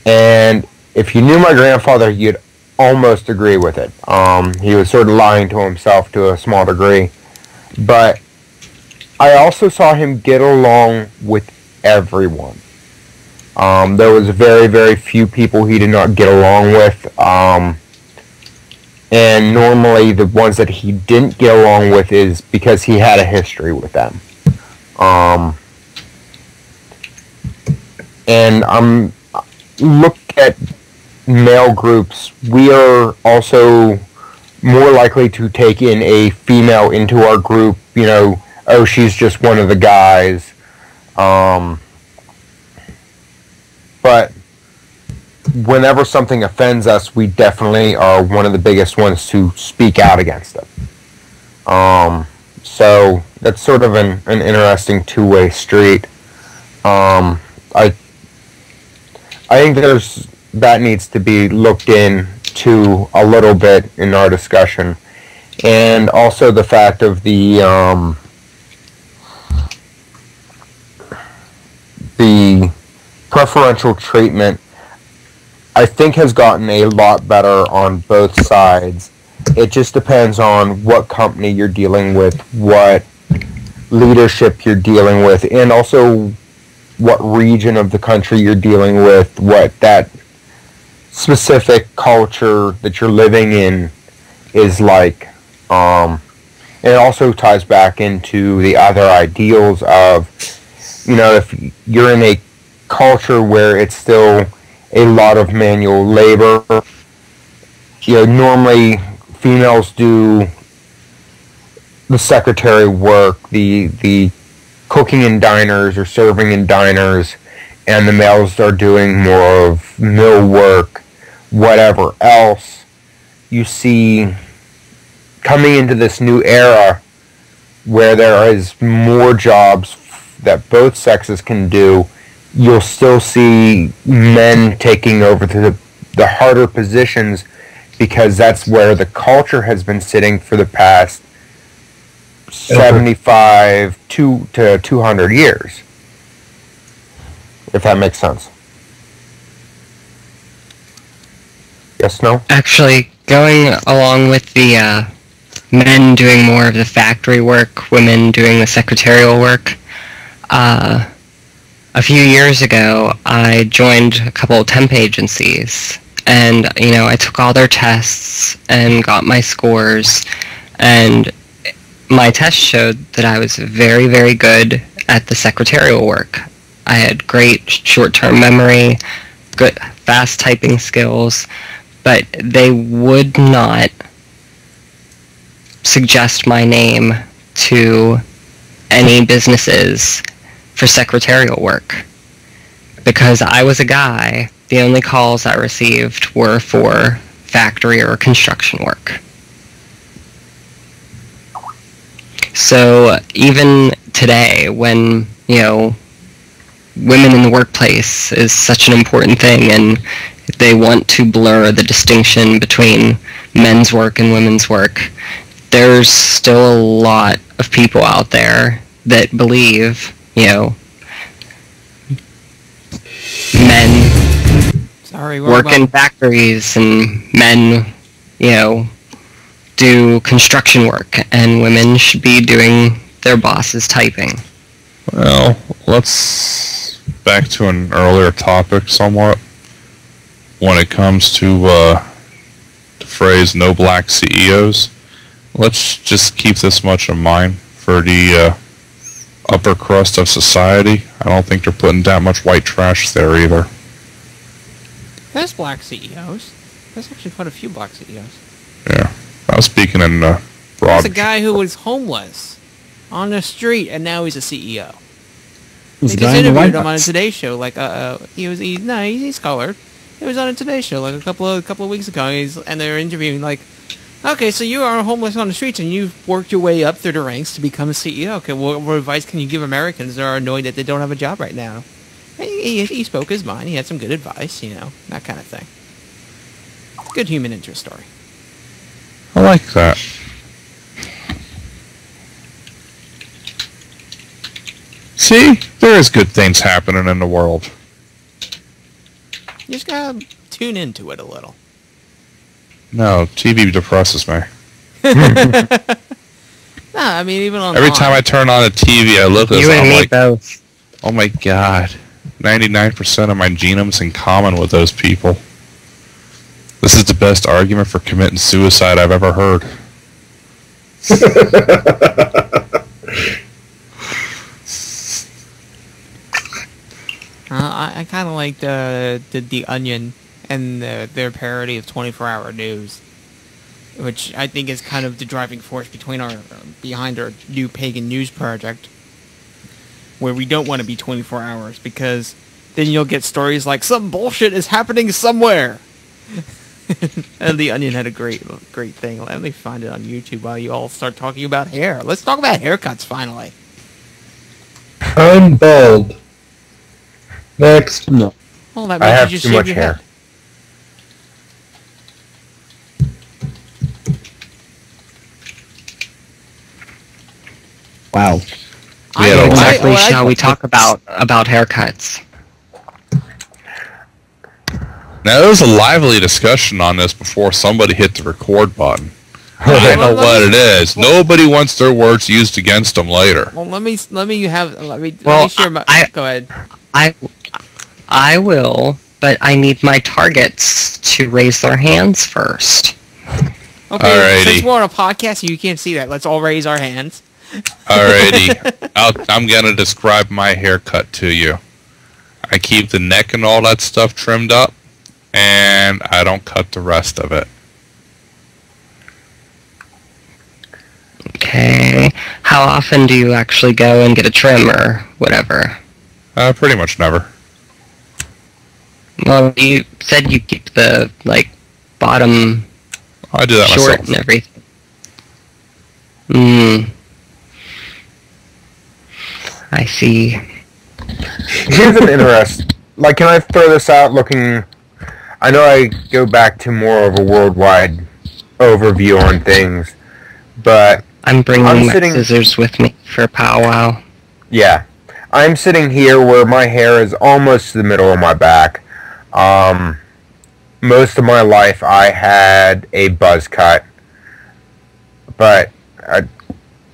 And if you knew my grandfather, you'd almost agree with it. He was sort of lying to himself to a small degree. But I also saw him get along with everyone. There was very, very few people he did not get along with. And normally the ones that he didn't get along with is because he had a history with them. And look at male groups. We are also more likely to take in a female into our group. She's just one of the guys. But whenever something offends us, we definitely are one of the biggest ones to speak out against it. So that's sort of an interesting two-way street. I think that needs to be looked into a little bit in our discussion, and also the fact of the preferential treatment, I think, has gotten a lot better on both sides. It just depends on what company you're dealing with, what leadership you're dealing with, and also what region of the country you're dealing with, what that specific culture that you're living in is like. It also ties back into the other ideals of, if you're in a culture where it's still a lot of manual labor, normally females do the secretary work, the cooking in diners or serving in diners, and the males are doing more of mill work, whatever else. You see, coming into this new era where there is more jobs that both sexes can do, you'll still see men taking over the harder positions, because that's where the culture has been sitting for the past 75 to 200 years, if that makes sense. Yes, no? Actually, going along with the men doing more of the factory work, women doing the secretarial work, a few years ago, I joined a couple of temp agencies, and, I took all their tests and got my scores, and my test showed that I was very, very good at the secretarial work. I had great short-term memory, good fast typing skills, but they would not suggest my name to any businesses for secretarial work. Because I was a guy, the only calls I received were for factory or construction work. So even today, when, women in the workplace is such an important thing, and they want to blur the distinction between men's work and women's work, there's still a lot of people out there that believe, men work in factories and men, do construction work, and women should be doing their boss's typing. Well, let's back to an earlier topic somewhat. When it comes to the phrase "no black CEOs," let's just keep this much in mind for the upper crust of society. I don't think they're putting that much white trash there either. There's black CEOs. There's actually quite a few black CEOs. Yeah. I was speaking in broad... There's a guy who was homeless on the street, and now he's a CEO. They just interviewed him on a Today Show. He's colored. He was on a Today Show like a couple of weeks ago, and they were interviewing okay, so you are homeless on the streets, and you've worked your way up through the ranks to become a CEO. Okay, what advice can you give Americans that are annoyed that they don't have a job right now? And he spoke his mind. He had some good advice, that kind of thing. Good human interest story. I like that. See? There is good things happening in the world. You just gotta tune into it a little. No, TV depresses me. Nah, I mean, even on every time I turn on the TV, I look at this, I'm like, both. Oh my god, 99% of my genome's in common with those people. This is the best argument for committing suicide I've ever heard. I kind of like the Onion and their parody of 24-hour news, which I think is kind of the driving force behind our new Pagan News project, where we don't want to be 24 hours, because then you'll get stories like some bullshit is happening somewhere. And the Onion had a great thing. Let me find it on YouTube while you all start talking about hair. Let's talk about haircuts finally. I'm bald. Next. No. Well, that I means have you just too shave much your hair. head. Wow. Exactly shall we talk about haircuts? Now, there was a lively discussion on this before somebody hit the record button. I know what it is. Nobody wants their words used against them later. Well, let me share my... Go ahead. I will, but I need my targets to raise their hands first. Okay, Alrighty. since we're on a podcast, you can't see that. Let's all raise our hands. Alrighty. I'm going to describe my haircut to you. I keep the neck and all that stuff trimmed up, and I don't cut the rest of it. Okay. How often do you actually go and get a trim or whatever? Pretty much never. Well, you said you keep the, bottom I do that short myself. and everything. I see. Here's an interest. Can I throw this out looking... I know I go back to more of a worldwide overview on things, but... I'm bringing my scissors with me for a powwow. Yeah. I'm sitting here where my hair is almost to the middle of my back. Most of my life I had a buzz cut, but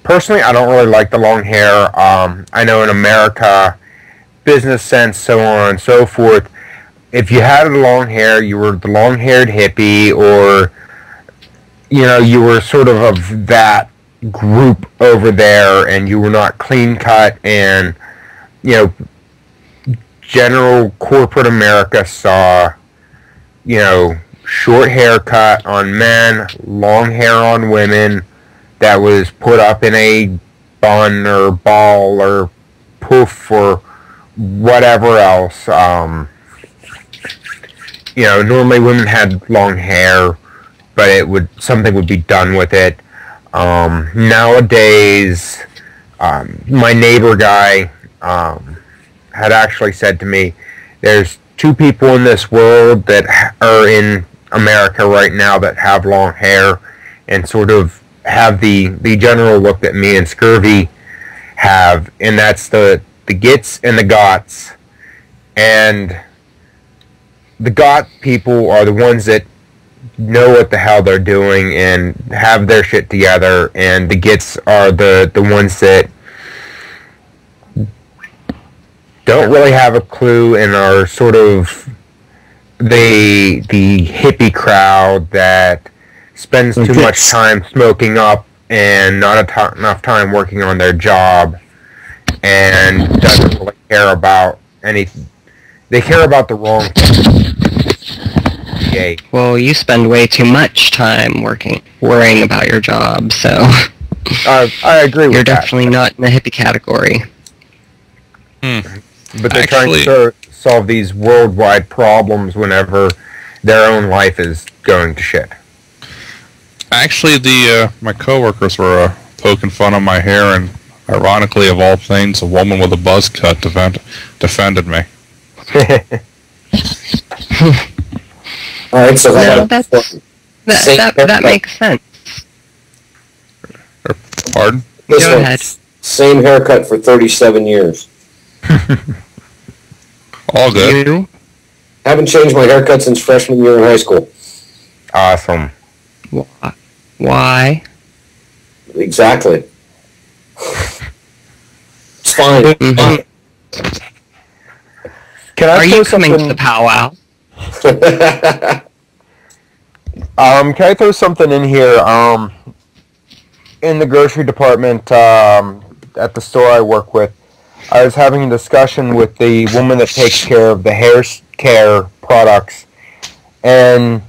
personally I don't really like the long hair. I know in America, business sense, so on and so forth, if you had long hair, you were the long-haired hippie, or you were sort of that group over there, and you were not clean cut, and general corporate America saw short haircut on men, long hair on women, that was put up in a bun or ball or poof or whatever else. Normally women had long hair, but something would be done with it. Nowadays, my neighbor guy had actually said to me, there's two people in this world that are in America right now that have long hair and sort of have the general look that me and Scurvy have, and that's the Gits and the Gots. And the Got people are the ones that know what the hell they're doing and have their shit together, and the Gits are the ones that don't really have a clue and are sort of the hippie crowd that spends too much time smoking up and not enough time working on their job and doesn't really care about anything. They care about the wrong thing. Yay. Well, you spend way too much time worrying about your job, so I agree with that. You're definitely not in the hippie category. But they're trying to solve these worldwide problems whenever their own life is going to shit. Actually, my coworkers were poking fun of my hair, and ironically, of all things, a woman with a buzz cut defended me. All right, so that makes sense. Pardon? Go ahead. Same haircut for 37 years. All good. You? Haven't changed my haircut since freshman year in high school. Awesome. Why? Exactly. It's fine. Mm-hmm. Are you coming to the powwow? Can I throw something in here? In the grocery department at the store I work with, I was having a discussion with the woman that takes care of the hair care products, and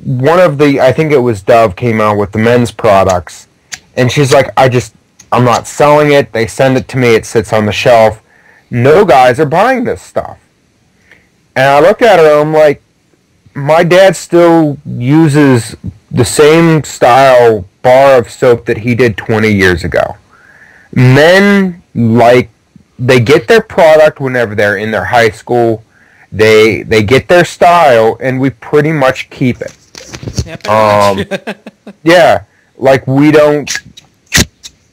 one of I think it was Dove, came out with the men's products, and she's like, I'm not selling it. They send it to me. It sits on the shelf. No guys are buying this stuff. And I look at her, I'm like, my dad still uses the same style bar of soap that he did 20 years ago. Men, they get their product whenever they're in their high school. They get their style, and we pretty much keep it. Yeah, yeah, we don't...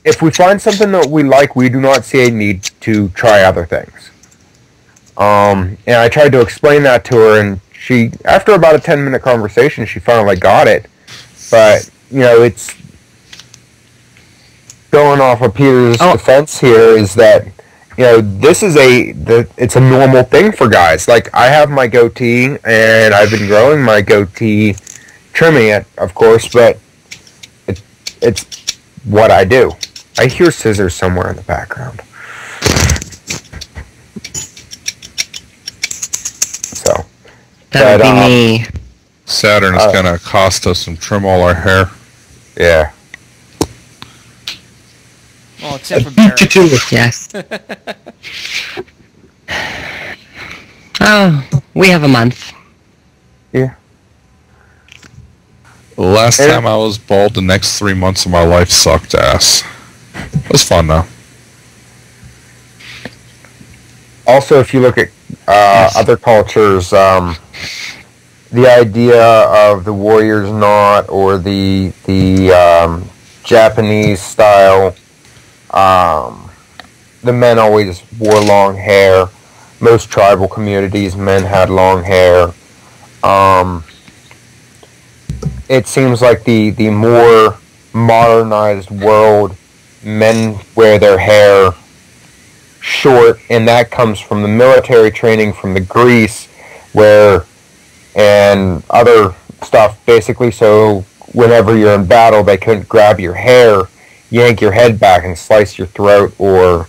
If we find something that we like, we do not see a need to try other things. And I tried to explain that to her, and she, after about a 10-minute conversation, she finally got it. But, it's going off of Peter's defense here is that, this is it's a normal thing for guys. Like, I have my goatee, and I've been growing my goatee, trimming it, of course, but it's what I do. I hear scissors somewhere in the background. So. That would be me. Saturn is going to cost us and trim all our hair. Yeah. Well, except for Barry. Yes. Oh, we have a month. Yeah. The last time I was bald, the next 3 months of my life sucked ass. It was fun, though. Also, if you look at other cultures, the idea of the warrior's knot or the Japanese style, the men always wore long hair. Most tribal communities, men had long hair. It seems like the more modernized world, men wear their hair short, and that comes from the military training from the Greece, and other stuff, basically, so whenever you're in battle, they couldn't grab your hair, yank your head back, and slice your throat, or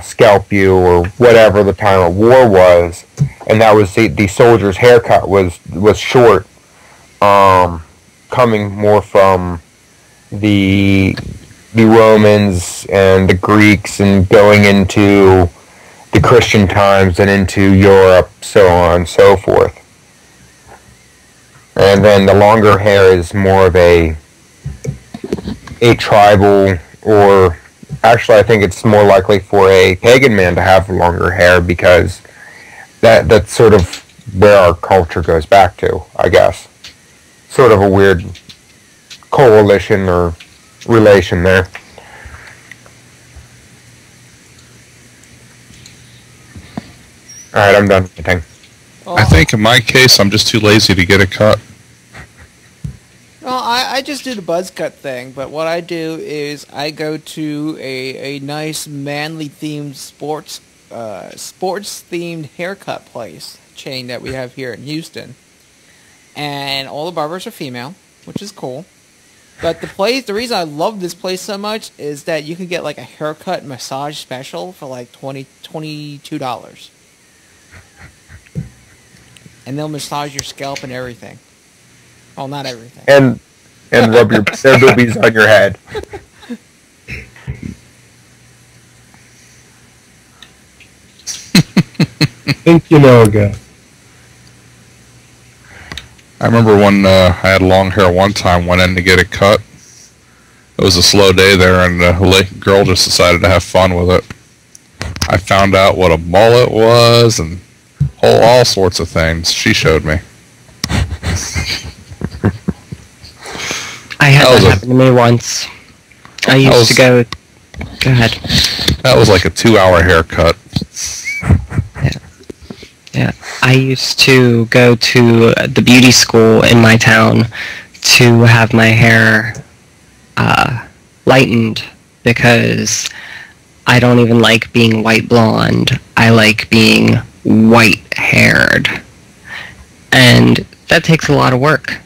scalp you, or whatever the time of war was, and that was the soldier's haircut was short, coming more from the Romans and the Greeks and going into the Christian times and into Europe, so on and so forth. And then the longer hair is more of a tribal, or actually I think it's more likely for a pagan man to have longer hair, because that's sort of where our culture goes back to, I guess. Sort of a weird coalition or relation there. Alright, I'm done eating. I think in my case, I'm just too lazy to get a cut. Well, I just do the buzz cut thing, but what I do is I go to a nice manly themed sports themed haircut place chain that we have here in Houston, and all the barbers are female, which is cool. But the reason I love this place so much is that you can get like a haircut massage special for like $22. And they'll massage your scalp and everything. Well, not everything. And rub their boobies on your head. Think you know a guy. I remember when I had long hair one time, went in to get it cut. It was a slow day there, and the girl just decided to have fun with it. I found out what a mullet was and all sorts of things. She showed me. I had that happen to me once. I used to go... Go ahead. That was like a 2-hour haircut. Yeah. I used to go to the beauty school in my town to have my hair lightened, because I don't even like being white blonde. I like being white haired. And that takes a lot of work.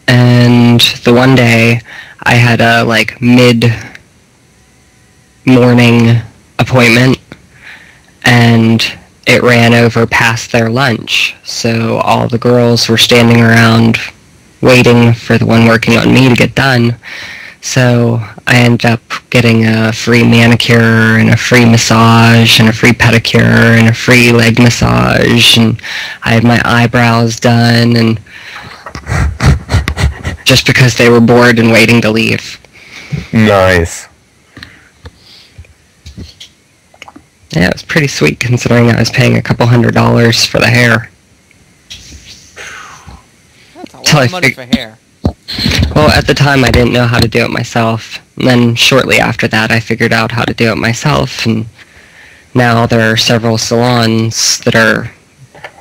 And the one day I had a mid-morning appointment, and it ran over past their lunch. So all the girls were standing around waiting for the one working on me to get done. So I ended up getting a free manicure and a free massage and a free pedicure and a free leg massage, and I had my eyebrows done, and just because they were bored and waiting to leave. Nice. Yeah, it was pretty sweet considering I was paying a couple $100 for the hair. That's a lot of money for hair. Well, at the time I didn't know how to do it myself. And then shortly after that I figured out how to do it myself, and now there are several salons that are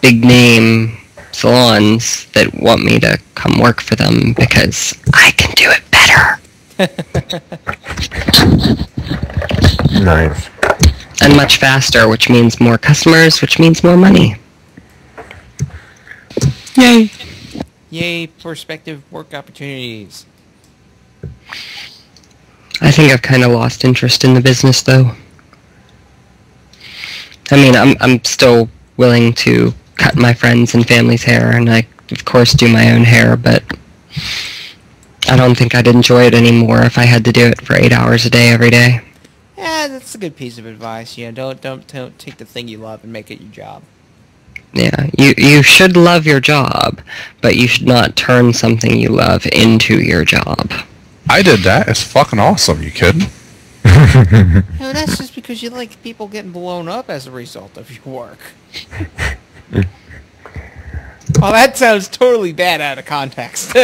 big name salons that want me to come work for them because I can do it better. Nice. And much faster, which means more customers, which means more money. Yay! Yay, prospective work opportunities. I think I've kind of lost interest in the business, though. I mean, I'm still willing to cut my friends' and family's hair, and I, of course, do my own hair, but I don't think I'd enjoy it anymore if I had to do it for 8 hours a day every day. Yeah, that's a good piece of advice. You know, don't take the thing you love and make it your job. Yeah, you should love your job, but you should not turn something you love into your job. I did that. It's fucking awesome. You kidding? No, that's just because you like people getting blown up as a result of your work. Well, that sounds totally bad out of context.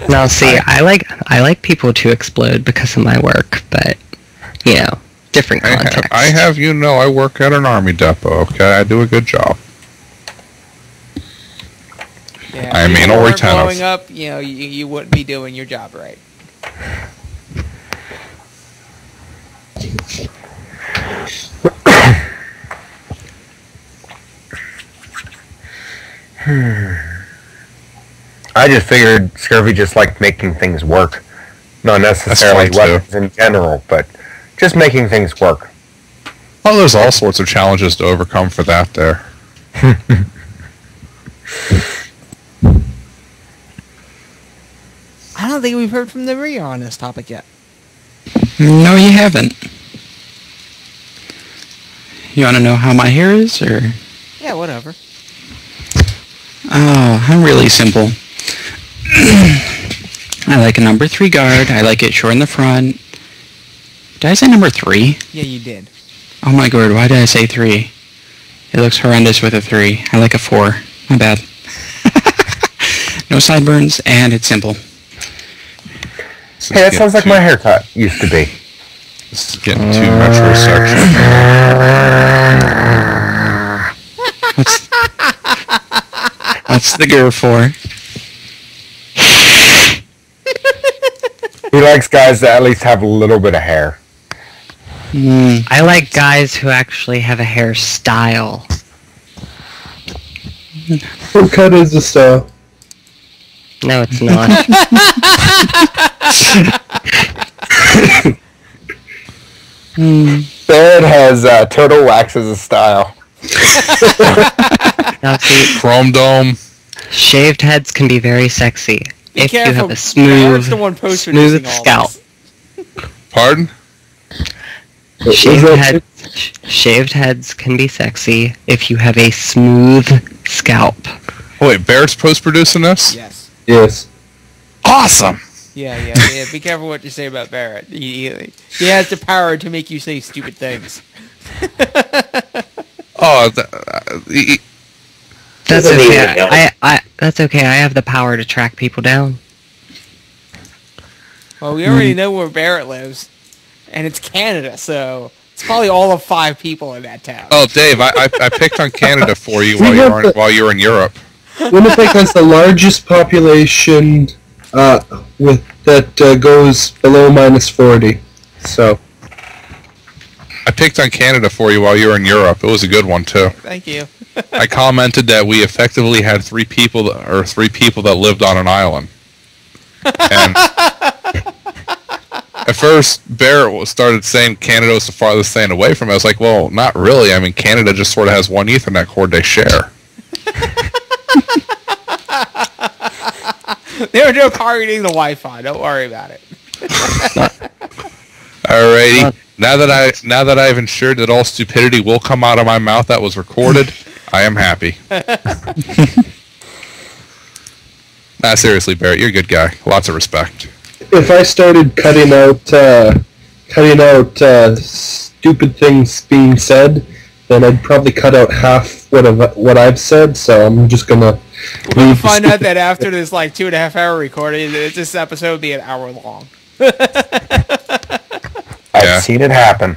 Now, see, I like people to explode because of my work, but you know, different context. I have you know I work at an army depot. Okay, I do a good job. Yeah, I mean, or Orientano. Blowing up, you know, you wouldn't be doing your job right. I just figured Scurvy just liked making things work. Not necessarily weapons in general, but just making things work. Oh, there's all sorts of challenges to overcome for that there. I don't think we've heard from the rear on this topic yet. No, you haven't. You want to know how my hair is, or? Yeah, whatever. Oh, I'm really simple. I like a number 3 guard. I like it short in the front. Did I say number 3? Yeah, you did. Oh my god, why did I say 3? It looks horrendous with a 3. I like a 4. My bad. No sideburns, and it's simple. Hey, that sounds like my haircut used to be. This is getting too metrosexual. What's the girl for? He likes guys that at least have a little bit of hair. I like guys who actually have a hairstyle. What cut is the style? No, it's not. Barrett has turtle wax as a style. Now see, Chrome dome. shaved heads can be very sexy if you careful, have a Barrett's the one smooth post-producing all scalp. Pardon? Shaved heads can be sexy if you have a smooth scalp. Oh, wait, Barrett's post-producing this? Yes. Yes. Awesome! Yeah. Be careful what you say about Barrett. He has the power to make you say stupid things. Oh, That's Doesn't okay. even help. That's okay. I have the power to track people down. Well, we already know where Barrett lives, and it's Canada, so it's probably all of 5 people in that town. oh, Dave, I picked on Canada for you We have while you were in Europe. Winnipeg has the largest population that goes below -40. So I picked on Canada for you while you were in Europe. It was a good one, too. Thank you. I commented that we effectively had 3 people that lived on an island. And at first, Barrett started saying Canada was the farthest thing away from it. I was like, well, not really. I mean, Canada just sort of has one Ethernet cord they share. There are no targeting the Wi-Fi. Don't worry about it. Alrighty. Now that I've ensured that all stupidity will come out of my mouth that was recorded, I am happy. Nah, seriously, Barrett, you're a good guy. Lots of respect. if I started cutting out stupid things being said, then I'd probably cut out half what I've said. So I'm just gonna. We'll find out that after this 2.5 hour recording, this episode will be an hour long. I've seen it happen.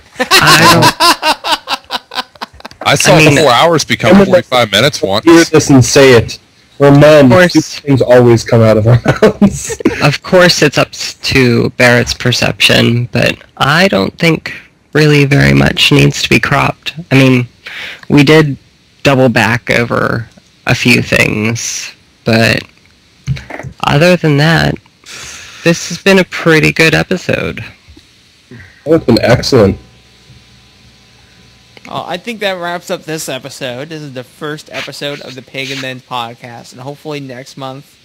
I saw 4 hours become 45 minutes once. Hear this and say it. We're men. Stupid things always come out of our mouths. Of course, it's up to Barrett's perception, but I don't think really very much needs to be cropped. I mean, we did double back over a few things, but other than that, this has been a pretty good episode. That's been excellent. I think that wraps up this episode. This is the first episode of the Pagan Men podcast, and hopefully next month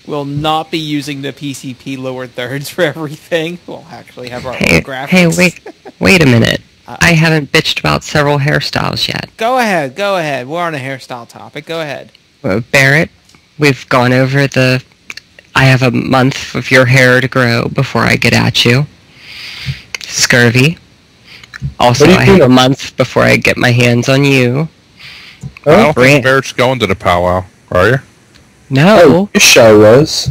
we'll not be using the PCP lower thirds for everything. We'll actually have our own graphics. Hey, wait a minute. I haven't bitched about several hairstyles yet. Go ahead. We're on a hairstyle topic. Go ahead. Barrett, we've gone over I have a month of your hair to grow before I get at you. Scurvy. Also, I have a month before I get my hands on you. I don't think Barrett's going to the powwow, are you? No. I wish I was.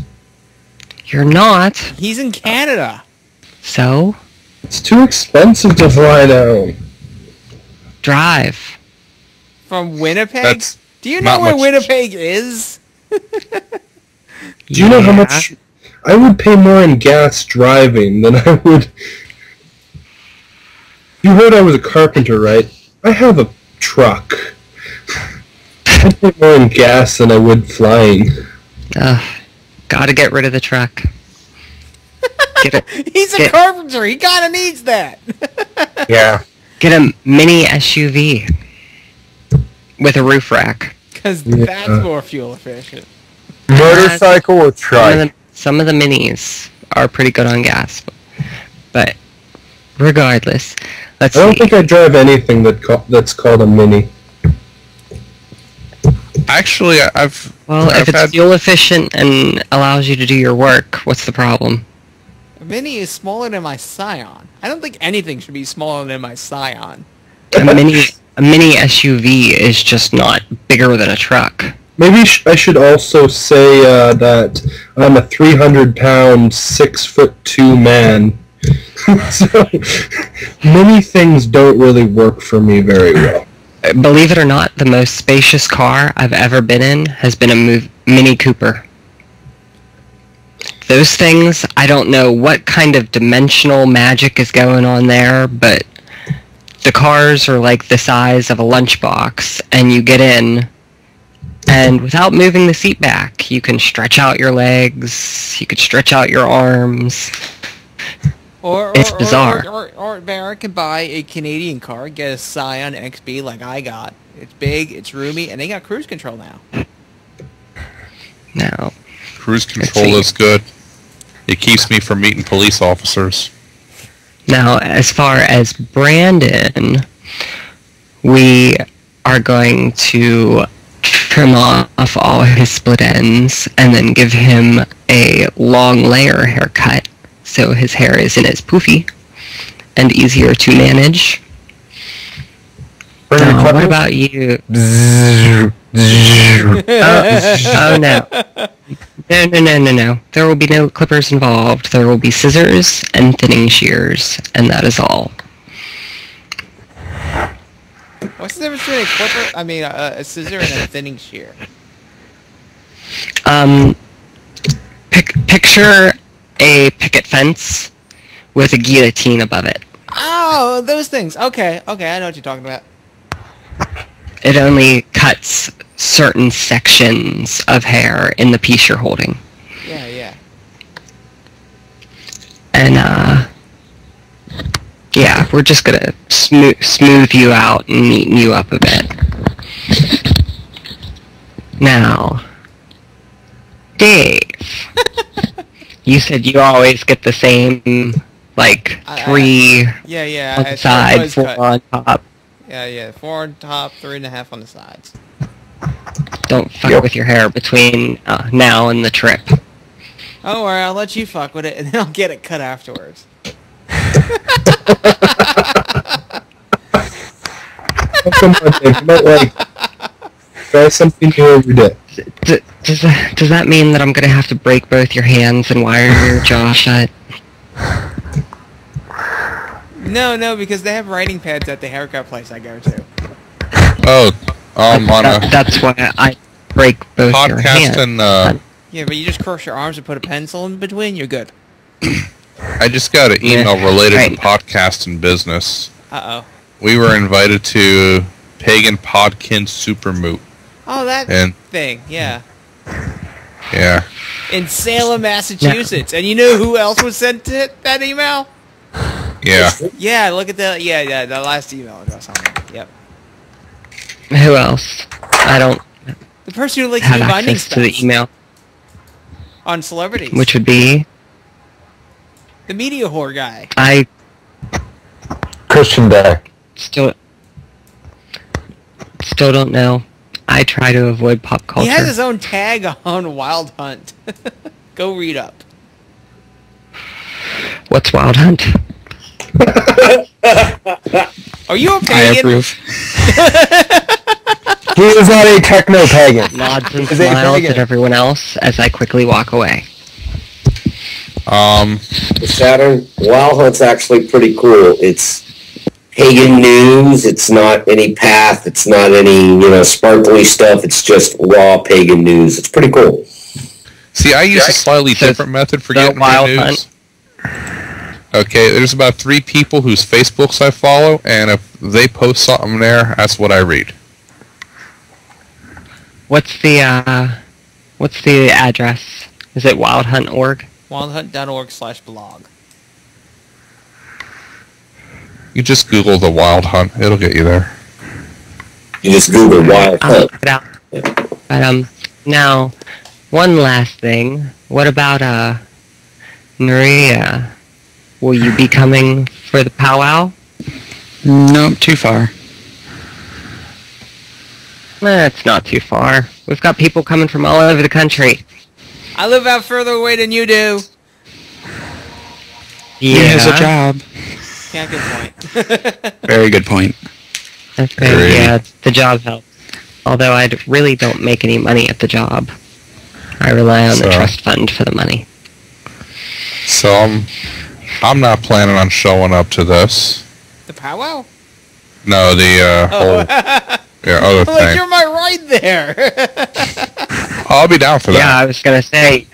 You're not. He's in Canada. So? It's too expensive to fly down. Drive. From Winnipeg? Do you know where Winnipeg is? Do you know how much... I would pay more in gas driving than I would... You heard I was a carpenter, right? I have a truck. I'd pay more in gas than I would flying. Gotta get rid of the truck. He's a carpenter. He kind of needs that. Yeah. Get a mini SUV with a roof rack. Because that's more fuel efficient. Motorcycle or truck? Some of the minis are pretty good on gas, but regardless, let's see. I don't think I drive anything that's called a Mini. Actually, if it's fuel efficient and allows you to do your work, what's the problem? A Mini is smaller than my Scion. I don't think anything should be smaller than my Scion. A mini SUV is just not bigger than a truck. Maybe I should also say that I'm a 300-pound, 6'2" man. So many things don't really work for me very well. Believe it or not, the most spacious car I've ever been in has been a Mini Cooper. Those things, I don't know what kind of dimensional magic is going on there, but the cars are like the size of a lunchbox, and you get in, and without moving the seat back, you can stretch out your legs, you can stretch out your arms. It's bizarre. Or Barrett can buy a Canadian car, get a Scion XB like I got. It's big, it's roomy, and they got cruise control now. No. Cruise control is good. It keeps me from meeting police officers. Now, as far as Brandon, we are going to trim off all his split ends and then give him a long layer haircut so his hair isn't as poofy and easier to manage. Now, what about you? Oh no. No. There will be no clippers involved. There will be scissors and thinning shears, and that is all. What's the difference between a clipper? I mean, a scissor and a thinning shear. Picture a picket fence with a guillotine above it. Oh, those things. Okay, I know what you're talking about. It only cuts certain sections of hair in the piece you're holding. Yeah. And, yeah, we're just gonna smooth you out and neaten you up a bit. Now, Dave, you said you always get the same, like, 3 on the side, 4 on top. Yeah, 4 on top, 3.5 on the sides. Don't fuck with your hair between now and the trip. Don't worry, I'll let you fuck with it, and then I'll get it cut afterwards. Oh, come on, Dave. You might like try something new every day. Does that mean that I'm gonna have to break both your hands and wire your jaw shut? No, because they have writing pads at the haircut place I go to. That's why I break both your hands. Yeah, but you just cross your arms and put a pencil in between, you're good. I just got an email related to podcasting business. Uh-oh. We were invited to Pagan Podkin Super Moot. Oh, that thing, yeah. Yeah. In Salem, Massachusetts. And you know who else was sent to that email? Yeah. Yeah, look at the the last email address on there. Yep. Who else? I don't the person who likes have the binding access to the email. On celebrities. Which would be? The media whore guy. Christian Day. Still don't know. I try to avoid pop culture. He has his own tag on Wild Hunt. Go read up. What's Wild Hunt? Are you a pagan? I approve. He is not a techno-pagan. Nods and smiles at everyone else as I quickly walk away. Saturn, Wild Hunt's actually pretty cool. It's pagan news. It's not any path. It's not any, sparkly stuff. It's just raw pagan news. It's pretty cool. See, I use a slightly different method for getting my news. Okay, there's about 3 people whose Facebooks I follow, and if they post something there, that's what I read. What's the address? Is it wildhunt.org? Wildhunt.org/blog. You just Google the Wild Hunt; it'll get you there. You just Google Wild Hunt. Check it out. But now, one last thing. What about, Maria? Will you be coming for the powwow? Nope, too far. It's not too far. We've got people coming from all over the country. I live out further away than you do. He has a job. Yeah, good point. Very good point. Okay, yeah, the job helps. Although I really don't make any money at the job. I rely on the trust fund for the money. So I'm not planning on showing up to this. The powwow? No, the whole other Like, thing. you're my right there. I'll be down for that. Yeah, I was gonna say.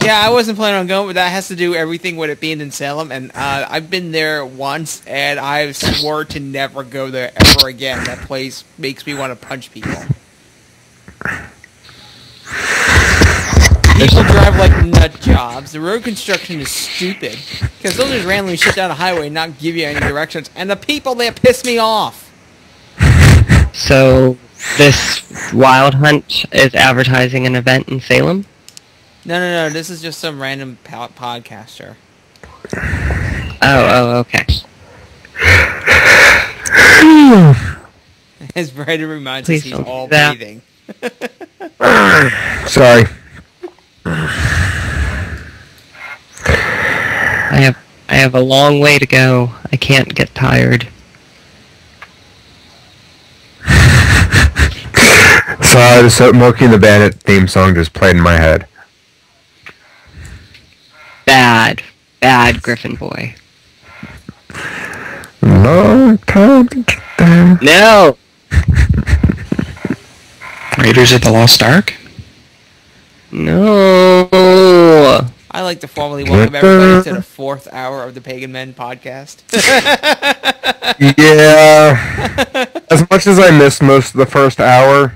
Yeah, I wasn't planning on going, but that has to do everything with it being in Salem, and I've been there once, and I swore to never go there ever again. That place makes me want to punch people. People drive like nut jobs. The road construction is stupid, because they'll just randomly shut down a highway and not give you any directions, and the people there piss me off. So, this Wild Hunt is advertising an event in Salem? No, this is just some random podcaster. Oh, okay. As Brandon reminds Please us, he's don't all do that. breathing. Sorry. I have a long way to go. I can't get tired. Sorry, the Smokey and the Bandit theme song just played in my head. Bad Griffin boy. Long time to get there. No! Raiders of the Lost Ark? No! I like to formally welcome everybody to the 4th hour of the Pagan Men podcast. Yeah. As much as I missed most of the first hour,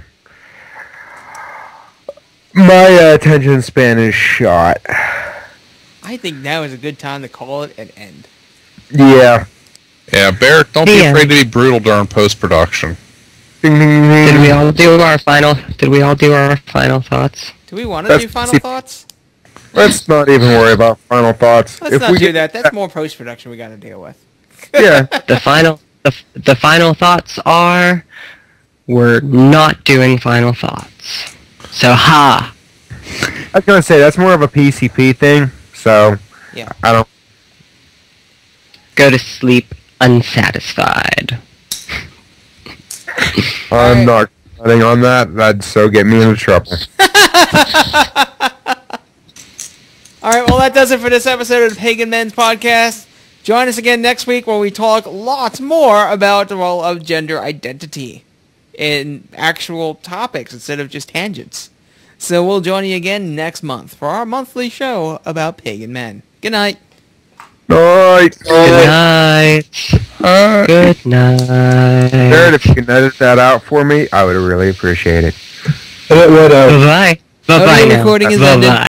my attention span is shot. I think now is a good time to call it an end. Yeah. Yeah, Barrett, don't be afraid to be brutal during post-production. Did we all do our final thoughts? Do we want to do final thoughts? Let's not even worry about final thoughts. Let's not do that. That's more post-production we got to deal with. Yeah. The final thoughts are, we're not doing final thoughts. So, ha! I was gonna say that's more of a PCP thing. So, yeah. I don't go to sleep unsatisfied. I'm not commenting on that. That'd so get me into trouble. Alright, well that does it for this episode of the Pagan Men's Podcast. Join us again next week where we talk lots more about the role of gender identity in actual topics instead of just tangents. So we'll join you again next month for our monthly show about Pagan Men. Good night. Night. Good night. Good night. Jared, if you can edit that out for me, I would really appreciate it. Bye-bye. Bye-bye now. Recording is ended. Bye-bye.